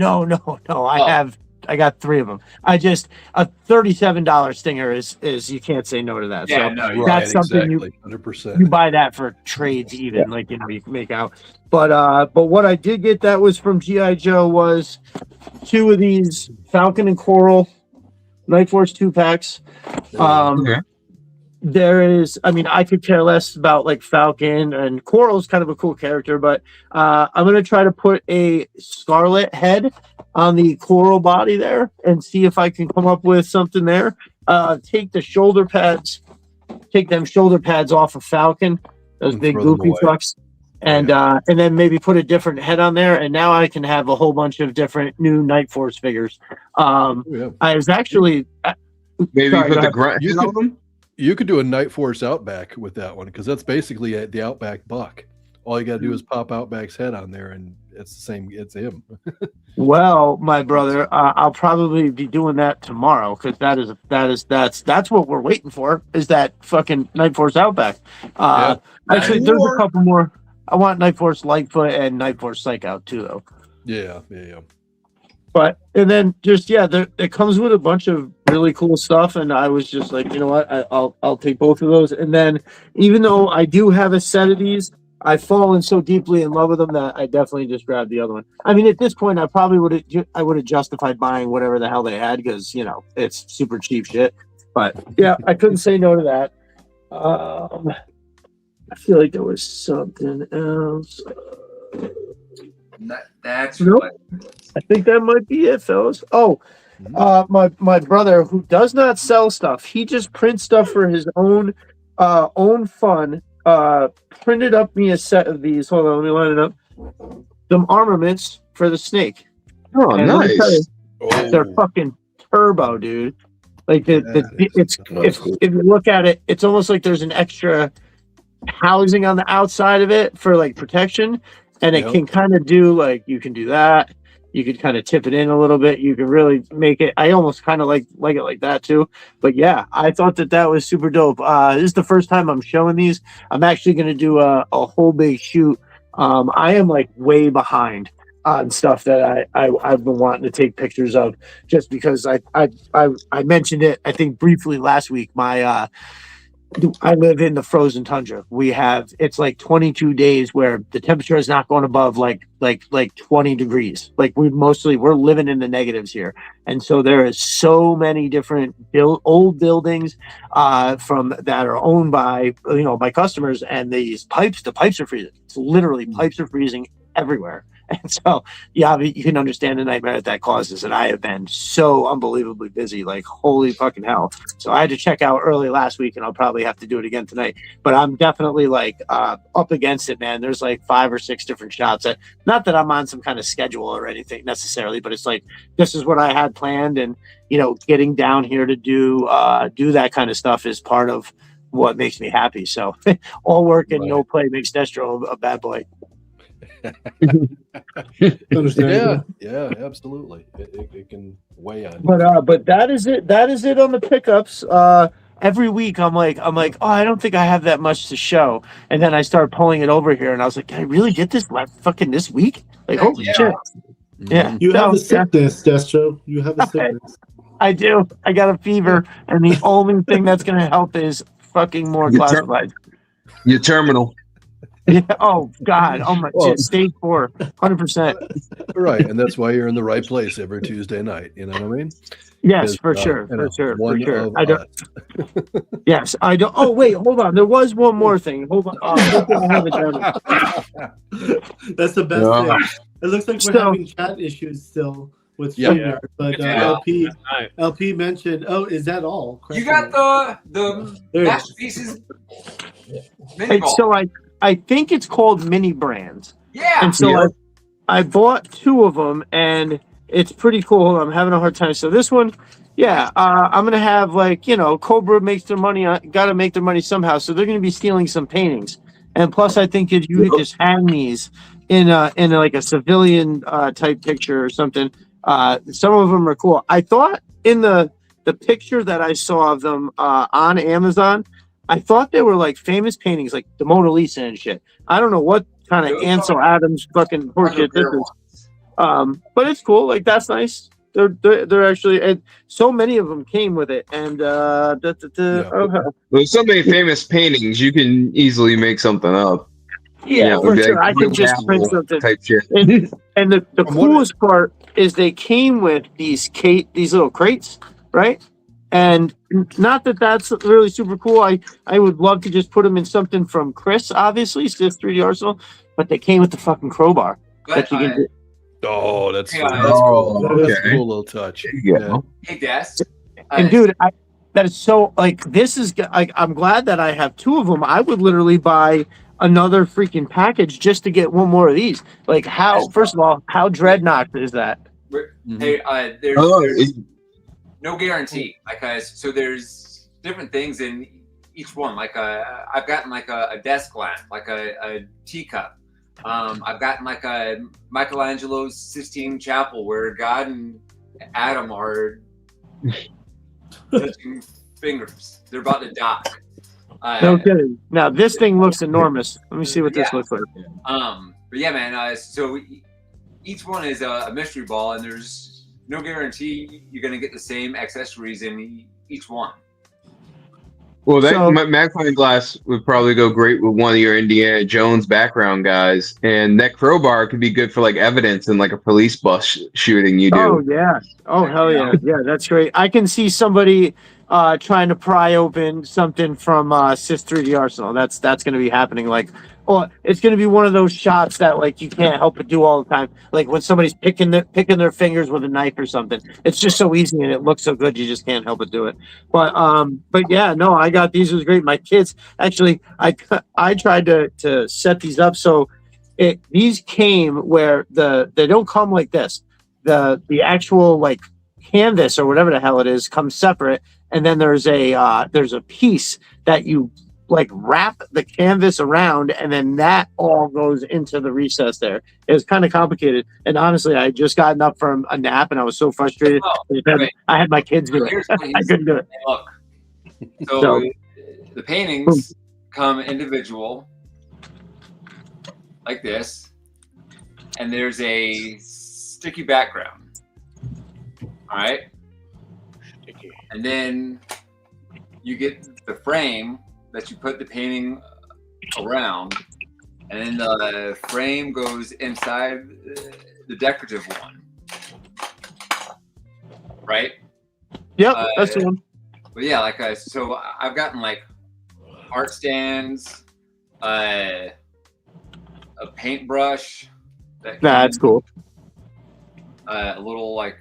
I got 3 of them. A $37 stinger is you can't say no to that.
Yeah,
so
no,
that's something
100%.
you buy that for trades even, you can make out. But what I did get that was from G.I. Joe was 2 of these Falcon and Coral Night Force 2-packs. there is, I mean, I could care less about like Falcon, and Coral's kind of a cool character, but I'm going to try to put a Scarlet head on the Coral body there and see if I can come up with something there. Take them shoulder pads off of Falcon, those big goofy fucks, and then maybe put a different head on there, and now I can have a whole bunch of different new Night Force figures. I was actually
maybe put the grunt head on them.
You could do a Night Force Outback with that one, because that's basically the Outback buck. All you got to do is pop Outback's head on there, and it's the same. It's him.
Well, my brother, I'll probably be doing that tomorrow, because that's what we're waiting for, is that fucking Night Force Outback. Actually, there's a couple more. I want Night Force Lightfoot and Night Force Psych Out too, though.
Yeah.
But and then just it comes with a bunch of really cool stuff, and I was just like, you know what, I'll take both of those. And then even though I do have a set of these, I've fallen so deeply in love with them that I definitely just grabbed the other one. I mean, at this point, I probably would have justified buying whatever the hell they had, because it's super cheap shit. But yeah, I couldn't say no to that. I feel like there was something else.
That's
nope. I think that might be it, fellas. Oh, my brother, who does not sell stuff, he just prints stuff for his own fun. Printed up me a set of these. Hold on, let me line it up. Some armaments for the snake.
Oh, and nice.
They're fucking turbo, dude. Like if you look at it, it's almost like there's an extra housing on the outside of it for like protection, and it can kind of do like, you can do that. You could kind of tip it in a little bit. You can really make it. I almost kind of like it like that too. But yeah, I thought that was super dope. This is the first time I'm showing these. I'm actually going to do a whole big shoot. I am like way behind on stuff that I've been wanting to take pictures of, just because I mentioned it, I think briefly last week. I live in the frozen tundra. It's like 22 days where the temperature is not going above like 20 degrees. Like we're living in the negatives here. And so there is so many different old buildings from that are owned by customers, and the pipes are freezing. It's literally pipes are freezing everywhere. And so, yeah, you can understand the nightmare that causes. And I have been so unbelievably busy, like holy fucking hell. So I had to check out early last week, and I'll probably have to do it again tonight. But I'm definitely like up against it, man. There's like 5 or 6 different shots. Not that I'm on some kind of schedule or anything necessarily, but it's like, this is what I had planned. And, getting down here to do that kind of stuff is part of what makes me happy. So all work and no play makes Destro a bad boy.
Yeah, absolutely. It can weigh on.
But that is it. That is it on the pickups. Every week I'm like, oh, I don't think I have that much to show, and then I start pulling it over here, and I was like, can I really get this this week? Like, holy shit! Yeah,
you have a sickness, Destro. You have a sickness.
I do. I got a fever, and the only thing that's going to help is fucking more classified.
Your terminal.
Yeah. Oh God. Oh my. Stage 4. 100%.
Right, and that's why you're in the right place every Tuesday night. You know what I mean?
Yes, for sure. I don't. Yes, I don't. Oh wait, hold on. There was one more thing. Hold on. I have it down.
That's the best thing. It looks like we're having chat issues still with Streamyard, but LP mentioned. Oh, is that all?
You got the masterpieces.
So I think it's called Mini Brands.
Yeah.
And so I bought 2 of them, and it's pretty cool. I'm having a hard time. So this one, I'm going to have Cobra makes their money. Got to make their money somehow. So they're going to be stealing some paintings. And plus, I think you could just hang these in like a civilian type picture or something. Some of them are cool. I thought in the picture that I saw of them on Amazon, I thought they were like famous paintings, like the Mona Lisa and shit. I don't know what kind of Ansel Adams fucking horseshit this is. But it's cool. Like, that's nice. They're actually, and so many of them came with it. And
There's so many famous paintings, you can easily make something up.
Yeah, for sure. I can just print something.
Type shit.
And the coolest part is they came with these little crates, right? And not that that's really super cool. I would love to just put them in something from Chris, obviously, Sith 3D Arsenal, but they came with the fucking crowbar.
But,
Oh, that's
Hey,
cool.
guys.
That's cool. That is a
Okay.
cool little touch.
Yeah.
hey, Des.
And dude, that is so like this is like I'm glad that I have two of them. I would literally buy another freaking package just to get one more of these. Like how? First of all, how dreadnought is that?
Hey, there's,
Oh,
there's no guarantee. Like, so there's different things in each one. Like, I've gotten like a desk lamp, like a teacup. I've gotten like a Michelangelo's Sistine Chapel where God and Adam are touching fingers. They're about to die.
No kidding. Now this thing looks enormous. Let me see what this looks like.
But yeah, man. So each one is a mystery ball, and there's no guarantee you're gonna get the same accessories in each one.
Well, that magnifying glass would probably go great with one of your Indiana Jones background guys, and that crowbar could be good for like evidence in like a police bus shooting you do.
Oh yeah. Oh hell yeah. Yeah, that's great. I can see somebody trying to pry open something from Sith 3D Arsenal. That's going to be happening. Like, oh, it's going to be one of those shots that like you can't help but do all the time. Like when somebody's picking their fingers with a knife or something. It's just so easy and it looks so good. You just can't help but do it. But yeah, no, I got these. It was great. My kids actually, I tried to set these up so these came where they don't come like this. The actual like canvas or whatever the hell it is comes separate, and then there's a piece that you like wrap the canvas around, and then that all goes into the recess there. It was kind of complicated, and honestly, I had just gotten up from a nap, and I was so frustrated. I had my kids do it. I couldn't do it.
Look, so the paintings come individual, like this, and there's a sticky background. All right, and then you get the frame that you put the painting around, and then the frame goes inside the decorative one, right?
Yep, that's the one.
But yeah, like so I've gotten like art stands, a paintbrush.
That's cool.
A little like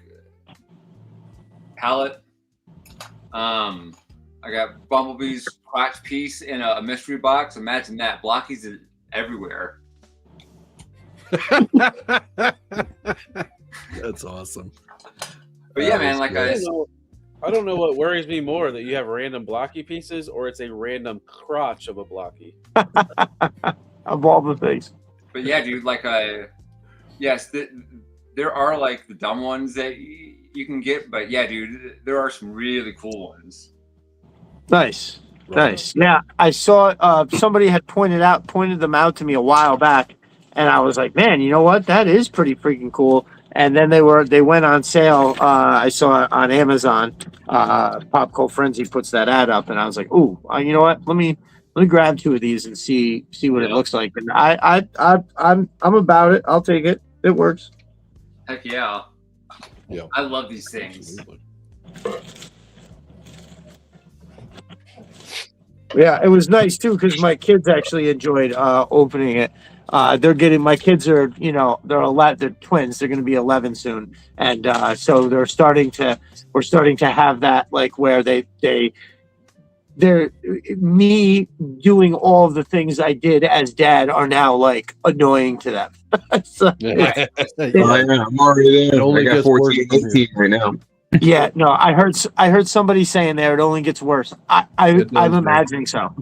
palette. I got Bumblebee's crotch piece in a mystery box. Imagine that. Blockies is everywhere.
That's awesome.
But yeah, man, like
I don't know what worries me more, that you have random blocky pieces or it's a random crotch of a blocky.
Of all the things.
But yeah, dude, like yes, there are like the dumb ones that you can get, but yeah, dude, there are some really cool ones.
Nice. Yeah, I saw somebody had pointed them out to me a while back, and I was like, man, you know what? That is pretty freaking cool. And then they went on sale. I saw it on Amazon. Pop Cult Frenzy puts that ad up, and I was like, ooh, you know what? Let me grab two of these and see what it looks like. And I'm about it. I'll take it. It works.
Heck yeah. Yeah. I love these things.
Yeah, it was nice too because my kids actually enjoyed opening it. My kids are, they're twins. They're going to be 11 soon, and so we're starting to have that like where they're me doing all the things I did as dad are now like annoying to them. So,
I'm already there. I got 14, 18 right now.
Yeah, no, I heard somebody saying there it only gets worse. I'm imagining so.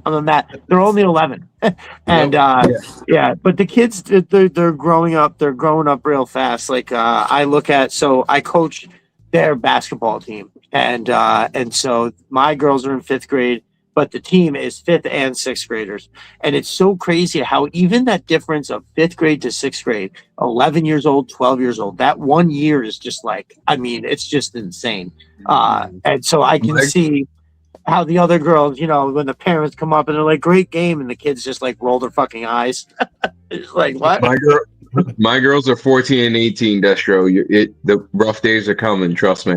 They're only 11, and yeah, but the kids they're growing up. They're growing up real fast. Like I coach their basketball team, and so my girls are in 5th grade, but the team is 5th and 6th graders, and it's so crazy how even that difference of 5th grade to 6th grade, 11 years old, 12 years old, that 1 year is just like, I mean, it's just insane. And so I can see how the other girls, when the parents come up and they're like, great game, and the kids just like roll their fucking eyes. It's like, what?
My girls are 14 and 18, Destro. The rough days are coming, trust me.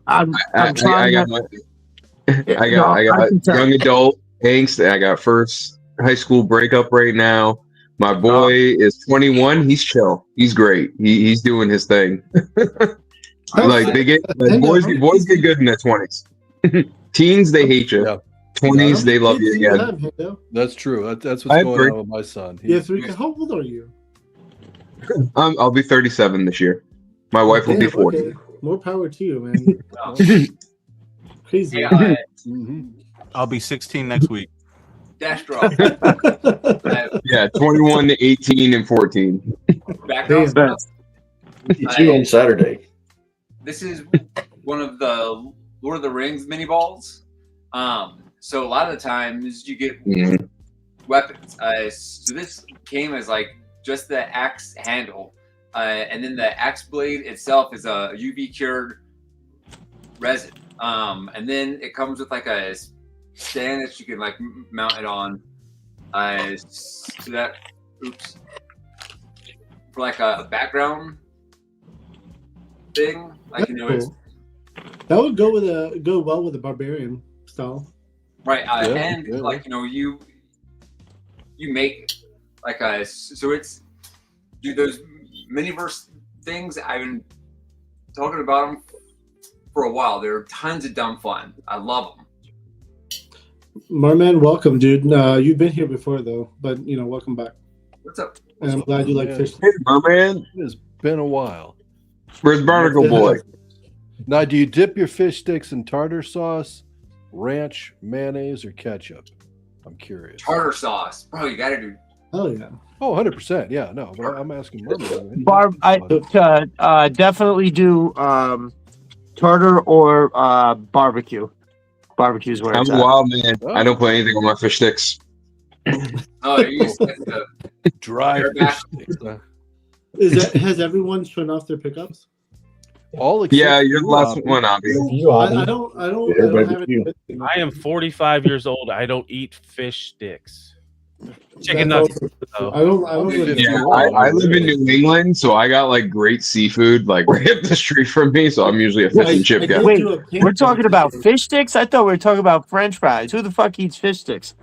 I'm trying.
I got young adult angst. I got first high school breakup right now. My boy is 21. He's chill. He's great. He's doing his thing. Like boys get good in their 20s. Teens they hate you.
Yeah.
20s they love you again.
That's true. That's what's going on with my son.
How old are you?
I'll be 37 this year. My wife will be 40.
Okay. More power to you, man. Crazy.
I'll be 16 next week.
Dash draw.
Yeah, 21 to 18 and 14.
Background.
It's you on Saturday.
This is one of the Lord of the Rings mini balls. So a lot of the times you get weapons. So this came as like just the axe handle, and then the axe blade itself is a UV cured resin. And then it comes with like a stand that you can like mount it on. So that, for like a background thing, like it's
that would go well with the barbarian style,
right? Like you make like so it's those miniverse things. I've been talking about them for a while. They're tons of dumb fun. I love them.
Marman, welcome, dude. You've been here before though, but welcome back.
What's up?
And I'm glad you like fish.
Hey, Merman.
It has been a while.
Where's Barnacle Boy?
Now, do you dip your fish sticks in tartar sauce, ranch, mayonnaise, or ketchup? I'm curious.
Tartar sauce, bro. You gotta do.
Oh yeah.
Oh, 100%. Yeah, no, but I'm asking Merman.
Barb, I definitely do tartar or barbecue. Barbecue's where
I'm
it's
a
at.
wild man. I don't put anything on my fish sticks.
Oh, you used to
dry fish sticks.
Has everyone shown off their pickups?
Yeah, you're the last one, Abby.
I don't have it.
I am 45 years old. I don't eat fish sticks. Chicken nuggets.
I live in New England, so I got like great seafood like right up the street from me. So I'm usually a fish and chip guy.
Wait, we're talking about fish sticks? I thought we were talking about French fries. Who the fuck eats fish sticks?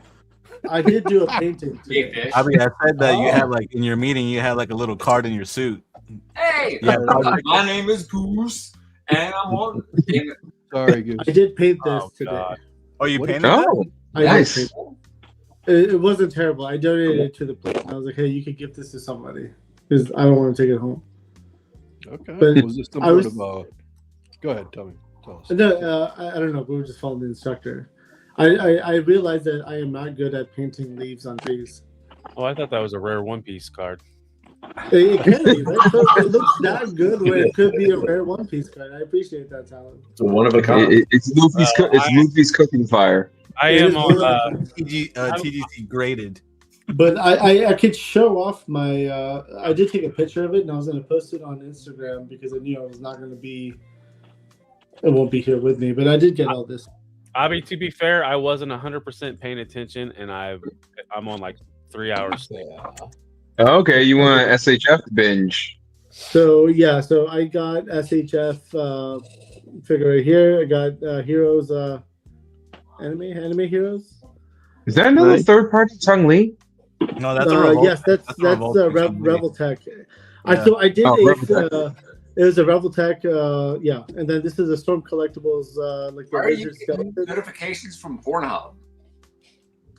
I did do a painting today.
I mean, I said that you had like in your meeting, you had like a little card in your suit.
Hey,
Yeah,
my name is Goose, and I'm on.
Sorry, Goose.
I did paint this today.
Oh, you painted
Oh,
I
nice.
did paint it. It wasn't terrible. I donated it to the place. I was like, hey, you could give this to somebody because I don't want to take it home.
Okay.
But
was this some
I
sort
was-
of Go ahead, tell us.
No, I don't know. We were just following the instructor. I realized that I am not good at painting leaves on trees.
Oh, I thought that was a rare One Piece card.
It could be, right? So it looks that good where it could be a rare One Piece card. I appreciate that talent.
It's a one of a kind.
It's Luffy's cooking fire.
I
It
am
is
on.
one
TGC graded.
But I could show off my. I did take a picture of it and I was going to post it on Instagram because I knew I was not going to be. It won't be here with me, but I did get all this.
Abby, to be fair, I wasn't 100% paying attention, and I'm on like 3 hours.
Okay, you want an SHF binge?
So yeah, so I got SHF figure right here. I got Heroes anime heroes.
Is that another third party Chung Lee?
No, that's a Revolt.
Yes, that's Rebel Tech. So I did it was a Rebel Tech, yeah, and then this is a Storm Collectibles, like the
Why are you
Wizard
getting
skeleton.
notifications from Pornhub?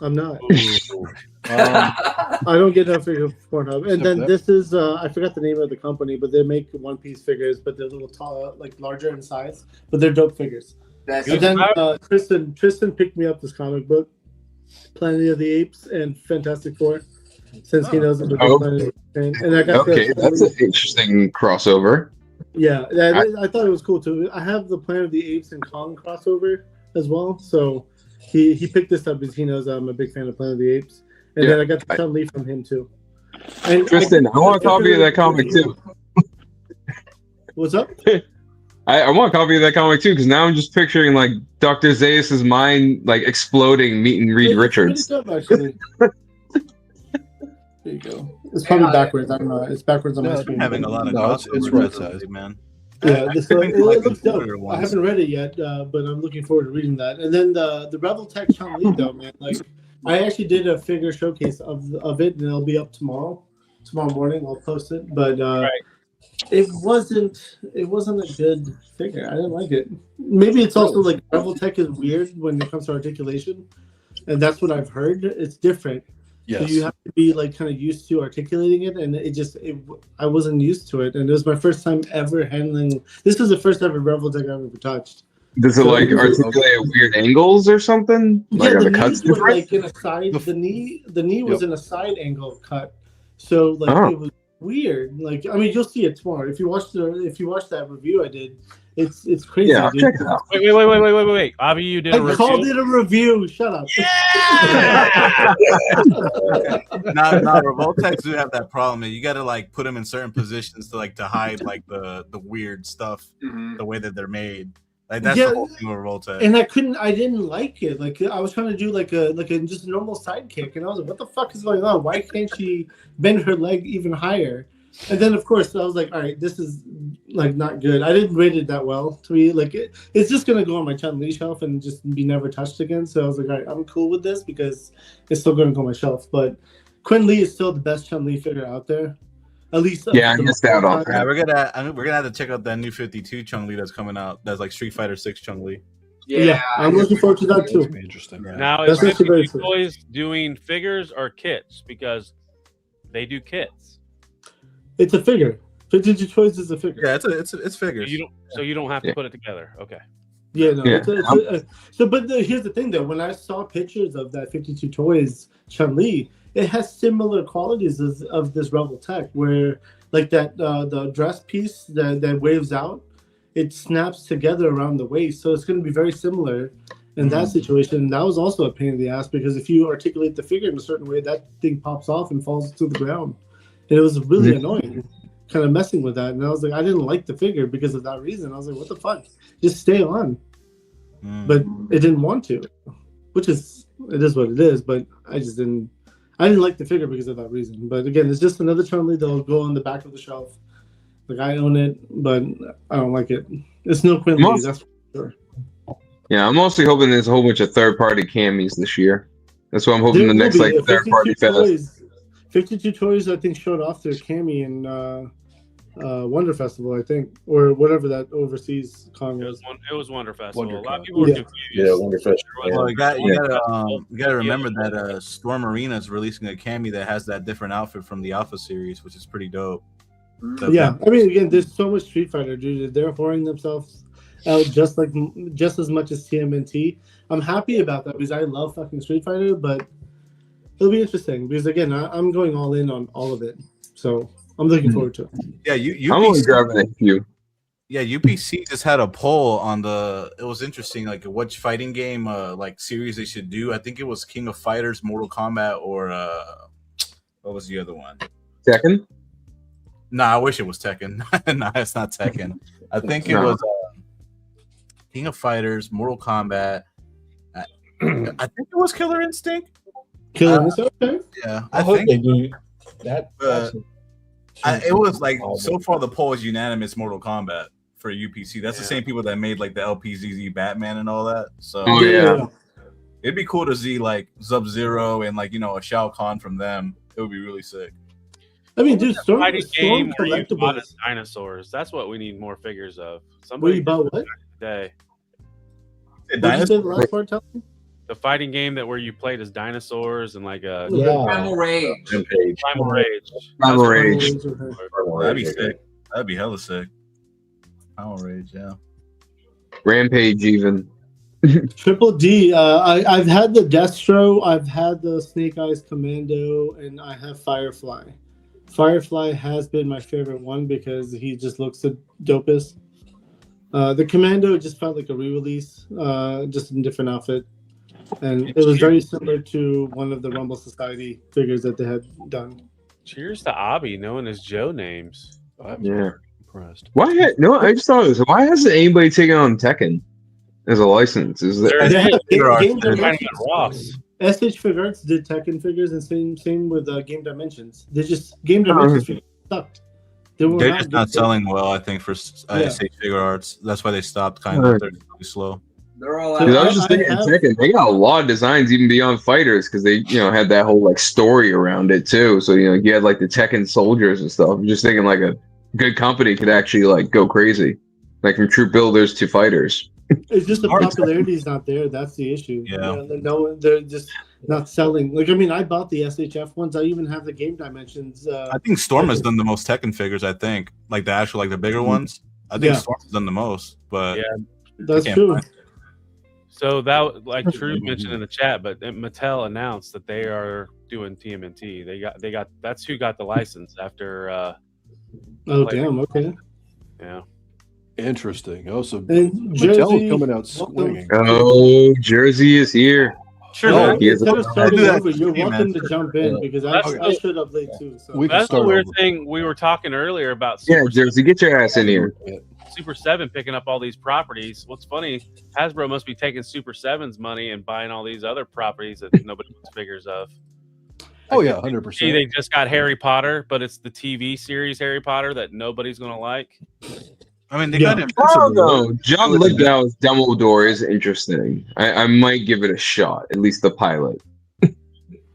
I'm not. I don't get notifications from Pornhub. And then this is I forgot the name of the company, but they make One Piece figures, but they're a little tall, like larger in size, but they're dope figures. And then Tristan picked me up this comic book, Planet of the Apes and Fantastic Four, since he knows about Planet of the Apes. And I got
that's an interesting crossover.
Yeah, I thought it was cool too. I have the Planet of the Apes and Kong crossover as well, so he picked this up because he knows I'm a big fan of Planet of the Apes, and then I got the Chun-Li from him too. And
Tristan, I want a copy of that comic too.
What's up?
I want a copy of that comic too because now I'm just picturing like Dr. Zaius' mind like exploding meeting Reed Richards.
Pretty dope, actually. There you go. It's probably backwards. I don't know. It's backwards on my screen.
Having a lot of
it's right
size, man.
Yeah, so
think
it
like
looks
the
dope.
older
I
ones.
haven't read it yet, but I'm looking forward to reading that. And then the Rebel Tech Chun-Li though, man, like I actually did a figure showcase of it, and it'll be up tomorrow morning. I'll post it, but it wasn't a good figure. I didn't like it. Maybe it's also like Rebel Tech is weird when it comes to articulation, and that's what I've heard. It's different.
Yes.
So you have to be like kind of used to articulating it, and I wasn't used to it, and it was my first time ever handling. This is the first ever Rebel Tech I've ever touched.
Does it like articulate at weird angles or something? Like
Yeah,
are
the
the cuts
knees were
different?
like in a side. The knee was in a side angle cut, so like it was weird. Like I mean, you'll see it tomorrow if you watch that review I did. It's crazy.
Yeah, I'll
dude.
check it out.
Wait. Avi, you did a review?
I called it a review. Shut up.
Now Revoltex do have that problem. You got to like put them in certain positions to hide like the weird stuff, the way that they're made. Like that's the whole thing with Revoltex.
And I didn't like it. Like I was trying to do like a just a normal side kick, and I was like, what the fuck is going on? Why can't she bend her leg even higher? And then of course I was like, all right, this is like not good. I didn't rate it that well to me. Like it's just gonna go on my Chun-Li shelf and just be never touched again. So I was like, all right, I'm cool with this because it's still gonna go on my shelf. But Quinn Lee is still the best Chun-Li figure out there. At least
I missed out on that.
Yeah, we're gonna have to check out that new 52 Chun-Li that's coming out. That's like Street Fighter 6 Chun-Li.
Yeah, I'm looking forward to that too.
Interesting.
Yeah.
Now, is 52 Toys doing figures or kits? Because they do kits.
It's a figure. 52 Toys is a figure.
Yeah, it's figures.
So you don't have to put it together. Okay.
Yeah, no. But here's the thing, though. When I saw pictures of that 52 Toys Chun-Li, it has similar qualities of this Rebel Tech, where like that the dress piece that waves out, it snaps together around the waist, so it's going to be very similar in that situation. That was also a pain in the ass because if you articulate the figure in a certain way, that thing pops off and falls to the ground, and it was really annoying, kind of messing with that. And I was like, I didn't like the figure because of that reason. I was like, what the fuck? Just stay on. But it didn't want to, it is what it is. But I didn't like the figure because of that reason. But again, it's just another Chun-Li that'll go on the back of the shelf. Like I own it, but I don't like it. It's no Quinn Lee, that's for sure.
Yeah, I'm mostly hoping there's a whole bunch of third-party camis this year. That's what I'm hoping the next like third-party fest.
52 Toys, I think, showed off their cami in Wonder Festival, I think, or whatever that overseas con was.
It was Wonder Festival. A lot of people were confused.
Yeah, Wonder Festival.
Well, you gotta remember that Storm Arena is releasing a cami that has that different outfit from the Alpha series, which is pretty dope. So
Yeah, I mean, again, there's so much Street Fighter, dude. They're whoring themselves out just as much as TMNT. I'm happy about that because I love fucking Street Fighter, but it'll be interesting because again, I'm going all in on all of it, so I'm looking forward to it.
Yeah,
I'm only grabbing a few.
Yeah, UPC just had a poll on it was interesting, like which fighting game like series they should do. I think it was King of Fighters, Mortal Kombat, or what was the other one?
Tekken?
Nah, I wish it was Tekken. Nah, it's not Tekken. I think it was King of Fighters, Mortal Kombat. I think it was Killer Instinct.
Killer Instinct? Okay.
Yeah,
I hope they do that.
It was like so far the poll is unanimous Mortal Kombat for UPC. That's the same people that made like the LPZZ Batman and all that. So it'd be cool to see like Sub-Zero and like a Shao Kahn from them. It would be really sick.
I mean, dude, Storm
game where you bought
Collectibles.
dinosaurs. That's what we need more figures of.
Where you bought what?
Today.
What you say the last part, tell me?
The fighting game where you played as dinosaurs and like a
Primal Rage.
Primal Rage.
Primal Rage.
That'd be sick. That'd be hella sick. Primal Rage, yeah.
Rampage even.
Triple D. I've had the Destro, I've had the Snake Eyes Commando, and I have Firefly. Firefly has been my favorite one because he just looks the dopest. The Commando just felt like a re-release, just in a different outfit. And it was very similar to one of the Rumble Society figures that they had done.
Cheers to Abby knowing his Joe names.
Yeah.
Impressed.
Why? No, I just thought of this. Why hasn't anybody taken on Tekken as a license? Is there?
Game Dimensions. SH Figuarts did Tekken figures, and same with Game Dimensions. They just Game Dimensions figures sucked. They're
just not selling well, I think, for SH Figure Arts. That's why they stopped kind of. They're really slow.
They're all
I was just thinking, Tekken, they got a lot of designs even beyond fighters because they, had that whole like story around it too. So you had like the Tekken soldiers and stuff. I'm just thinking like a good company could actually like go crazy, like from troop builders to fighters.
It's just the popularity is not there. That's the issue.
Yeah.
They're just not selling. Like, I mean, I bought the SHF ones. I even have the game dimensions.
I think Storm has done the most Tekken figures. I think like the actual like the bigger ones. I think Storm has done the most. But
that's true.
So that, like True mentioned in the chat, but Mattel announced that they are doing TMNT. They got that's who got the license after.
Oh damn! Okay.
Yeah.
Interesting. Also,
Mattel's
coming out swinging.
Oh, Jersey is here.
Sure.
Instead of starting over, you're welcome to jump in because I showed up late too. So
that's the weird thing we were talking earlier about.
Jersey, get your ass in here.
Super 7 picking up all these properties. What's funny, Hasbro must be taking Super 7's money and buying all these other properties that nobody puts figures of.
Oh yeah, 100%.
They just got Harry Potter, but it's the TV series Harry Potter that nobody's gonna like.
I mean, they got it.
No, John Lithgow's Dumbledore is interesting. I might give it a shot, at least the pilot.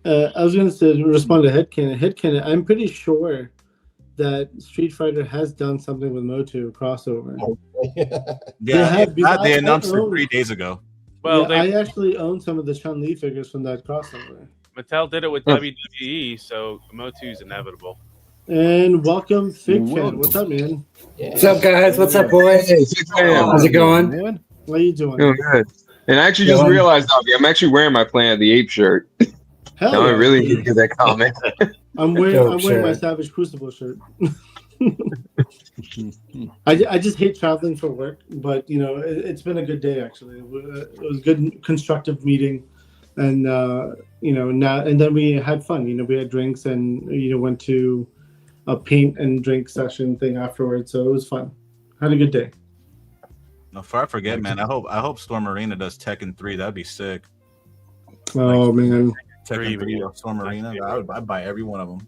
I was going to respond to Headcanon. I'm pretty sure that Street Fighter has done something with Motu crossover.
They announced it 3 days ago.
Well,
I actually own some of the Chun-Li figures from that crossover.
Mattel did it with WWE, so Motu's inevitable.
And welcome, Fig Fan. What's up, man?
What's up, guys? What's up, boys? How's it going?
How are you doing?
Doing good. And I actually just realized, I'm actually wearing my Planet of the Apes shirt. Now I really need to get that comment.
I'm wearing my Savage Crucible shirt. I just hate traveling for work, but it's been a good day actually. It was a good constructive meeting, and and then we had fun. We had drinks and went to a paint and drink session thing afterwards, so it was fun. Had a good day.
No, before I forget, man, I hope Storm Arena does Tekken 3. That'd be sick.
Oh man.
Tekken 3 of Storm Arena, I'd buy every one of them.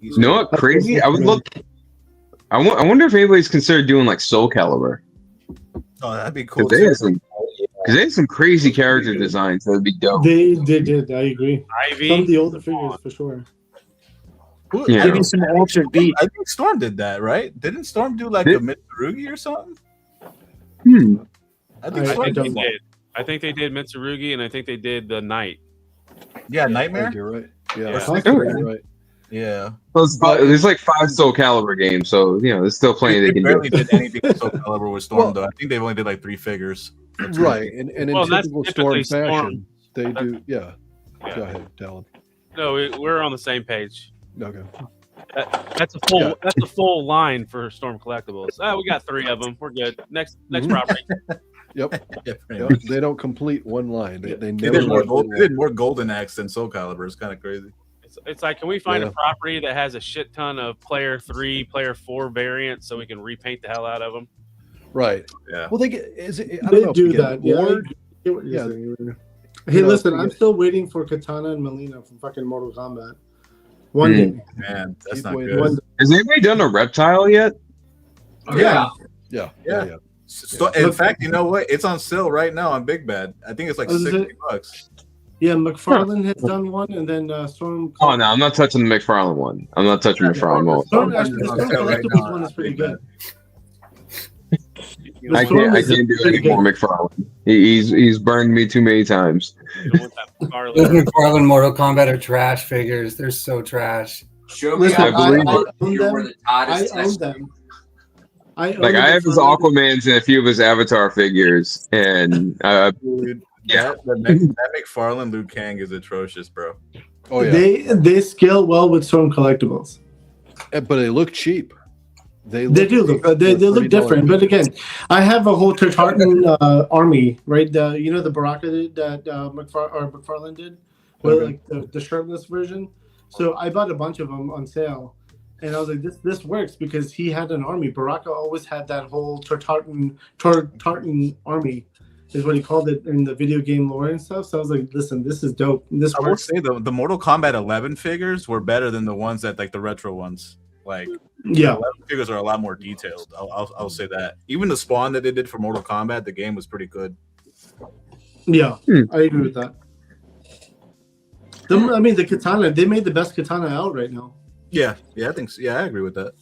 You know what? Crazy. I would look. I wonder if anybody's considered doing like Soul Calibur.
Oh, that'd be cool.
Because they had some crazy character designs. That'd be dope.
They did. I agree.
Ivy.
Some of the older figures for sure.
Maybe some altered beat.
I think Storm did that, right? Didn't Storm do like a Mitsurugi or something?
I think they did Mitsurugi, and I think they did the Knight.
Yeah, Nightmare.
You're right. Yeah,
You're
right.
Yeah.
Well, there's like 5 Soul Calibur games, so there's still plenty they can do.
Barely did anything with Soul Calibur with Storm, though. I think they only did like 3 figures.
Right, and in typical Storm fashion, they do. Yeah. Go ahead, Talon.
No, we're on the same page.
Okay.
That's a full line for Storm Collectibles. We got 3 of them. We're good. Next property.
Yep. They don't complete one line. They
did more Golden Axe than Soul Calibur. It's kind of crazy.
It's like, can we find a property that has a shit ton of player 3, player 4 variants so we can repaint the hell out of them?
Right.
Yeah.
Well, they
do that. Yeah. Hey, listen, I'm still waiting for Katana and Melina from fucking Mortal Kombat. One day.
Man, that's not good.
Has anybody done a reptile yet?
Yeah.
So, in fact, you know what? It's on sale right now on Big Bad. I think it's like $60.
Yeah, McFarlane has done one, and then Storm.
Oh no, I'm not touching the McFarlane one. I'm not touching McFarlane
Storm Collectibles one is pretty good.
I can't do any more McFarlane. He's burned me too many times.
Those McFarlane Mortal Kombat are trash figures. They're so trash.
Show me
I own them.
I have his Aquamans and a few of his Avatar figures, and
that McFarlane Liu Kang is atrocious, bro.
Oh yeah,
they scale well with Storm Collectibles,
but they look cheap. They look different. But again, I have a whole Tartan army, right? The Baraka that McFarlane did, like the shirtless version. So I bought a bunch of them on sale, and I was like, this works because he had an army. Baraka always had that whole Tartan army, is what he called it in the video game lore and stuff. So I was like, listen, this is dope. This
I will say the Mortal Kombat 11 figures were better than the ones that like the retro ones. Like
Yeah.
The figures are a lot more detailed. I'll say that. Even the spawn that they did for Mortal Kombat, the game was pretty good.
Yeah, I agree with that. I mean, the katana, they made the best katana out right now.
Yeah, I think so. Yeah, I agree with that.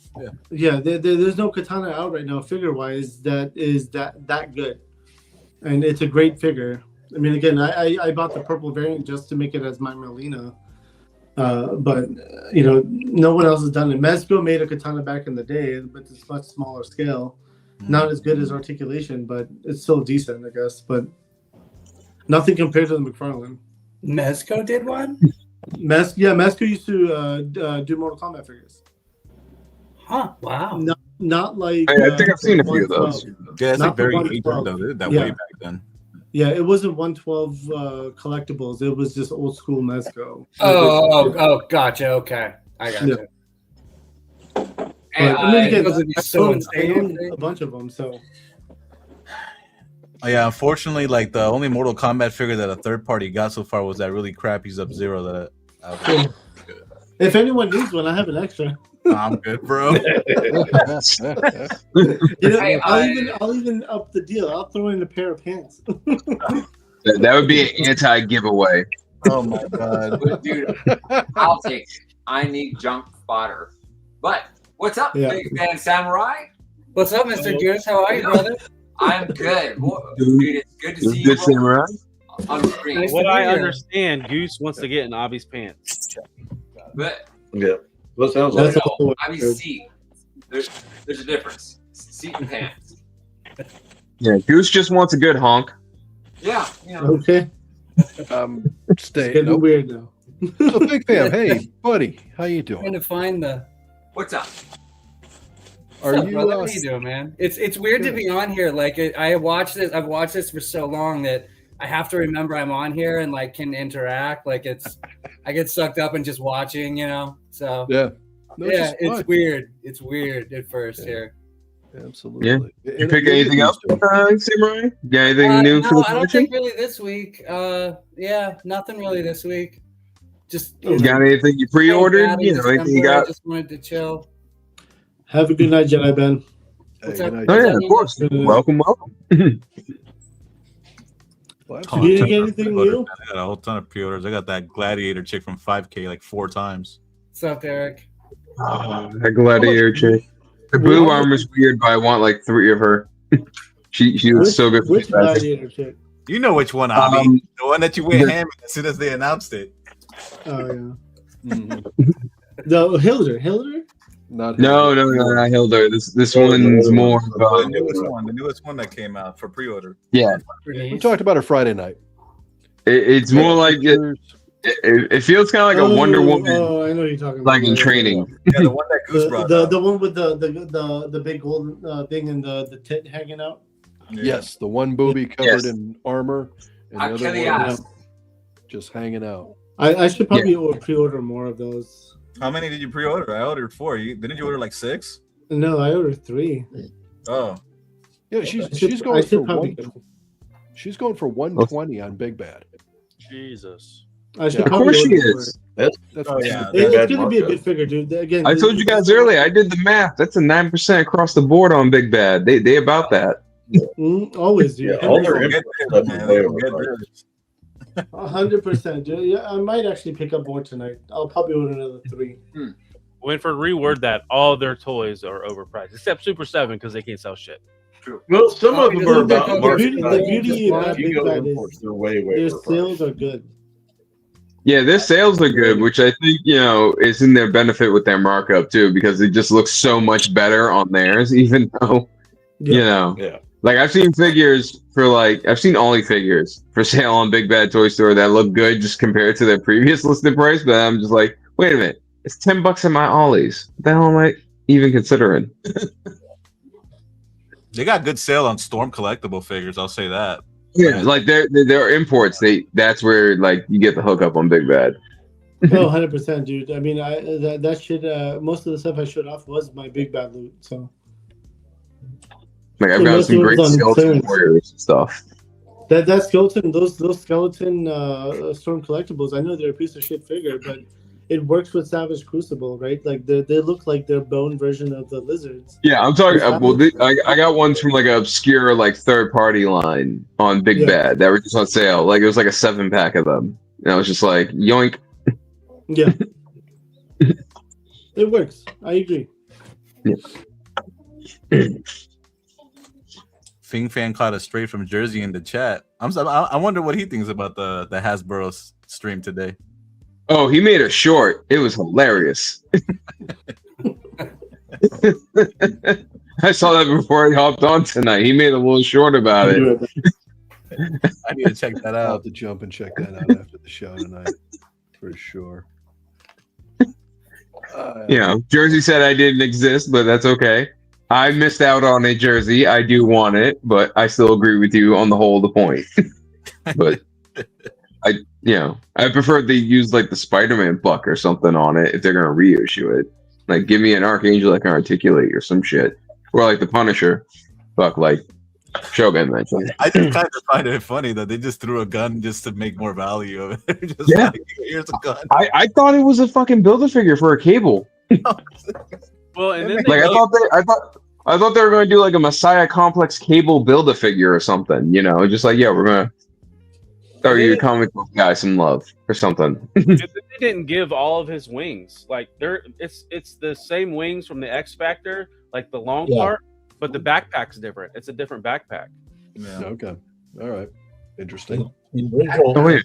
Yeah, there's no katana out right now, figure-wise, that is that good. And it's a great figure. I mean, again, I bought the purple variant just to make it as my Melina. But, no one else has done it. Mezco made a katana back in the day, but it's much smaller scale. Not as good as articulation, but it's still decent, I guess. But nothing compared to the McFarlane.
Mezco did one?
Mezco used to do Mortal Kombat figures.
Huh, wow.
Not like...
I think I've seen a few of those.
Yeah, it's like very ancient, though. They did that way back then.
Yeah, it wasn't 112 collectibles. It was just old school Mezco.
Oh, gotcha. Okay, I got you.
And I mean, again,
so
I own a bunch of them, so...
Oh, yeah, unfortunately, like the only Mortal Kombat figure that a third party got so far was that really crappy Sub-Zero that
If anyone needs one, I have an extra.
I'm good, bro.
I'll even up the deal. I'll throw in a pair of pants.
That would be an anti-giveaway.
Oh my god,
dude! I'll take it. I need junk fodder. But what's up, Big Fan Samurai?
What's up, Mr. Goose? How are you, brother?
I'm good. Dude, it's good to see you.
Good Samurai.
On screen.
What I understand, Goose wants to get in Avi's pants.
But
yeah, what sounds like?
I mean, seat. There's a difference. Seat and pants.
Yeah, Goose just wants a good honk.
Yeah.
Okay. Stay.
Getting weird now.
So Big Fan, hey buddy, how you doing?
Trying to find the.
What's up?
Are
What's up,
you?
brother? What are you doing, man? It's weird to be on here. Like I've watched this for so long that I have to remember I'm on here and like can interact. Like I get sucked up in just watching, So it's weird. It's weird at first here.
Absolutely.
Yeah. Did you pick anything up, Samurai? Got anything new for the
I don't think really this week. Nothing really this week. Just
got anything you pre-ordered? Anything you got?
I just wanted to chill.
Have a good night, Jedi Ben.
What's up?
Oh yeah, of course. Welcome.
You didn't get anything new?
I got a whole ton of pre-orders. I got that Gladiator chick from 5K like 4 times.
What's up, Derek?
That Gladiator chick. The blue armor's weird, but I want like 3 of her. she was so good.
Which Gladiator chick?
You know which one, Ami. The one that you went ham as soon as they announced it.
Oh yeah. The Hilder?
No, not Hilder. This one's more about
the newest one that came out for pre-order.
Yeah,
we talked about it Friday night.
It's more like it feels kind of like a Wonder Woman.
Oh, I know you're talking about.
Like in training.
Yeah, the one that Goose brought.
The one with the big golden thing and the tit hanging out.
Yeah.
Yes, the one booby covered in armor, and the other one just hanging out.
I should probably pre-order more of those.
How many did you pre-order? I ordered 4. Didn't you order like 6?
No, I ordered 3.
Oh,
yeah. She's going for 120 on Big Bad.
Jesus.
Of course she is.
That's
it's going to be a good figure, dude. Again,
I told you guys earlier. I did the math. That's a 9% across the board on Big Bad. They about that.
Always do.
Yeah, all their input stuff is way overpriced.
100%, dude. Yeah, I might actually pick up more tonight. I'll probably order another 3.
Winford, reword that. All their toys are overpriced, except Super 7 because they can't sell shit.
True.
Well, some of them are about
the beauty about Big Bad is
they're way
their sales are good.
Yeah, their sales are good, which I think is in their benefit with their markup too, because it just looks so much better on theirs, even though like I've seen figures I've seen Ollie figures for sale on Big Bad Toy Store that look good just compared to their previous listed price, but I'm just like, wait a minute, it's $10 in my Ollies. What the hell am I even considering?
they got good sale on Storm collectible figures. I'll say that.
Yeah, like they're imports. That's where like you get the hookup on Big Bad.
Oh, 100%, dude. I mean, that shit. Most of the stuff I showed off was my Big Bad loot. So.
Like I've got some great skeleton warriors and stuff.
That skeleton, those skeleton Storm collectibles. I know they're a piece of shit figure, but it works with Savage Crucible, right? Like they look like their bone version of the lizards.
Yeah, I'm talking. I got ones from like an obscure like third party line on Big Bad that were just on sale. Like it was like a 7-pack of them, and I was just like, yoink.
Yeah, it works. I agree.
Yeah.
Fing Fan caught us straight from Jersey in the chat. I wonder what he thinks about the Hasbro stream today.
Oh, he made a short. It was hilarious. I saw that before he hopped on tonight. He made a little short about it.
I need to check that out.
I'll have to jump and check that out after the show tonight, for sure.
Jersey said I didn't exist, but that's okay. I missed out on a jersey. I do want it, but I still agree with you on the whole of the point. But I prefer they use like the Spider-Man buck or something on it if they're gonna reissue it. Like, give me an Archangel that can articulate or some shit, or like the Punisher buck, like Shogun mentioned.
I just kind of find it funny that they just threw a gun just to make more value of it. Just like, here's a gun.
I thought it was a fucking Build-A-Figure for a Cable.
Well, and then
Like I thought they were going to do like a Messiah Complex Cable Build-A-Figure or something. You know, just like we're gonna throw you a comic book guy some love or something.
They didn't give all of his wings. Like it's the same wings from the X Factor, like the long part, but the backpack's different. It's a different backpack.
Yeah. Okay. All right. Interesting.
Oh wait.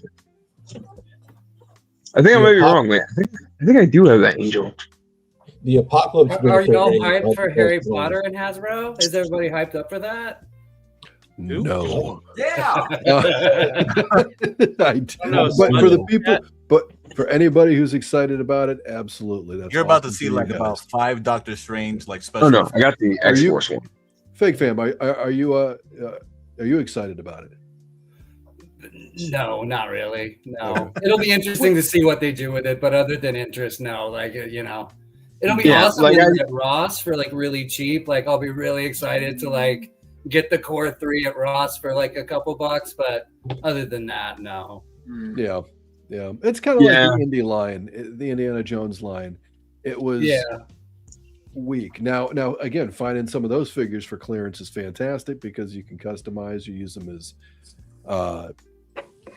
I think I might be wrong, man. I think I do have that Angel.
The Apocalypse.
Are y'all hyped for Harry Potter and Hasbro? Is everybody hyped up for that?
No.
Yeah.
I do. But for the people, but for anybody who's excited about it, absolutely. That's
You're about to
awesome
see
for
like
you
about
guys.
5 Doctor Strange like special.
Oh no, I got the X-Force one.
Fake Fam, are you excited about it?
No, not really. No, it'll be interesting to see what they do with it. But other than interest, no. Like it'll be awesome to get Ross for like really cheap. Like I'll be really excited to like get the Core 3 at Ross for like a couple bucks. But other than that, no.
Yeah. It's kind of like the Indy line, the Indiana Jones line. It was weak. Now again, finding some of those figures for clearance is fantastic because you can customize. You use them as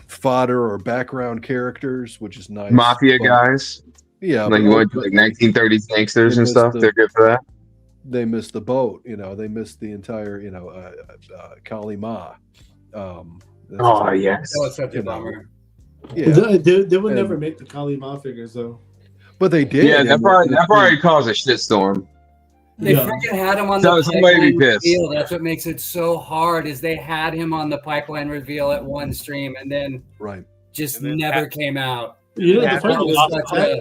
fodder or background characters, which is nice.
Mafia guys.
Yeah,
like you want to like 1930s gangsters and stuff. They're good for that.
They missed the boat. They missed the entire Kali Ma.
Oh yes,
that was such a bummer.
Yeah,
they would never make the Kali Ma figures though.
But they did.
Yeah, that probably caused a shitstorm.
They freaking had him on the pipeline reveal. That's what makes it so hard. Is they had him on the pipeline reveal at one stream and then just never came out.
The funny was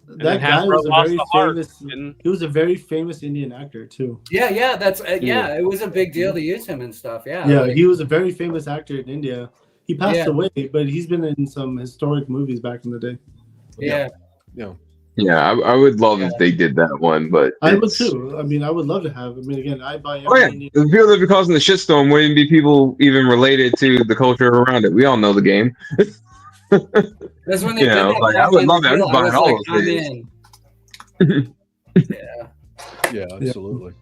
that guy was a very famous. He was a very famous Indian actor too.
Yeah, that's it was a big deal to use him and stuff.
Yeah, he was a very famous actor in India. He passed away, but he's been in some historic movies back in the day.
Yeah, I would love if they did that one, but
I would too. I mean, I would love to have. I mean, again, I buy.
The people that be causing the shitstorm wouldn't be people even related to the culture around it. We all know the game.
That's when they did that.
Like, I would love that. I'd buy all those things.
Yeah, absolutely.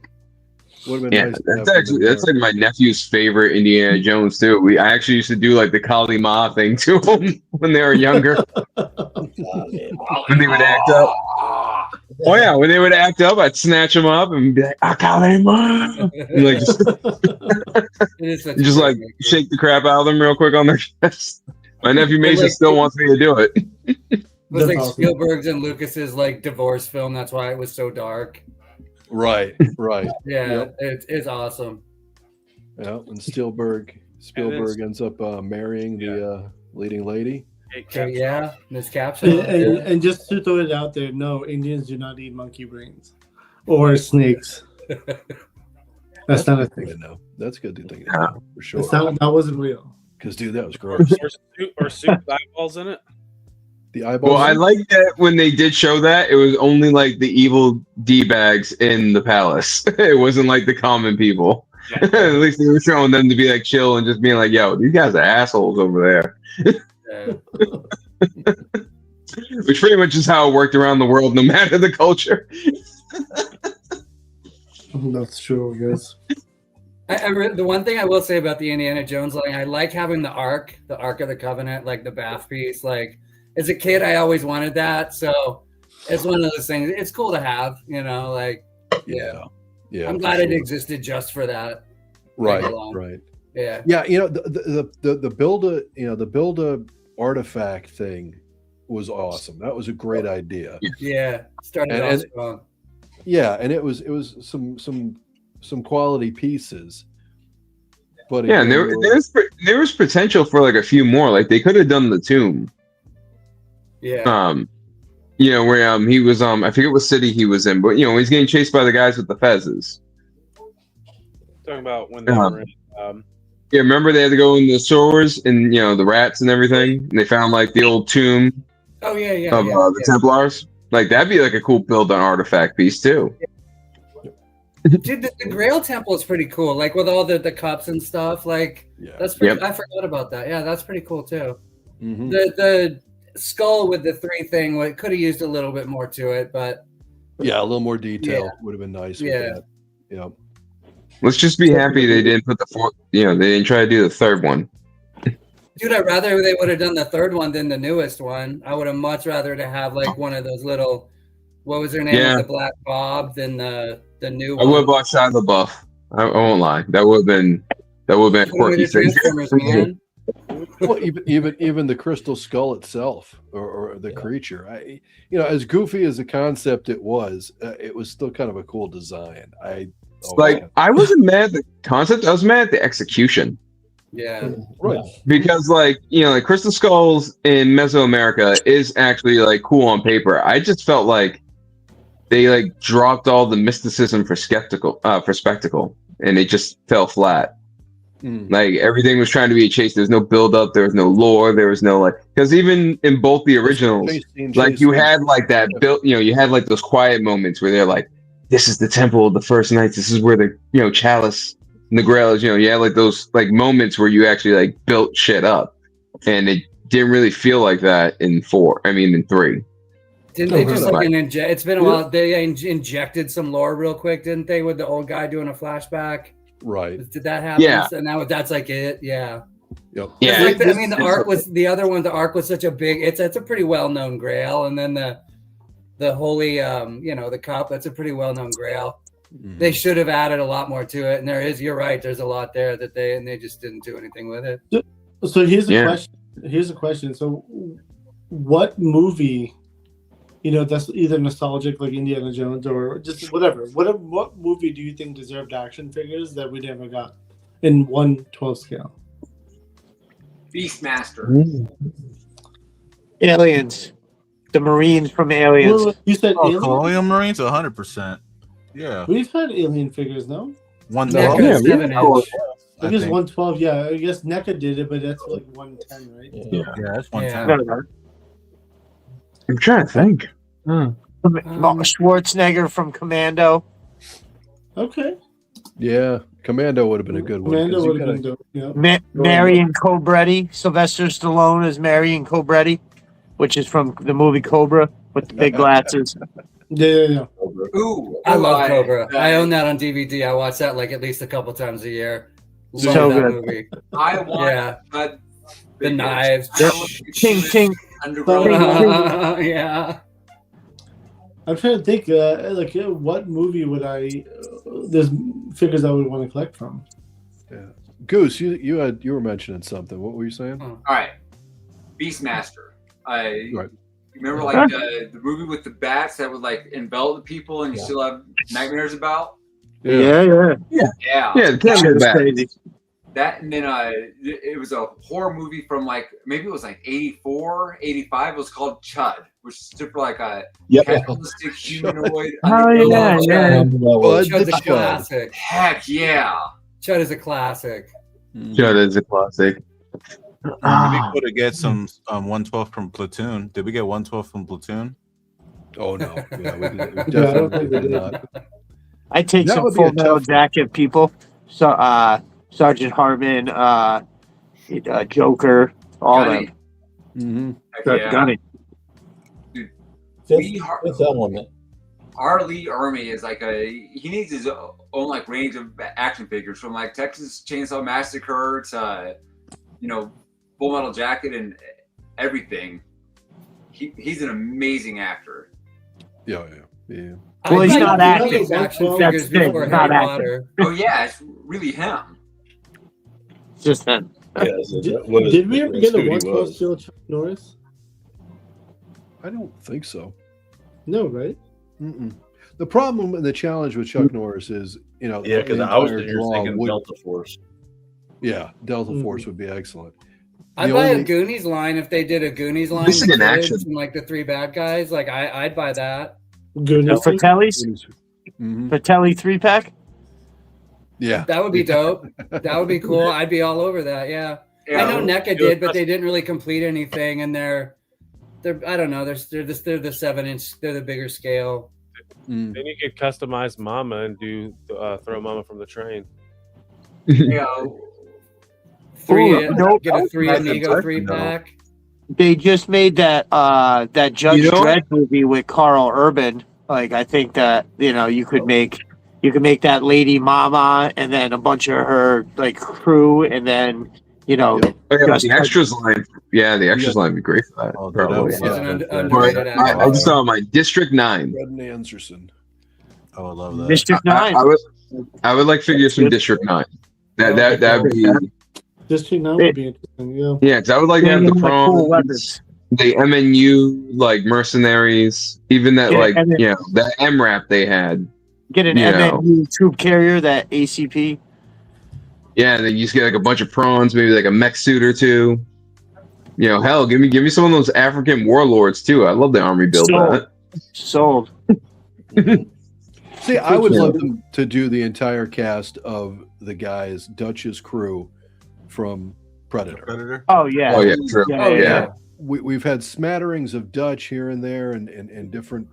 That's like my nephew's favorite Indiana Jones too. I actually used to do like the Kali Ma thing to him when they were younger. When they would act up. Oh yeah, when they would act up, I'd snatch them up and be like, Kali Ma, and like just like shake the crap out of them real quick on their chest. My nephew Mason still wants me to do it.
It was like Spielberg's and Lucas's like divorce film. That's why it was so dark.
Right.
Yeah, it's awesome.
Yeah, and Spielberg ends up marrying the leading lady.
Yeah, Miss Capsule.
And just to throw it out there, no, Indians do not eat monkey brains or snakes. That's not a thing.
No, that's good to think about for sure.
That wasn't real.
Because dude, that was gross.
or soup eyeballs in it.
The eyeballs.
Well, I like that when they did show that, it was only like the evil D-bags in the palace. It wasn't like the common people. Yeah. At least they were showing them to be like chill and just being like, yo, these guys are assholes over there. which pretty much is how it worked around the world, no matter the culture.
That's true, I guess.
The one thing I will say about the Indiana Jones line, I like having the Ark of the Covenant, like the bath piece. Like as a kid, I always wanted that, so it's one of those things. It's cool to have, like
yeah.
I'm glad it existed just for that.
Right.
Yeah.
The build a artifact thing was awesome. That was a great idea.
Yeah, started off strong.
Yeah, and it was some quality pieces. But
yeah, and there was potential for like a few more. Like they could have done the tomb.
Yeah.
Where he was I forget what city he was in, but he's getting chased by the guys with the fezzes.
Talking about when they were in,
yeah, remember they had to go in the sewers and the rats and everything, and they found like the old tomb.
Oh yeah,
of the Templars. Like that'd be like a cool build on artifact piece too.
Dude, the Grail Temple is pretty cool. Like with all the cups and stuff. Like that's pretty. I forgot about that. Yeah, that's pretty cool too.
Mm-hmm.
The skull with the 3 thing, could have used a little bit more to it, but
yeah, a little more detail would have been nice.
Yeah.
With that. Yeah.
Let's just be happy they didn't put the 4th. They didn't try to do the 3rd one.
Dude, I'd rather they would have done the 3rd one than the newest one. I would have much rather to have like one of those little, what was her name, with the Black Bob, than the new one.
I would have bought Shia LaBeouf. I won't lie. That would have been a quirky thing.
Well, even the crystal skull itself, or the creature, as goofy as the concept it was still kind of a cool design. I wasn't mad at the concept. I was mad at the execution.
Yeah,
right.
Because like crystal skulls in Mesoamerica is actually like cool on paper. I just felt like they like dropped all the mysticism for spectacle, and it just fell flat. Like everything was trying to be a chase. There's no build up. There was no lore. There was no because even in both the originals, you had like that built. You had like those quiet moments where they're like, "This is the temple of the first knights. This is where the chalice and the grail is." You had like those like moments where you actually like built shit up, and it didn't really feel like that in 3.
Didn't they just like inject? It's been a while. They injected some lore real quick, didn't they? With the old guy doing a flashback.
Right.
Did that happen?
Yeah.
And now that's like it. Yeah.
Yep.
Yeah. Like the Ark was the other one. The Ark was such a big. It's a pretty well known Grail, and then the holy the cup. That's a pretty well known Grail. They should have added a lot more to it, and you're right. There's a lot there that they just didn't do anything with it.
So here's a question. Here's a question. So, what movie? That's either nostalgic like Indiana Jones or just whatever. What movie do you think deserved action figures that we never got in 1/12 scale?
Beastmaster.
Aliens. The Marines from Aliens.
Well, you said Aliens?
Colonial Marines, 100%. Yeah.
We've had alien figures, no?
112.
I guess 112. Yeah, I guess NECA did it, but that's like 110, right?
Yeah, that's 110.
I'm trying to think.
Schwarzenegger from Commando.
Okay.
Yeah, Commando would have been a good one.
Commando would have been dope. Yeah.
Marion Cobretti. Sylvester Stallone as Marion Cobretti, which is from the movie Cobra with the big glasses.
Yeah.
Ooh,
I love Cobra. I own that on DVD. I watch that like at least a couple times a year. Love
So
that
good.
movie.
I want
the knives.
Ting.
Yeah.
I'm trying to think, what movie would there's figures I would want to collect from. Yeah, Goose, you were mentioning something. What were you saying?
All right, Beastmaster.
Right.
Remember, like the movie with the bats that would like envelop the people, and you still have nightmares about.
Yeah.
That, and then it was a horror movie from like maybe it was like 84, 85. It was called Chud, which stood for like a capitalistic humanoid.
Chud's a classic.
Heck yeah,
Chud is a classic.
Chud is a classic.
We could have get some 112 from Platoon. Did we get 112 from Platoon?
Oh no, yeah, we definitely did not.
I take some Full Metal Jacket people. So Sergeant Hartman, Joker, all of them.
Mm-hmm.
Gunny.
Fifth Element.
Our Lee Army is like he needs his own like range of action figures, from like Texas Chainsaw Massacre to Full Metal Jacket and everything. He's an amazing actor.
Yeah.
Well, he's not acting.
Action figures before Harry Potter.
Oh yeah, it's really him.
Just him.
Did we ever get a 112 still Chuck Norris?
I don't think so.
No, right?
Mm-mm. The problem and the challenge with Chuck Norris is,
because I was thinking Delta Force.
Yeah, Delta Force would be excellent.
I'd buy a Goonies line if they did a Goonies line.
This is an action.
And like the three bad guys, like I'd buy that.
Goonies. Fratelli's? Fratelli 3-pack?
Yeah.
That would be dope. That would be cool. I'd be all over that. Yeah. I know NECA did, but they didn't really complete anything, and they're I don't know. They're the 7-inch. They're the bigger scale.
Then you could customize Mama and do throw Mama from the train.
Yeah.
Get a 3 Amigo 3-pack.
They just made that Judge Dredd movie with Carl Urban. Like, I think that you could make that lady Mama, and then a bunch of her like crew, and then
the extras line. Yeah, the extras line would be great for that. Probably. I just saw my District 9.
Brendan Anderson.
Oh, I love that.
District 9.
I would like figures from District 9. That would be.
District 9 would be interesting. Yeah.
Yeah, because I would like to have the prawns, the MNU like mercenaries, even that that MRAP they had.
Get an MNU troop carrier, that ACP.
Yeah, and then you just get like a bunch of prawns, maybe like a mech suit or two. Hell, give me some of those African warlords too. I love the army build that.
Sold.
See, I would love them to do the entire cast of the guys Dutch's crew from Predator.
Oh yeah.
Oh yeah. True.
Yeah.
We've had smatterings of Dutch here and there, and different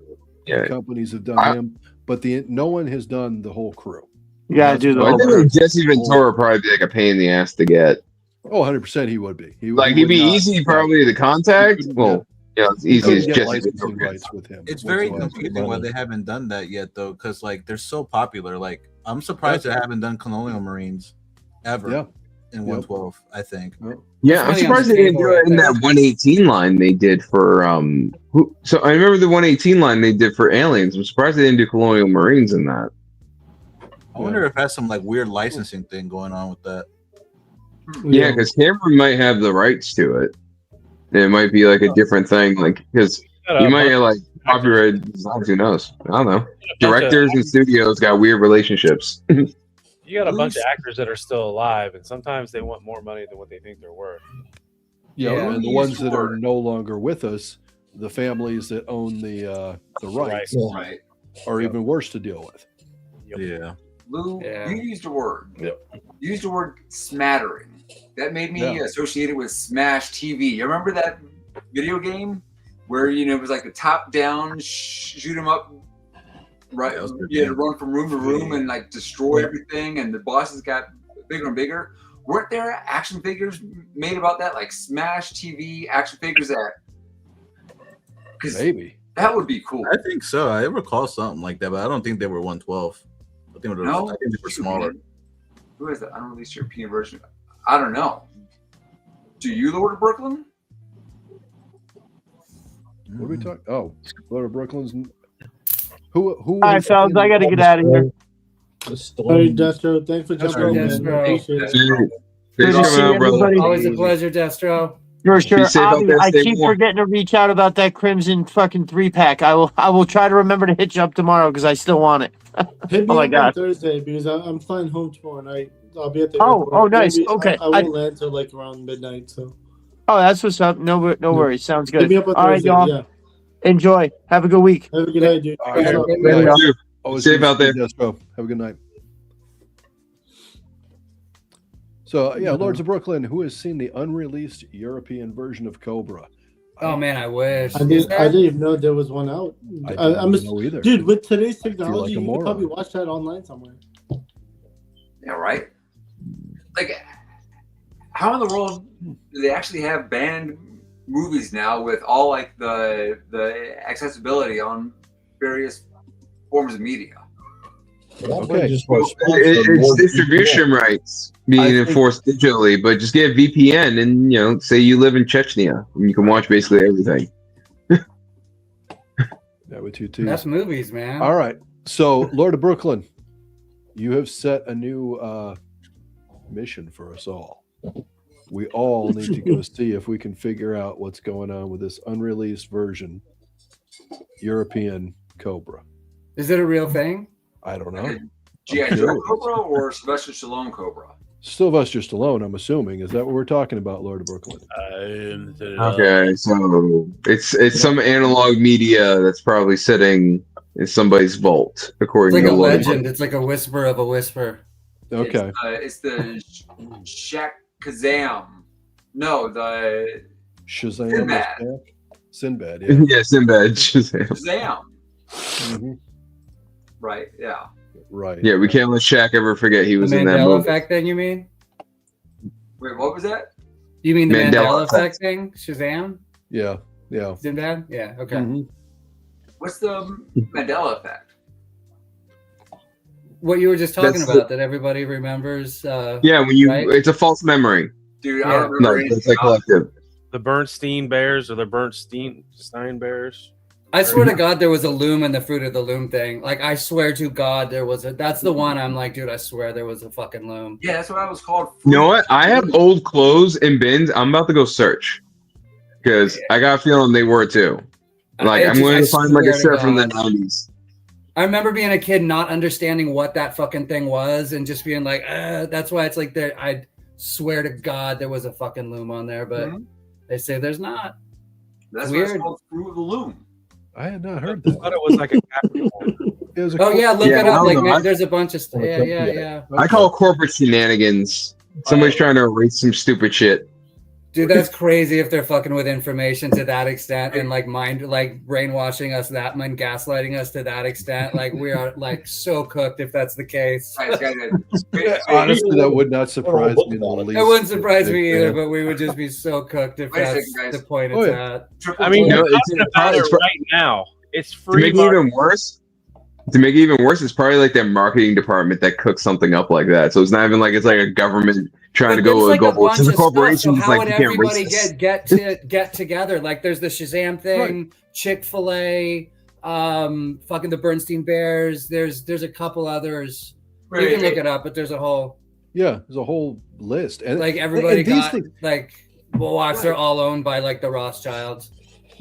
companies have done him, but no one has done the whole crew.
You gotta do the
I
whole
think
crew.
Jesse Ventura would probably be like a pain in the ass to get.
Oh, 100% he would be. He'd
be easy probably to contact. Well, it's easy as Jesse Ventura.
With him.
It's very confusing why they haven't done that yet, though, because like they're so popular. Like, I'm surprised they haven't done Colonial Marines ever in 112. I think.
Yeah, I'm surprised they didn't do it in that 118 line they did for So I remember the 118 line they did for Aliens. I'm surprised they didn't do Colonial Marines in that.
I wonder if that's some like weird licensing thing going on with that.
Yeah, because Cameron might have the rights to it. It might be like a different thing, like because you might have like copyright designs. Who knows? I don't know. Directors and studios got weird relationships.
You got a bunch of actors that are still alive, and sometimes they want more money than what they think they're worth.
Yeah, and the ones that are no longer with us, the families that own the rights, are even worse to deal with.
Yeah.
Lou, you used a word. You used the word smattering. That made me associated with Smash TV. You remember that video game where it was like the top down shoot 'em up, right? You had to run from room to room and like destroy everything, and the bosses got bigger and bigger. Weren't there action figures made about that, like Smash TV action figures that?
Maybe
that would be cool.
I think so. I recall something like that, but I don't think they were 112. I think they were smaller.
Who is that unreleased European version? I don't know. Do you, Lord of Brooklyn?
What are we talking? Oh, Lord of Brooklyn's. Who?
All right, fellas, I got to get out of here.
All right, Destro. Thanks for jumping in. Appreciate
it. Always a pleasure, Destro.
For sure. I keep forgetting to reach out about that Crimson fucking 3-pack. I will try to remember to hit you up tomorrow because I still want it.
Hit me
oh my
up
god.
on Thursday because I'm flying home tomorrow night. I'll be at the
Oh, nice.
Maybe
Okay.
I won't land till like around midnight. So.
Oh, that's what's up. No worries. Sounds good.
Hit me up on
All right,
Thursday,
y'all.
yeah.
Enjoy. Have a good week.
Have a good night, dude.
All right.
Always safe out there.
Yes, bro. Have a good night. So yeah, Lords of Brooklyn. Who has seen the unreleased European version of Cobra?
Oh man, I wish.
I didn't even know there was one out.
I didn't know either.
Dude, with today's technology,
like
you could probably watch that online somewhere.
Yeah, right. Like, how in the world do they actually have banned movies now with all like the accessibility on various forms of media.
Okay.
It's distribution rights being enforced digitally, but just get a VPN and say you live in Chechnya and you can watch basically everything.
That with 2 T's.
That's movies, man.
All right. So, Lord of Brooklyn, you have set a new mission for us all. We all need to go see if we can figure out what's going on with this unreleased version, European Cobra.
Is it a real thing?
I don't know.
G.I. Joe Cobra or Sylvester Stallone Cobra?
Sylvester Stallone, I'm assuming. Is that what we're talking about, Lord of Brooklyn?
Okay, so it's some analog media that's probably sitting in somebody's vault, according
It's like
to
a
Lord of
legend. It's like a whisper of a whisper.
Okay.
It's the Shaq Kazam. No, the
Shazam.
Sinbad.
Sinbad,
Brooklyn.
yeah.
Yeah, Sinbad. Shazam.
Kazam.
Mhm.
Right. Yeah.
Right.
Yeah, we can't let Shaq ever forget he
The
was in that
Mandela
movie.
effect thing, you mean?
Wait, what was that?
You mean the
Mandela
Mandela
effect.
effect thing? Shazam?
Yeah. Yeah.
Sinbad? Yeah, okay.
Mhm.
What's the Mandela effect?
What you were just talking
That's
about, that everybody remembers.
Yeah, when you
right?
it's a false memory.
Dude, I
Yeah.
don't remember
Like, it's
anything
like collective.
The Bernstein Bears or the Bernstein Bears.
I swear to God, there was a loom in the Fruit of the Loom thing. Like, I swear to God, there was a. That's the one I'm like, dude, I swear there was a fucking loom.
Yeah, that's what I was called.
You know what? I have old clothes in bins. I'm about to go search because I got a feeling they were too. Like I'm going to find like a
swear to
shirt from the
God.
'90s.
I remember being a kid, not understanding what that fucking thing was, and just being like, that's why it's like there. I swear to God, there was a fucking loom on there, but they say there's not.
That's why it's
Weird.
called Fruit of the Loom.
I had not heard
I
that.
thought it was like a Capricorn.
It was a
Oh yeah, look
Yeah,
it
I
up.
don't
Like,
know.
man, there's a bunch of stuff. Yeah.
I call it corporate shenanigans. Somebody's trying to erase some stupid shit.
Dude, that's crazy if they're fucking with information to that extent and like brainwashing us that and gaslighting us to that extent. Like we are like so cooked if that's the case.
Honestly, that would not surprise me in the least.
It wouldn't surprise me either,
Yeah.
but we would just be so cooked if
Wait a
that's
second, guys.
the point
Oh,
it's
yeah.
at.
I mean,
No,
you're
it's-
talking about it
it's-
right now. It's
To
free.
make it even worse, it's probably like their marketing department that cooks something up like that. So it's not even like it's like a government trying to
But
go
there's, like,
global.
a
It's just a
bunch of stuff,
corporation.
so
It's
how
like
would
you can't erase
everybody
this.
get together? Like there's the Shazam thing, Chick-fil-A, fucking the Bernstein Bears. There's a couple others. You can look it up, but there's a whole
Yeah, there's a whole list, and
like everybody
and these
got
things-
like well, watch, they're all owned by like the Rothschilds.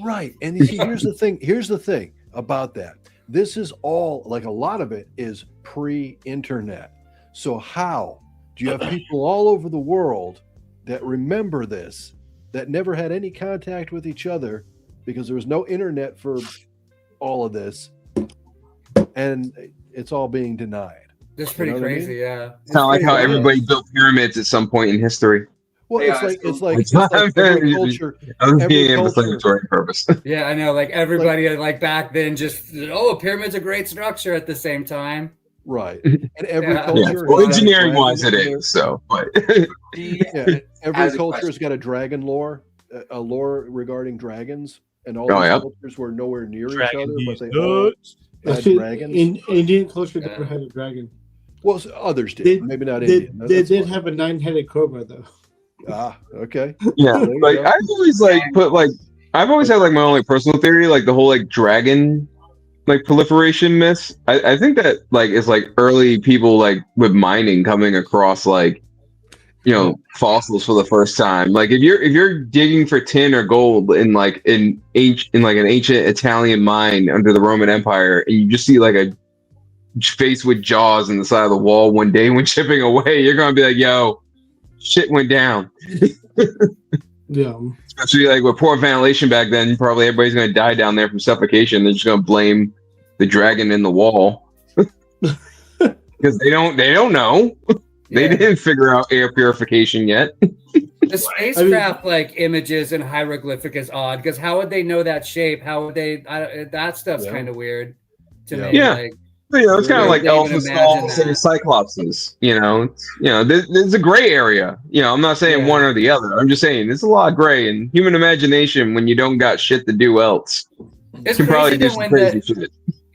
right. And you see, here's the thing. Here's the thing about that. This is all like a lot of it is pre-internet. So how do you have people all over the world that remember this that never had any contact with each other because there was no internet for all of this, and it's all being denied?
That's pretty
You know what I
crazy,
mean?
yeah.
It's not like how
Yeah.
everybody built pyramids at some point in history.
Well,
Yeah,
it's like every culture.
I was
Every
being
culture.
emphasized for purpose.
Yeah, I know. Like everybody like back then just a pyramid's a great structure at the same time.
Right. And every
Yeah.
culture.
Yeah,
has
well,
got a
engineering
dragon
wise, it
in their-
is. So, but
Yeah, every
As a
culture has
question.
got a dragon lore, a lore regarding dragons, and all
Oh,
these
yeah.
cultures were nowhere near
Dragon
each other, but
these
they all
nuts.
had
Actually,
dragons.
in Indian culture,
Yeah.
never had a dragon.
Well, others did,
They,
maybe not
they,
Indian.
they
That's
did
fine.
have a 9-headed cobra, though.
Ah, okay.
yeah,
There you
like
go.
I've always I've always had like my own like personal theory, like the whole like dragon like proliferation myths. I think that like it's like early people like with mining coming across like fossils for the first time. Like if you're digging for tin or gold in like an ancient Italian mine under the Roman Empire, and you just see like a face with jaws in the side of the wall one day when chipping away, you're gonna be like, yo, shit went down.
Yeah.
Especially like with poor ventilation back then, probably everybody's gonna die down there from suffocation. They're just gonna blame the dragon in the wall. Because they don't know. They
Yeah.
didn't figure out air purification yet.
The spacecraft like images and hieroglyphic is odd because how would they know that shape? How would they? That stuff's
Yeah.
kind of weird to
Yeah.
me.
Yeah.
Like,
It's kind of like
Can't even
Elsa
imagine
skulls and
that.
Cyclopses. There's a gray area. I'm not saying one or the other. I'm just saying there's a lot of gray, and human imagination when you don't got shit to do else.
It's
can probably
crazy
do
that
some crazy shit.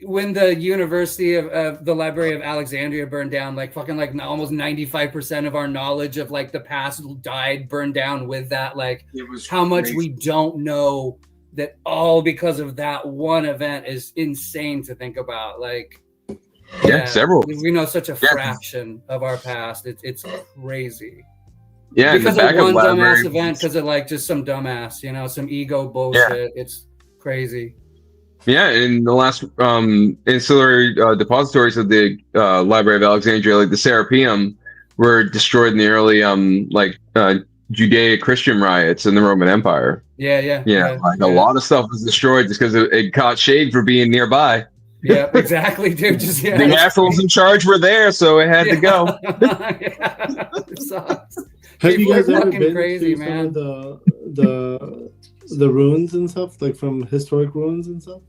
when the University of the Library of Alexandria burned down, like fucking like almost 95% of our knowledge of like the past burned down with that. Like
It was
how much
crazy.
we don't know that all because of that one event is insane to think about. Like
Several.
we know such a fraction of our past. It's crazy.
Yeah,
Because
in the
of
back
one
of
dumbass
library.
event, because of like just some dumbass, some ego bullshit. It's crazy.
Yeah, and the last ancillary depositories of the Library of Alexandria, like the Serapeum, were destroyed in the early Judeo-Christian riots in the Roman Empire.
Yeah.
A lot of stuff was destroyed just because it caught shade for being nearby.
Yeah, exactly, dude. Just
The assholes in charge were there, so it had to go.
It sucks.
Have you
People are
guys ever
fucking
been
crazy,
to
man.
some of the ruins and stuff, like from historic ruins and stuff?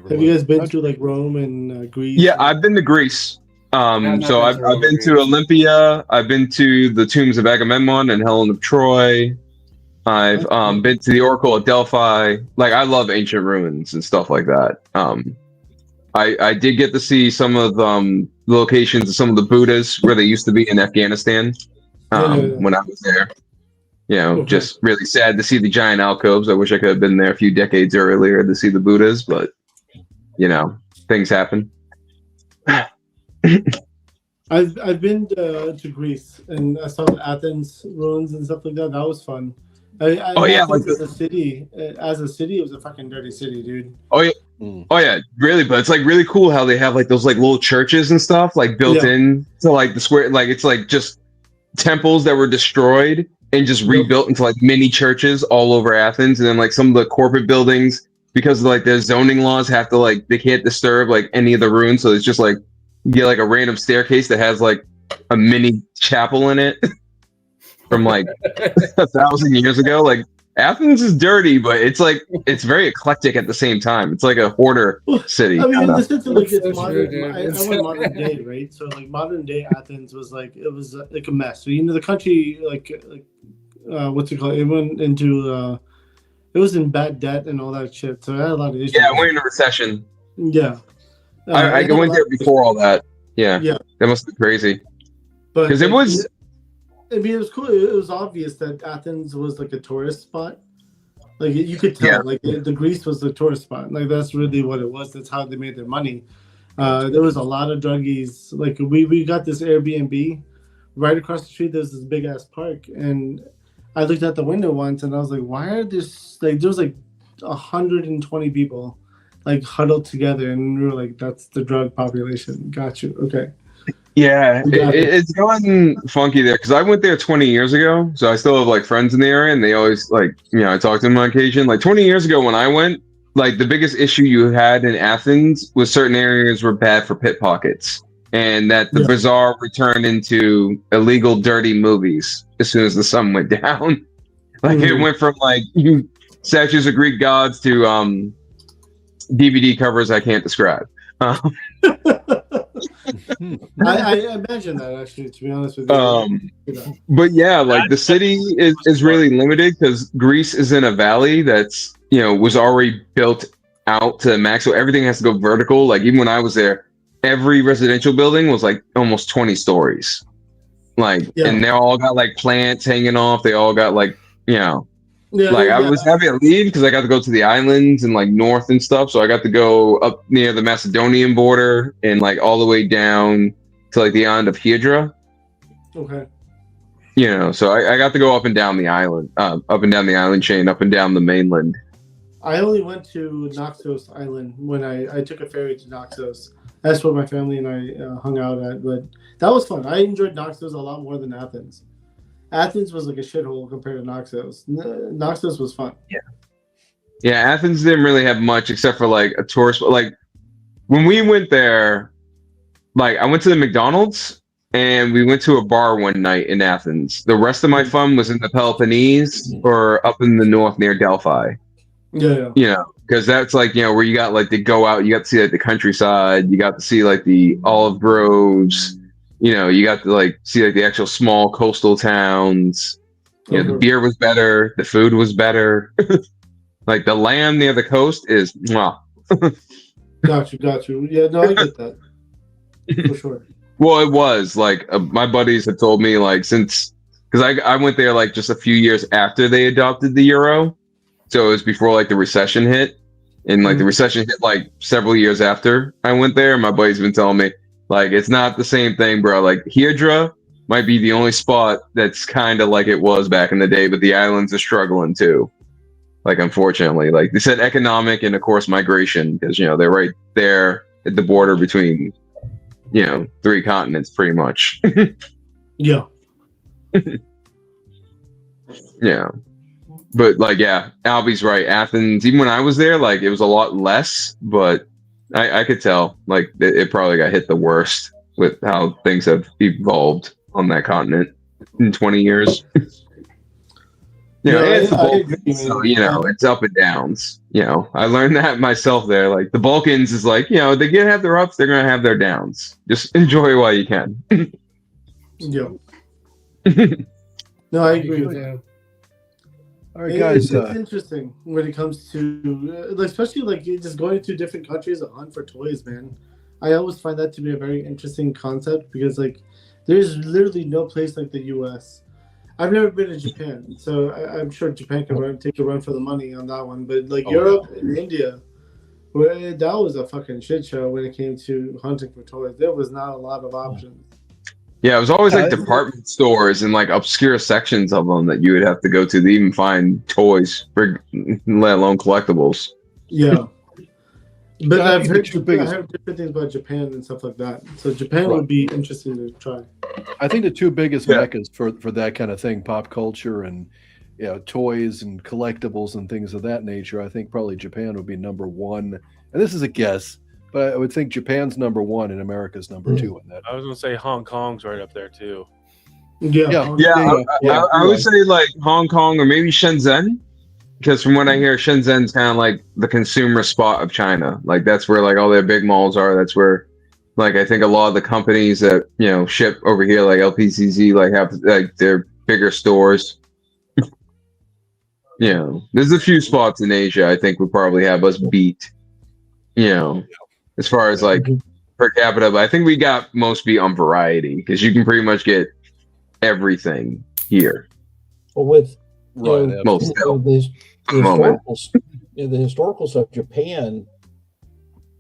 Have you guys been to like Rome and Greece?
Yeah, I've been to Greece.
I've not
So
been
I've
to Rome
been
or
to Olympia. I've been to the tombs of Agamemnon and Helen of Troy. I've been to the Oracle at Delphi. Like, I love ancient ruins and stuff like that. I did get to see some of the locations of some of the Buddhas where they used to be in Afghanistan when I was there. Just really sad to see the giant alcoves. I wish I could have been there a few decades earlier to see the Buddhas, but things happen.
I've been to Greece and I saw the Athens ruins and stuff like that. That was fun. Athens as a city, it was a fucking dirty city, dude.
Oh yeah, really. But it's like really cool how they have like those like little churches and stuff like built in to like the square. Like it's like just temples that were destroyed and just rebuilt into like mini churches all over Athens. And then like some of the corporate buildings, because of like their zoning laws, have to like they can't disturb like any of the ruins. So it's just like you get like a random staircase that has like a mini chapel in it from like 1,000 years ago. Like Athens is dirty, but it's like it's very eclectic at the same time. It's like a hoarder city.
I mean, in the sense of like
It's
it's
so
modern.
true, dude.
I went modern day, right? So like modern day Athens was like it was like a mess. So the country like what's it called? It went into it was in bad debt and all that shit. So I had a lot of issues.
Yeah, we're in a recession.
Yeah.
I went there before all that. Yeah. That must be crazy.
But
Because it was.
I mean, it was cool. It was obvious that Athens was like a tourist spot. Like you could tell, like the Greece was the tourist spot. Like that's really what it was. That's how they made their money. There was a lot of druggies. Like we got this Airbnb right across the street. There's this big ass park, and I looked out the window once, and I was like, "Why are this like?" There was like 120 people, like huddled together, and we were like, "That's the drug population." Got you. Okay.
Yeah, it's going funky there because I went there 20 years ago, so I still have like friends in the area, and they always like I talk to them on occasion. Like 20 years ago when I went, like the biggest issue you had in Athens was certain areas were bad for pickpockets, and that the bazaar would turn into illegal, dirty movies as soon as the sun went down. Like it went from like statues of Greek gods to DVD covers I can't describe.
I imagine that actually, to be honest with you.
But yeah, like the city is really limited because Greece is in a valley that's was already built out to max, so everything has to go vertical. Like even when I was there, every residential building was like almost 20 stories. Like and they all got like plants hanging off. They all got like I was happy to leave because I got to go to the islands and like north and stuff. So I got to go up near the Macedonian border and like all the way down to like the island of Hydra.
Okay.
So I got to go up and down the island, up and down the island chain, up and down the mainland.
I only went to Naxos Island when I took a ferry to Naxos. That's where my family and I hung out at. But that was fun. I enjoyed Naxos a lot more than Athens. Athens was like a shithole compared to Naxos. Naxos was fun.
Yeah, Athens didn't really have much except for like a tourist. Like when we went there, like I went to the McDonald's and we went to a bar one night in Athens. The rest of my fun was in the Peloponnese or up in the north near Delphi.
Yeah.
because that's like, where you got like to go out, you got to see like the countryside, you got to see like the olive groves, you got to like see like the actual small coastal towns. The beer was better, the food was better. Like the land near the coast is mwah.
Got you. Yeah, no, I get that for sure.
Well, it was like my buddies had told me like because I went there like just a few years after they adopted the euro, so it was before like the recession hit, and like the recession hit like several years after I went there. My buddies been telling me like it's not the same thing, bro. Like Hydra might be the only spot that's kind of like it was back in the day, but the islands are struggling too. Like, unfortunately, like they said, economic and of course migration, because they're right there at the border between 3 continents, pretty much.
Yeah.
Yeah. But like, yeah, Albie's right. Athens, even when I was there, like it was a lot less, but I could tell like it probably got hit the worst with how things have evolved on that continent in 20 years. It's the Balkans, so it's up and downs. I learned that myself there. Like the Balkans is like, they can have their ups, they're gonna have their downs. Just enjoy while you can.
Yeah. No, I agree with you.
All right, guys.
It's interesting when it comes to, especially like just going to different countries to hunt for toys, man. I always find that to be a very interesting concept because like there's literally no place like the U.S. I've never been to Japan, so I'm sure Japan can take a run for the money on that one. But like Europe and India, that was a fucking shit show when it came to hunting for toys. There was not a lot of options.
Yeah, it was always like department stores and like obscure sections of them that you would have to go to even find toys, let alone collectibles.
Yeah. But I've heard different things about Japan and stuff like that. So Japan would be interesting to try.
I think the 2 biggest meccas for that kind of thing, pop culture and toys and collectibles and things of that nature, I think probably Japan would be number 1. And this is a guess, but I would think Japan's number 1 and America's number 2 in that.
I was gonna say Hong Kong's right up there too.
I would say like Hong Kong or maybe Shenzhen. Because from what I hear, Shenzhen's kind of like the consumer spot of China. Like that's where like all their big malls are. That's where, like, I think a lot of the companies that ship over here, like LPCZ, like have like their bigger stores. There's a few spots in Asia I think would probably have us beat. As far as like per capita, but I think we got most beat on variety because you can pretty much get everything here.
Well, with
the
historical stuff, Japan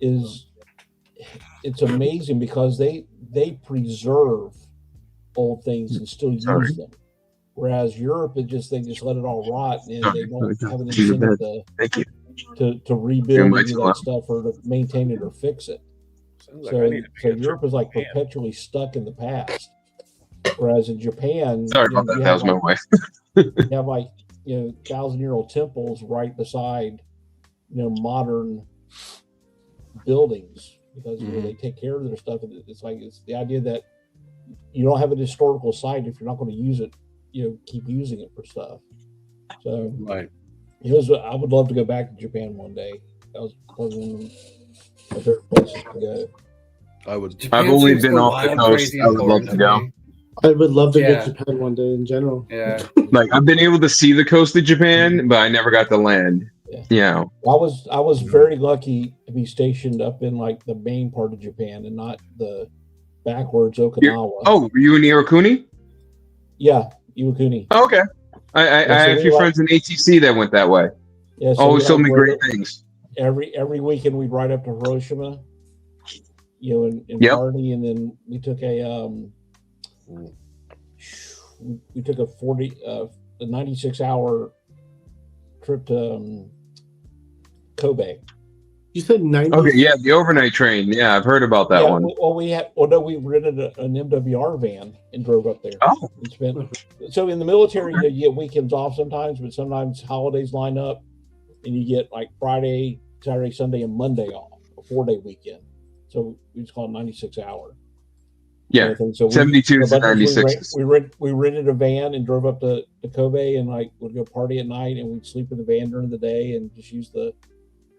it's amazing because they preserve old things and still use them, whereas Europe they just let it all rot and they don't have an incentive to rebuild and do that stuff or to maintain it or fix it. So Europe is like perpetually stuck in the past, whereas in Japan,
sorry about that. That was my wife.
You have like 1,000-year-old temples right beside modern buildings because they take care of their stuff. It's the idea that you don't have a historical site if you're not going to use it. Keep using it for stuff. So I would love to go back to Japan one day. That was probably one of my favorite places to go.
I've only been off the coast. I would love to go.
I would love to get Japan one day in general.
Yeah.
Like I've been able to see the coast of Japan, but I never got to land.
I was very lucky to be stationed up in like the main part of Japan and not the backwards Okinawa.
Were you in Iwakuni?
Yeah, Iwakuni.
Oh, okay. I had a few friends in ATC that went that way.
Yeah, so
always told me great things.
Every weekend we'd ride up to Hiroshima, in party, and then we took a 96-hour trip to Kobe.
You said 90?
Okay, yeah, the overnight train. Yeah, I've heard about that one.
We rented an MWR van and drove up there.
Oh.
So in the military, you get weekends off sometimes, but sometimes holidays line up and you get like Friday, Saturday, Sunday, and Monday off, a 4-day weekend. So we just call it 96-hour.
Yeah,
so
72 to 96.
We rented a van and drove up to Kobe and like would go party at night and we'd sleep in the van during the day and just use the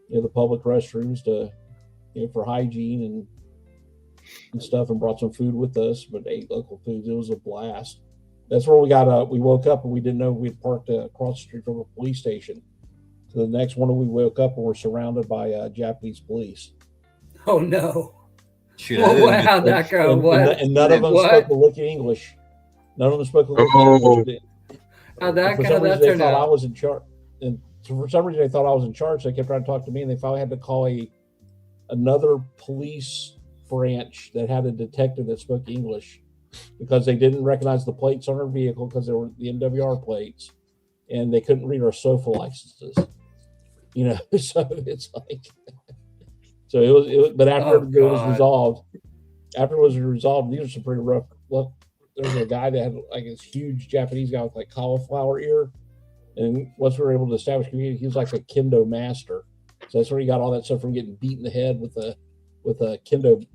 the public restrooms to for hygiene and stuff, and brought some food with us, but ate local foods. It was a blast. That's where we woke up and we didn't know we'd parked across the street from a police station. So the next morning we woke up and we're surrounded by Japanese police.
Oh no!
Shoot,
How'd that go? What?
And none of them spoke a lick of English. None of them spoke a lick of English.
How'd that
turn out? They thought I was in charge, and for some reason they thought I was in charge. So they kept trying to talk to me, and they finally had to call another police branch that had a detective that spoke English, because they didn't recognize the plates on our vehicle because they were the MWR plates, and they couldn't read our SOFA licenses. So it's like, so it was. But after it was resolved, these are some pretty rough. Look, there was a guy that had like this huge Japanese guy with like cauliflower ear, and once we were able to establish community, he was like a kendo master. So that's where he got all that stuff from getting beat in the head with a kendo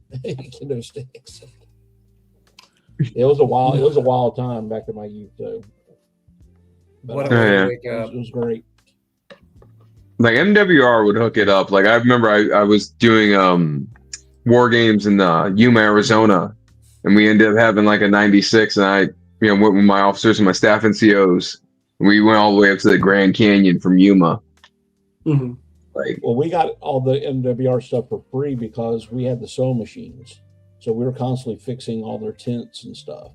sticks. It was a wild time back in my youth, though. But it was great.
Like MWR would hook it up. Like I remember I was doing war games in Yuma, Arizona, and we ended up having like a 96, and I went with my officers and my staff and COs. And we went all the way up to the Grand Canyon from Yuma.
Mm-hmm. Well, we got all the MWR stuff for free because we had the sew machines. So we were constantly fixing all their tents and stuff.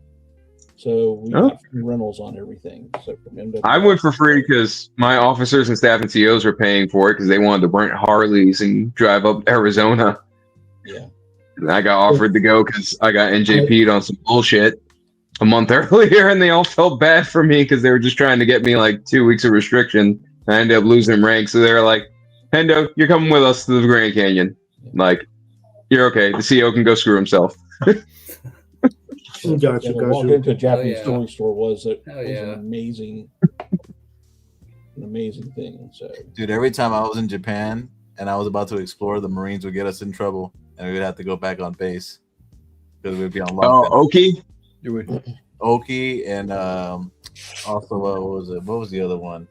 So we got free rentals on everything. So from MWR,
I went for free because my officers and staff and COs were paying for it because they wanted to rent Harleys and drive up Arizona.
Yeah.
And I got offered to go because I got NJP'd on some bullshit a month earlier, and they all felt bad for me because they were just trying to get me like 2 weeks of restriction. I ended up losing rank. So they were like, Hendo, you're coming with us to the Grand Canyon. Like, you're okay. The CO can go screw himself.
Gotcha.
Walking into a Japanese toy store was an amazing thing. So,
dude, every time I was in Japan and I was about to explore, the Marines would get us in trouble, and we would have to go back on base because we'd be on lockdown.
Oh, Oki?
Oki, and also what was it? What was the other one?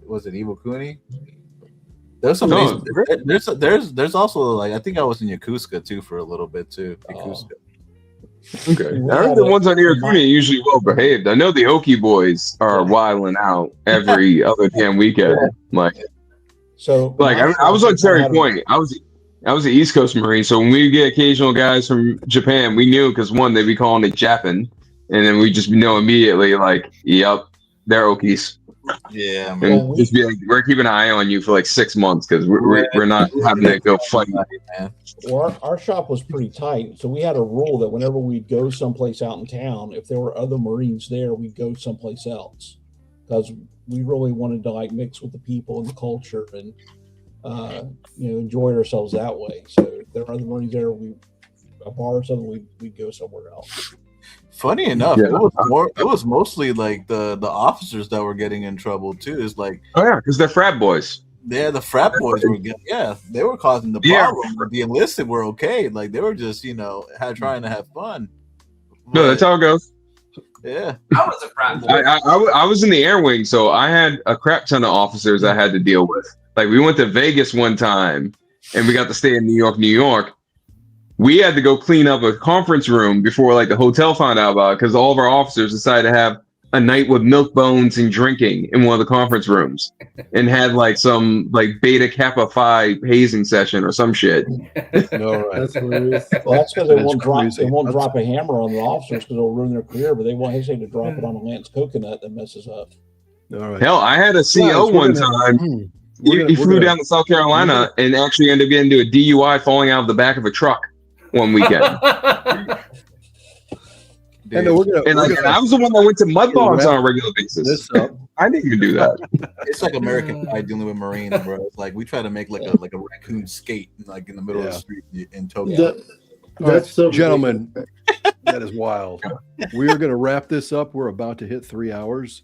Was it Iwakuni? There's some. There's also like I think I was in Yokosuka too for a little bit too. Yokosuka.
Okay, I heard the ones on Iwakuni are usually well behaved. I know the Oki boys are wilding out every other damn weekend. Like,
so
like I was on Cherry Point. I was an East Coast Marine, so when we get occasional guys from Japan, we knew because one, they'd be calling it Japan, and then we just know immediately like, yep, they're Okies.
Yeah,
man. And just be like, we're keeping an eye on you for like 6 months because we're not having to go fight.
Well, our shop was pretty tight, so we had a rule that whenever we'd go someplace out in town, if there were other Marines there, we'd go someplace else because we really wanted to like mix with the people and the culture and enjoy ourselves that way. So if there were other Marines there, a bar or something, we'd go somewhere else.
Funny enough, it was mostly like the officers that were getting in trouble too. It's like,
because they're frat boys.
Yeah, the frat boys were they were causing the problem. But the enlisted were okay. Like they were just trying to have fun.
No, that's how it goes.
Yeah,
I was a frat boy.
I was in the air wing, so I had a crap ton of officers I had to deal with. Like we went to Vegas one time, and we got to stay in New York. We had to go clean up a conference room before like the hotel found out about it because all of our officers decided to have a night with milk bones and drinking in one of the conference rooms and had like some like Beta Kappa Phi hazing session or some shit.
No, right. That's hilarious. Well, that's because they won't drop a hammer on the officers because it'll ruin their career, but they won't hesitate to drop it on a Lance coconut that messes up.
All right.
Hell, I had a CO one time. He flew down to South Carolina and actually ended up getting into a DUI falling out of the back of a truck one weekend. And I was the one that went to mud bogs on a regular basis. I didn't even do that.
It's like American Pie dealing with Marines, bro. It's like we try to make like a raccoon skate like in the middle of the street in Tokyo.
That's so gentlemen. That is wild. We are going to wrap this up. We're about to hit 3 hours.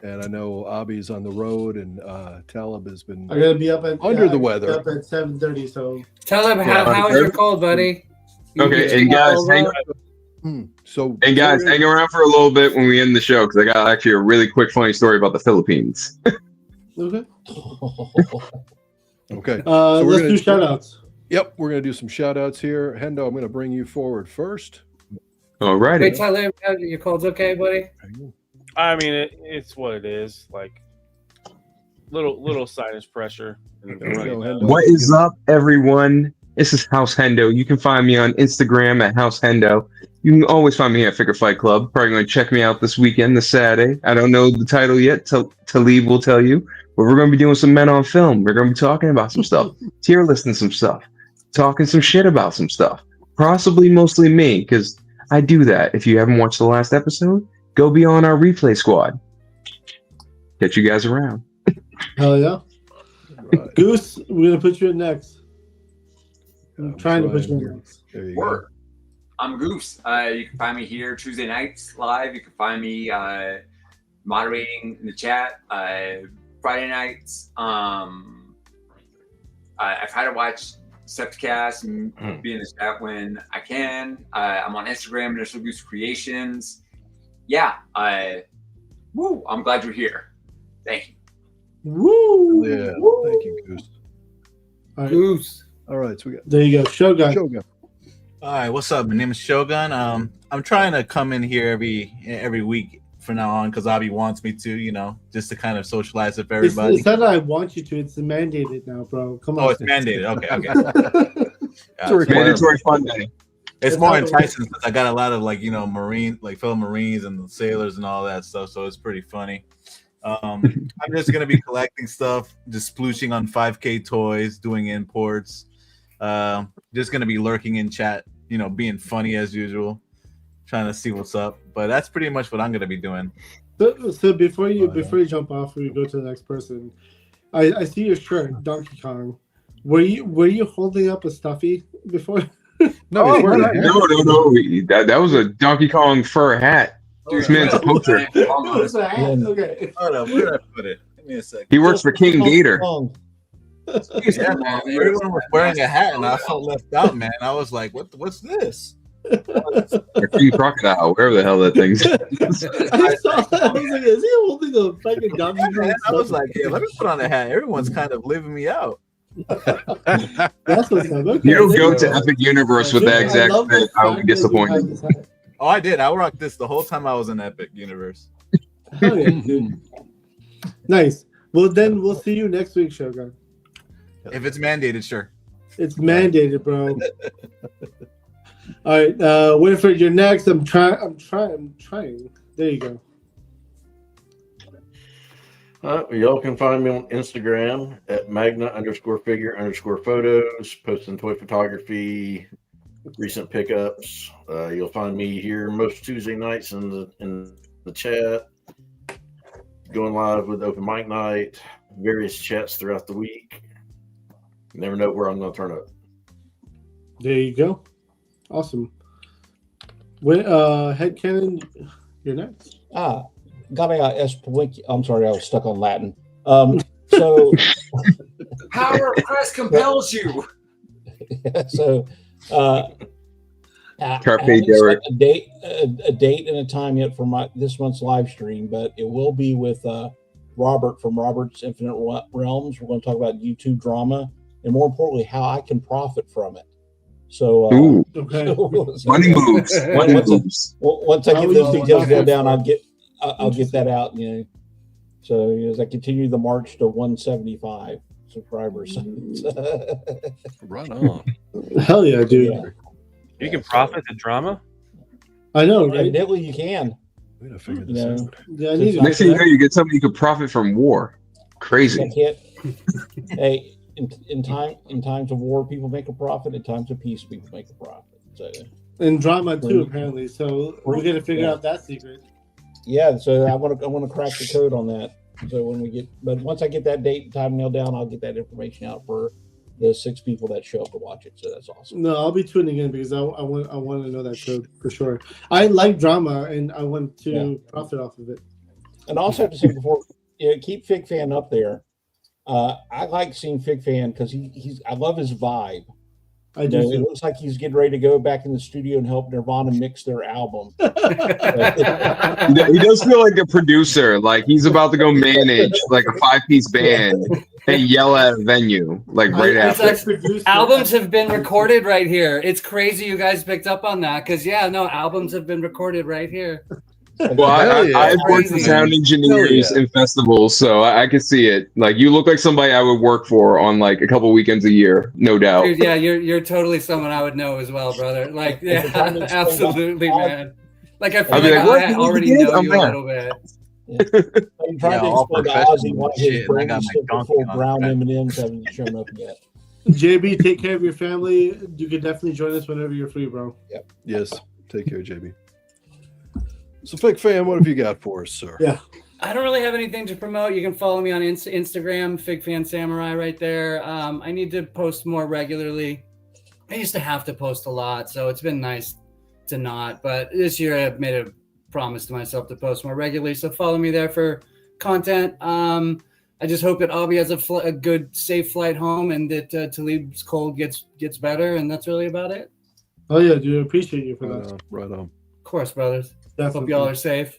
And I know Abby's on the road, and Talib has been.
I'm gonna be up
under the weather.
Up at 7:30. So
Talib, how's your cold, buddy?
Okay, and guys, hang around for a little bit when we end the show because I got actually a really quick funny story about the Philippines.
Okay.
Okay.
Let's do shout outs.
Yep, we're going to do some shout outs here. Hendo, I'm going to bring you forward first.
All right.
Wait, Tyler, your cold's okay, buddy?
I mean, it's what it is. Like little sinus pressure.
What is up, everyone? This is House Hendo. You can find me on Instagram at House Hendo. You can always find me at Figure Fight Club. Probably going to check me out this weekend, this Saturday. I don't know the title yet. Talib will tell you. But we're going to be doing some Men on Film. We're going to be talking about some stuff, tier listing some stuff, talking some shit about some stuff. Possibly mostly me, because I do that. If you haven't watched the last episode, go be on our replay squad. Get you guys around.
Hell yeah. Right. Goose, we're going to put you in next. I'm trying to put you in next.
There you
go. I'm Goose. You can find me here Tuesday nights live. You can find me moderating in the chat Friday nights. I try to watch Septicast and be in the chat when I can. I'm on Instagram, Initial Goose Creations. Yeah. I'm glad you're here. Thank you.
Woo!
Yeah.
Woo!
Thank you, Goose.
All right.
Goose.
All right. So we got.
There you go. Shogun.
All right, what's up? My name is Shogun. I'm trying to come in here every week from now on because Abby wants me to, just to kind of socialize with everybody.
It's not that I want you to. It's mandated now, bro. Come on.
Oh, it's mandated. Okay.
It's a mandatory fun day.
It's more enticing because I got a lot of fellow Marines and the sailors and all that stuff, so it's pretty funny. I'm just gonna be collecting stuff, just splooshing on 5K toys, doing imports. Just gonna be lurking in chat, being funny as usual, trying to see what's up. But that's pretty much what I'm gonna be doing.
So before you jump off, we go to the next person. I see your shirt, Donkey Kong. Were you holding up a stuffy before?
No, that was a Donkey Kong fur hat. This man's a poacher.
Okay.
Hold up, where did I put it? Give me a second.
He works for King Gator.
Yeah, man. Everyone was wearing a hat, and I felt left out, man. I was like, "What's this?"
Or King Crocodile, wherever the hell that thing's.
I saw that. I was like, "Is he holding a fucking Donkey Kong?"
I was like, "Yeah, let me put on a hat." Everyone's kind of leaving me out.
That's what's up. Okay,
You don't go to Epic Universe with that exact fit. I would be disappointed.
Oh, I did. I rocked this the whole time I was in Epic Universe.
Hell yeah, dude. Nice. Well, then we'll see you next week, Shogun.
If it's mandated, sure.
It's mandated, bro. All right, Winifred, you're next. I'm trying. There you go.
Y'all can find me on Instagram at Magna_figure_photos, posting toy photography, recent pickups. You'll find me here most Tuesday nights in the chat, going live with open mic night, various chats throughout the week. You never know where I'm going to turn up.
There you go. Awesome. Headcanon, you're next.
I'm sorry, I was stuck on Latin. So
Power of Christ compels you.
So
Carpe Derek.
A date and a time yet for this month's live stream, but it will be with Robert from Robert's Infinite Realms. We're going to talk about YouTube drama and, more importantly, how I can profit from it. So,
okay.
Money moves.
Once I get those details nailed down, I'll get that out. So as I continue the march to 175 subscribers.
Right on.
Hell yeah, dude.
You can profit the drama.
I know, right?
Evidently, you can.
We gotta figure this out.
Yeah, I need
Next thing you know, you get somebody you could profit from war. Crazy.
Hey, in times of war, people make a profit. In times of peace, people make a profit. So,
and drama too, apparently. So we're gonna figure out that secret.
Yeah, so I want to crack the code on that. So once I get that date and time nailed down, I'll get that information out for the 6 people that show up to watch it. So that's awesome.
No, I'll be tuning in because I want to know that code for sure. I like drama and I want to profit off of it.
And also have to say before, keep Fig Fan up there. I like seeing Fig Fan because I love his vibe.
I do.
It looks like he's getting ready to go back in the studio and help Nirvana mix their album.
He does feel like a producer. Like he's about to go manage like a 5-piece band and yell at a venue like right after.
Albums have been recorded right here. It's crazy you guys picked up on that because albums have been recorded right here.
Well, I've worked with sound engineers in festivals, so I can see it. Like you look like somebody I would work for on like a couple weekends a year, no doubt.
Dude, yeah, you're totally someone I would know as well, brother. Like, yeah, absolutely, man. Like I feel like I already know you a little bit.
I'm trying to explain to Ozzy why his brain is so full of brown M&Ms haven't shown up yet.
JB, take care of your family. You can definitely join us whenever you're free, bro.
Yep. Yes. Take care, JB. So, Fig Fan, what have you got for us, sir?
Yeah.
I don't really have anything to promote. You can follow me on Instagram, Fig Fan Samurai, right there. I need to post more regularly. I used to have to post a lot, so it's been nice to not. But this year, I've made a promise to myself to post more regularly. So follow me there for content. I just hope that Albie has a good, safe flight home, and that Talib's cold gets better, and that's really about it.
Oh yeah, dude, appreciate you for that.
Right on.
Of course, brothers.
Definitely.
Hope y'all are safe.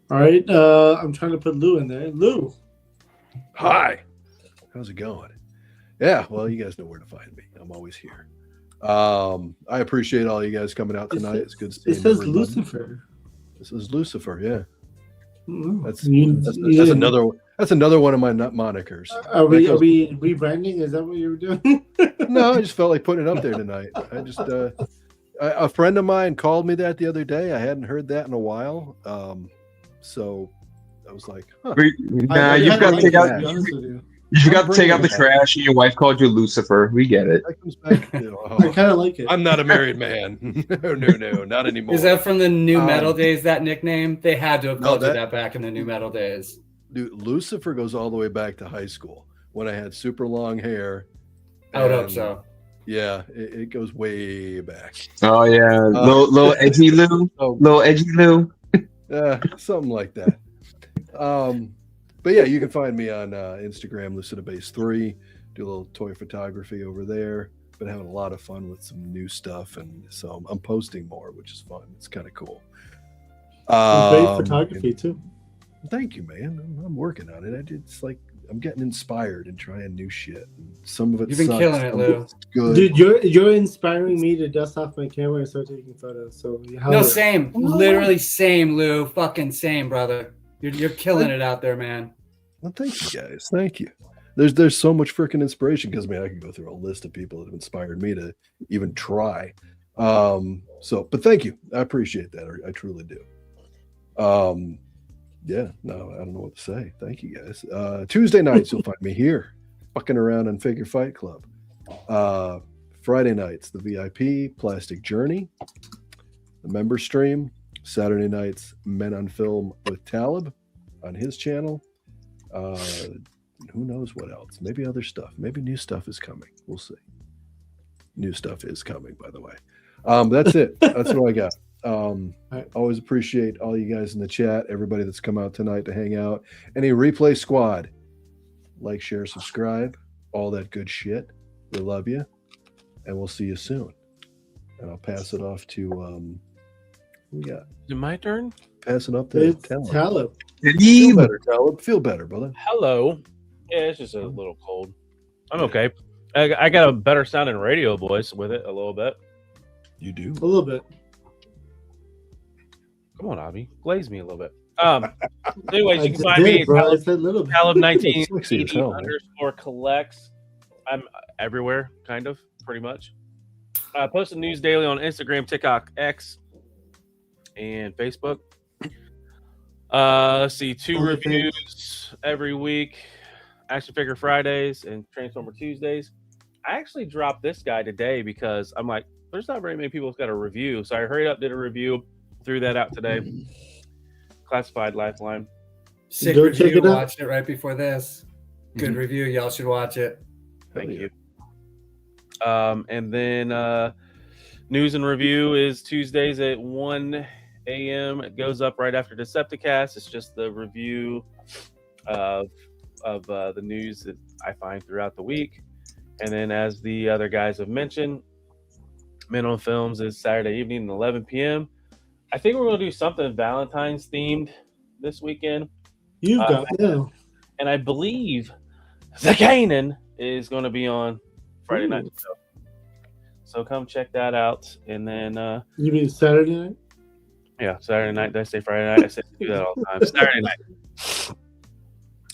All right, I'm trying to put Lou in there. Lou.
Hi. How's it going? Yeah, well, you guys know where to find me. I'm always here. I appreciate all you guys coming out tonight. It's good seeing
It says
everybody.
Lucifer.
This is Lucifer, yeah.
Mm-hmm.
That's another. That's another one of my monikers.
Are we rebranding? Is that what you were doing?
No, I just felt like putting it up there tonight. I just a friend of mine called me that the other day. I hadn't heard that in a while. So I was like, huh.
Nah, you've got to take out. You got to take out the trash, and your wife called you Lucifer. We get it.
That comes back.
I kind of like it.
I'm not a married man. no, not anymore.
Is that from the new metal days? That nickname? They had to have called you
that
that back in the new metal days.
Dude, Lucifer goes all the way back to high school when I had super long hair.
I would hope so.
Yeah, it goes way back.
Oh yeah, little edgy Lou, little edgy Lou.
Something like that. But yeah, you can find me on Instagram, LucidaBase3. Do a little toy photography over there. Been having a lot of fun with some new stuff, and so I'm posting more, which is fun. It's kind of cool.
Great photography too.
Thank you, man. I'm working on it. It's like I'm getting inspired and trying new shit. Some of it
You've been
sucks,
killing it,
some
Lou.
of it's good.
Dude, you're inspiring me to dust off my camera and start taking photos. So
No, same. Literally same, Lou. Fucking same, brother. You're killing it out there, man.
Well, thank you guys. Thank you. There's so much freaking inspiration because man, I could go through a list of people that have inspired me to even try. But thank you. I appreciate that. I truly do. Yeah, no, I don't know what to say. Thank you guys. Tuesday nights you'll find me here, fucking around on Figure Fight Club. Friday nights, the VIP Plastic Journey, the member stream. Saturday nights, Men on Film with Talib on his channel. Who knows what else? Maybe other stuff. Maybe new stuff is coming. We'll see. New stuff is coming, by the way. That's it. That's what I got. I always appreciate all you guys in the chat, everybody that's come out tonight to hang out. Any replay squad, like, share, subscribe, all that good shit. We love you, and we'll see you soon. And I'll pass it off to who we got?
Is it my turn?
Pass it up to
Talib.
Feel better, Talib. Feel better, brother.
Hello. Yeah, it's just a little cold. I'm okay. I got a better sounding radio voice with it a little bit.
You do?
A little bit.
Come on, Avi. Glaze me a little bit. Anyways, you can
I
find me
did,
at
bro. I said little bit.
Talib19 _collects. I'm everywhere, kind of, pretty much. I post the news daily on Instagram, TikTok, X, and Facebook. Let's see, 2 reviews every week. Action Figure Fridays and Transformer Tuesdays. I actually dropped this guy today because I'm like, there's not very many people who've got a review. So I hurried up, did a review, threw that out today. Classified Lifeline.
Sick review. Watched it right before this. Good review. Y'all should watch it.
Thank you. And then news and review is Tuesdays at 1 a.m. It goes up right after Decepticast. It's just the review of the news that I find throughout the week. And then, as the other guys have mentioned, Minimum Films is Saturday evening at 11 p.m. I think we're going to do something Valentine's themed this weekend.
You got no.
And I believe The Kanan is going to be on Friday night. So come check that out. And then
you mean Saturday night?
Yeah, Saturday night. Did I say Friday night? I say do that all the time. Saturday night.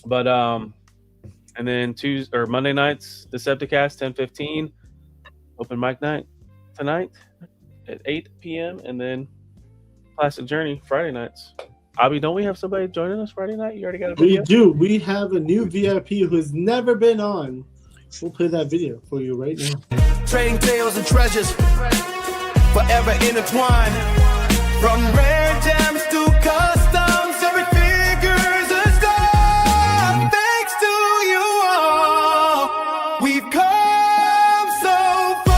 But and then Tuesday or Monday nights, Decepticast 10:15, open mic night tonight at 8 p.m. and then Classic Journey Friday nights. Abby, don't we have somebody joining us Friday night? You already got a video?
We do. We have a new VIP who has never been on. We'll play that video for you right now.
Trading tales and treasures, forever intertwined. From rare gems to customs, every figure's a star. Thanks to you all, we've come so far.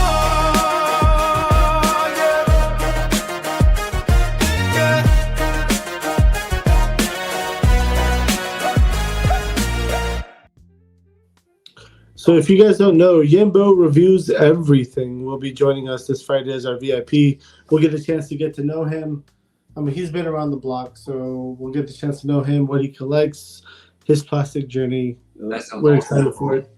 So if you guys don't know, Yimbo Reviews Everything will be joining us this Friday as our VIP. We'll get a chance to get to know him. I mean, he's been around the block, so we'll get the chance to know him, what he collects, his plastic journey. We're excited for it.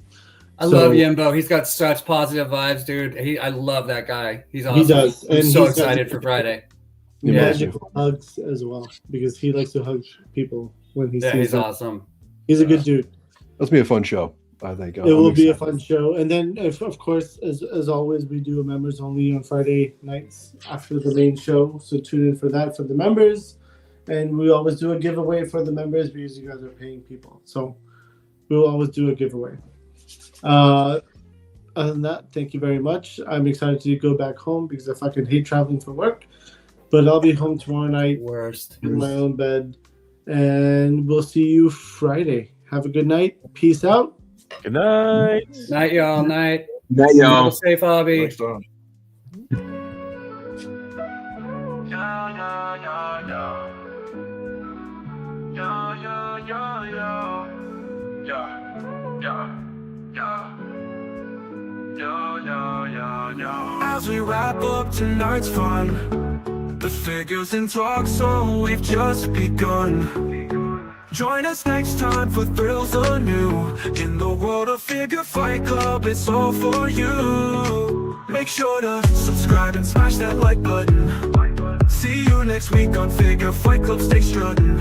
I love Yimbo. He's got such positive vibes, dude. I love that guy. He's awesome.
He does.
I'm so excited for Friday.
Magical hugs as well, because he likes to hug people when he sees
he's
them.
awesome.
He's a good dude.
Let's be a fun show. I think
it will be a fun show. And then, of course, as always, we do a members only on Friday nights after the main show. So tune in for that for the members. And we always do a giveaway for the members because you guys are paying people. So we'll always do a giveaway. Other than that, thank you very much. I'm excited to go back home because I fucking hate traveling for work. But I'll be home tomorrow night. In my own bed. And we'll see you Friday. Have a good night. Peace out.
Good night.
Night, y'all. Night.
Night, y'all.
Stay safe, Hobby.
As we wrap up tonight's fun, the figures in talk, so we've just begun. Join us next time for thrills anew. In the world of Figure Fight Club, it's all for you. Make sure to subscribe and smash that like button. See you next week on Figure Fight Club, stay strutting.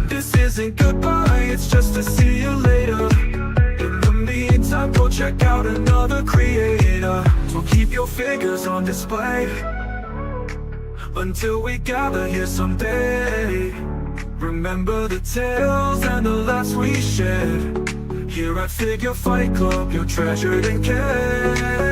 This isn't goodbye, it's just to see you later. In the meantime, go check out another creator. So keep your figures on display until we gather here someday. Remember the tales and the laughs we shared. Here at Figure Fight Club, you're treasured and cared.